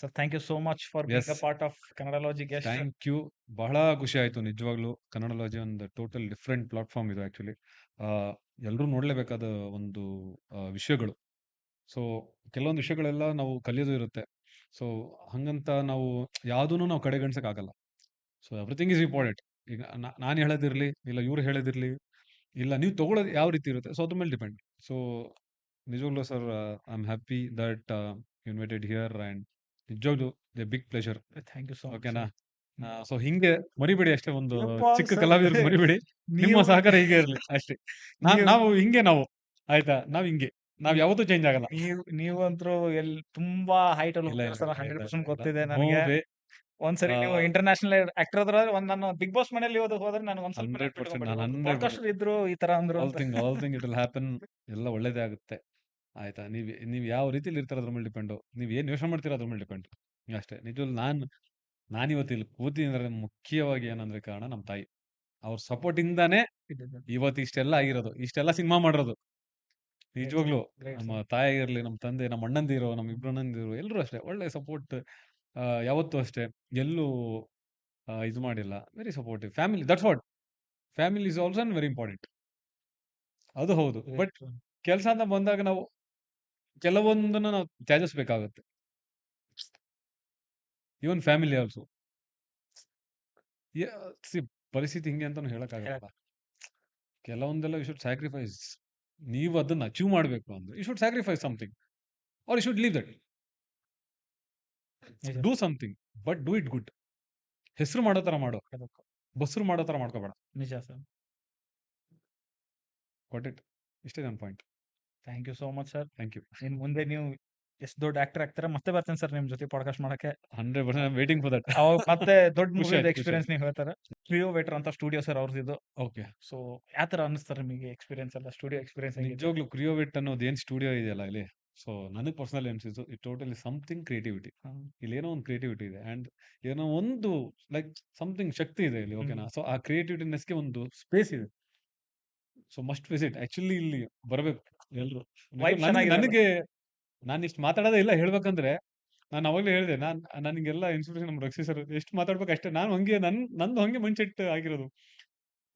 sir, thank you so much for being a part of Kannadalogy guest. Thank you. ಬಹಳ ಖುಷಿ ಆಯಿತು ನಿಜವಾಗ್ಲೂ. ಕನ್ನಡಾಲಜಿ ಒಂದು ಟೋಟಲ್ ಡಿಫ್ರೆಂಟ್ ಪ್ಲಾಟ್ಫಾರ್ಮ್ ಇದು ಆ್ಯಕ್ಚುಲಿ. ಎಲ್ಲರೂ ನೋಡಲೇಬೇಕಾದ ಒಂದು ವಿಷಯಗಳು. ಸೊ ಕೆಲವೊಂದು ವಿಷಯಗಳೆಲ್ಲ ನಾವು ಕಲಿಯೋದು ಇರುತ್ತೆ. ಸೊ ಹಂಗಂತ ನಾವು ಯಾವುದೂ ನಾವು ಕಡೆಗಣಿಸೋಕ್ಕಾಗಲ್ಲ. So everything is important. ಈಗ ನಾನು ಹೇಳೋದಿರಲಿ, ಇಲ್ಲ ಇವ್ರು ಹೇಳೋದಿರಲಿ, ಇಲ್ಲ ನೀವು ತೊಗೊಳೋದು ಯಾವ ರೀತಿ ಇರುತ್ತೆ, ಸೊ ಅದ್ರ ಮೇಲೆ ಡಿಪೆಂಡ್. ಸೊ ನಿಜವಾಗ್ಲೂ sir, I am happy that invited here and ನಿಜವಾಗ್ಲೂ the big pleasure. Thank you so much. ಓಕೆನಾ? ಸೊ ಹಿಂಗೆ ಮರಿಬೇಡಿ ಅಷ್ಟೇ, ಒಂದು ಯಪ್ಪಾ ಚಿಕ್ಕ sir, ಕಲಾವಿದ್ರು ಮರಿಬೇಡಿ. ನಿಮ್ಮ ನೀವು- ಸಹಕಾರ ಹೀಗೆ ಇರಲಿ ಅಷ್ಟೇ. ನೀವು- ನಾವು ಹಿಂಗೆ, ನಾವು ಆಯ್ತಾ, ನಾವ್ ಹಿಂಗೆ, ನಾವ್ ಯಾವತ್ತೂ ಚೇಂಜ್ ಆಗಲ್ಲ. ನೀವಂತರೂ ತುಂಬಾ ಹೈಟ್ ಅಲ್ಲಿ ಇಲ್ಲ, ಹೋಗ್ತೀರಾ ಇಲ್ಲ, 100% ಇಲ್ಲ, ಗೊತ್ತಿದೆ ಇಲ್ಲ. ನನಗೆ. ಹೋಗ್ರಿ. ಒಂದ್ಸರಿ ನೀವು ಇಂಟರ್ನ್ಯಾಷನಲ್ ಆಕ್ಟರ್ ಆದ್ರೆ ನಾನು ಬಿಗ್ ಬಾಸ್ ಮನೇಲಿ ಹೋದ್ರೆ ನನಗೆ ಒಂದ್ 100% ನಾನು ಸ್ವಲ್ಪ 100% ಪಾಡ್ಕಾಸ್ಟ್ ಇದ್ರು ಈ ತರ ಅಂದ್ರು all thing it will happen. ಎಲ್ಲ ಒಳ್ಳೇದೇ ಆಗುತ್ತೆ ಆಯ್ತಾ. ನೀವು ಯಾವ ರೀತಿಲಿ ಇರ್ತಾರ ಅದ್ರ ಮೇಲೆ ಡಿಪೆಂಡು. ನೀವು ಏನು ಯೋಚನೆ ಮಾಡ್ತೀರಾ ಅದ್ರ ಮೇಲೆ ಡಿಪೆಂಡ್ ಅಷ್ಟೇ. ನಿಜವಲ್ಲ, ನಾನಿವತ್ತು ಇಲ್ಲಿ ಕೂತೀನಿ ಅಂದ್ರೆ ಮುಖ್ಯವಾಗಿ ಏನಂದ್ರೆ ಕಾರಣ ನಮ್ಮ ತಾಯಿ. ಅವ್ರ ಸಪೋರ್ಟ್ ಇಂದಾನೆ ಇವತ್ತು ಇಷ್ಟೆಲ್ಲ ಆಗಿರೋದು, ಇಷ್ಟೆಲ್ಲ ಸಿನಿಮಾ ಮಾಡಿರೋದು. ನಿಜವಾಗ್ಲೂ ನಮ್ಮ ತಾಯಿ ಇರಲಿ, ನಮ್ಮ ತಂದೆ, ನಮ್ಮ ಅಣ್ಣಂದಿರು, ನಮ್ಮ ಇಬ್ರು ಅಣ್ಣಂದಿರು, ಎಲ್ಲರೂ ಅಷ್ಟೇ ಒಳ್ಳೆ ಸಪೋರ್ಟ್. ಯಾವತ್ತೂ ಅಷ್ಟೇ ಎಲ್ಲೂ ಇದು ಮಾಡಿಲ್ಲ. Very supportive family. That's what, family is also very important. ಅದು ಹೌದು. ಬಟ್ ಕೆಲಸ ಅಂತ ಬಂದಾಗ ನಾವು ಕೆಲವೊಂದನ್ನು ನಾವು ತ್ಯಜಿಸ್ಬೇಕಾಗತ್ತೆ. ಇವನ್ ಫ್ಯಾಮಿಲಿ ಆಲ್ಸೋ. ಪರಿಸ್ಥಿತಿ ಹಿಂಗೆ ಅಂತಾನು ಹೇಳಕ್ಕಾಗಲ್ಲ. ಕೆಲವೊಂದೆಲ್ಲ ಯು ಶುಡ್ ಸ್ಯಾಕ್ರಿಫೈಸ್. ನೀವು ಅದನ್ನ ಅಚೀವ್ ಮಾಡಬೇಕು ಅಂದ್ರೆ you should sacrifice something, or you should leave that. Do something, but do it good. ಹೆಸರು ಮಾಡೋ ತರ ಮಾಡೋ, ಬಸ್ರು ಮಾಡೋ ತರ ಮಾಡ್ಕೋಬೇಡ. ನಿಜ ಸರ್. Got it. ಇಷ್ಟೇ ನನ್ನ point. Thank you so much sir. Thank you. ಇನ್ ಮುಂದೆ ನೀವು ಎಷ್ಟು ದೊಡ್ಡ ಆಕ್ಟರ್ ಆಗ್ತಾರೆ, ಮತ್ತೆ ಬರ್ತೇನೆ ಸರ್ ನಿಮ್ ಜೊತೆ ಪಾಡ್ಕಾಸ್ಟ್ ಮಾಡಕ್ಕೆ. 100% ವೇಟಿಂಗ್ ಫಾರ್ ದಟ್. ಅವಾಗ ಮತ್ತೆ ದೊಡ್ಡ ಖುಷಿ ಮೂವಿ ಆಯ್ತು, ಎಕ್ಸ್ಪೀರಿಯನ್ಸ್ ನೀವು ಹೇಳ್ತಾರೆ. ಕ್ರಿಯೋವೇಟರ್ ಅಂತ ಸ್ಟುಡಿಯೋ ಸರ್ ಅವ್ರದ್ದು. ಓಕೆ. ಸೊ ಯಾವ ತರ ಅನಿಸ್ತಾರೆ ನಿಮಗೆ ಎಕ್ಸ್ಪೀರಿಯನ್ಸ್ ಎಲ್ಲ, ಸ್ಟುಡಿಯೋ ಎಕ್ಸ್ಪೀರಿಯನ್ಸ್? ನಿಜವಾಗ್ಲೂ ಕ್ರಿಯೋವಿಟ್ ಅನ್ನೋದು ಏನ್ ಸ್ಟುಡಿಯೋ ಇದೆಯಲ್ಲ ಇಲ್ಲಿ, ಸೊ ನನಗೆ ಪರ್ಸನಲ್ ಅನ್ಸಿದ್ದು ಇಟ್ ಟೋಟಲಿ ಸಮಥಿಂಗ್ ಕ್ರಿಯೇಟಿವಿಟಿ. ಇಲ್ಲಿ ಏನೋ ಒಂದು ಕ್ರಿಯೇಟಿವಿಟಿ ಇದೆ ಅಂಡ್ ಏನೋ ಒಂದು ಲೈಕ್ ಸಮಥಿಂಗ್ ಶಕ್ತಿ ಇದೆ ಇಲ್ಲಿ. ಓಕೆನಾ? ಸೊ ಆ ಕ್ರಿಯೇಟಿವಿಟಿನೆಸ್ಗೆ ಒಂದು ಸ್ಪೇಸ್ ಇದೆ. So must visit. ಆಕ್ಚುಲಿ ಇಲ್ಲಿ ಬರಬೇಕು ಎಲ್ರು. ನನಗೆ ನಾನು ಇಷ್ಟು ಮಾತಾಡೋದೇ ಇಲ್ಲ ಹೇಳ್ಬೇಕಂದ್ರೆ. ನಾನು ಅವಾಗಲೇ ಹೇಳಿದೆ, ನನಗೆಲ್ಲ ಇನ್ಸ್ಪಿರೇಷನ್ ನಮ್ಮ ರಕ್ಷಿ ಸರ್. ಎಷ್ಟು ಮಾತಾಡ್ಬೇಕು ಅಷ್ಟೇ. ನಾನು ಹಂಗೆ ನಂದು ಹಂಗೆ ಮೈಂಡ್ ಸೆಟ್ ಆಗಿರೋದು.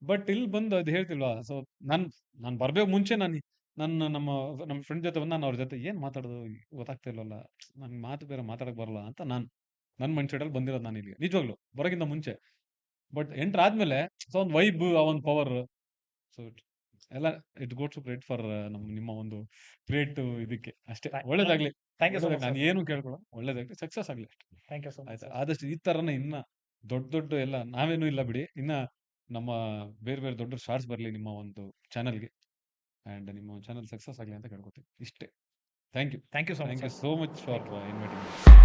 ಬಟ್ ಇಲ್ಲಿ ಬಂದು ಅದು ಹೇಳ್ತಿಲ್ವಾ, ಸೊ ನಾನು ಬರ್ಬೇಕು ಮುಂಚೆ ನಾನು ನಮ್ಮ ಫ್ರೆಂಡ್ ಜೊತೆ ಬಂದು ನಾನು ಅವ್ರ ಜೊತೆ ಏನ್ ಮಾತಾಡೋದು ಗೊತ್ತಾಗ್ತಾ ಇಲ್ವಲ್ಲ, ನಂಗೆ ಮಾತು ಬೇರೆ ಮಾತಾಡಕ್ ಬರಲ್ಲ ಅಂತ ನನ್ನ ಮೈಂಡ್ ಸೆಟ್ ಅಲ್ಲಿ ಬಂದಿರೋದು ನಾನು ಇಲ್ಲಿಗೆ ನಿಜವಾಗ್ಲು ಬರೋಕ್ಕಿಂತ ಮುಂಚೆ. ಬಟ್ ಎಂಟರ್ ಆದ್ಮೇಲೆ ಸೊ ಒಂದು ವೈಬ್, ಆ ಒಂದು ಪವರ್, ಸೊ ಎಲ್ಲ it goes to credit for ನಿಮ್ಮ ಒಂದು ಕ್ರಿಯೇಟಿವ್ ಇದಕ್ಕೆ ಅಷ್ಟೇ. ಒಳ್ಳೇದಾಗ್ಲಿ, ಥ್ಯಾಂಕ್ ಯು ಸೊ ಮಚ್ ನಾನು ಏನು ಕೇಳ್ಕೊಳ್ಳೋ, ಒಳ್ಳೇದಾಗ್ಲಿ, ಸಕ್ಸಸ್ ಆಗ್ಲಿ ಅಷ್ಟೇ. ಥ್ಯಾಂಕ್ ಯು ಸೊ ಮಚ್ ಆಯ್ತಾ, ಆದಷ್ಟು ಈ ತರನೇ ಇನ್ನ ದೊಡ್ಡ ಎಲ್ಲ ನಾವೇನು ಇಲ್ಲ ಬಿಡಿ, ಇನ್ನ ನಮ್ಮ ಬೇರೆ ದೊಡ್ಡ ಸ್ಟಾರ್ಸ್ ಬರ್ಲಿ ನಿಮ್ಮ ಒಂದು ಚಾನಲ್ಗೆ, ಅಂಡ್ ನಿಮ್ಮ ಚಾನಲ್ ಸಕ್ಸಸ್ ಆಗ್ಲಿ ಅಂತ ಕೇಳ್ಕೊತೀನಿ ಇಷ್ಟೇ. Thank you thank you so much thank you sir so much for thank you inviting.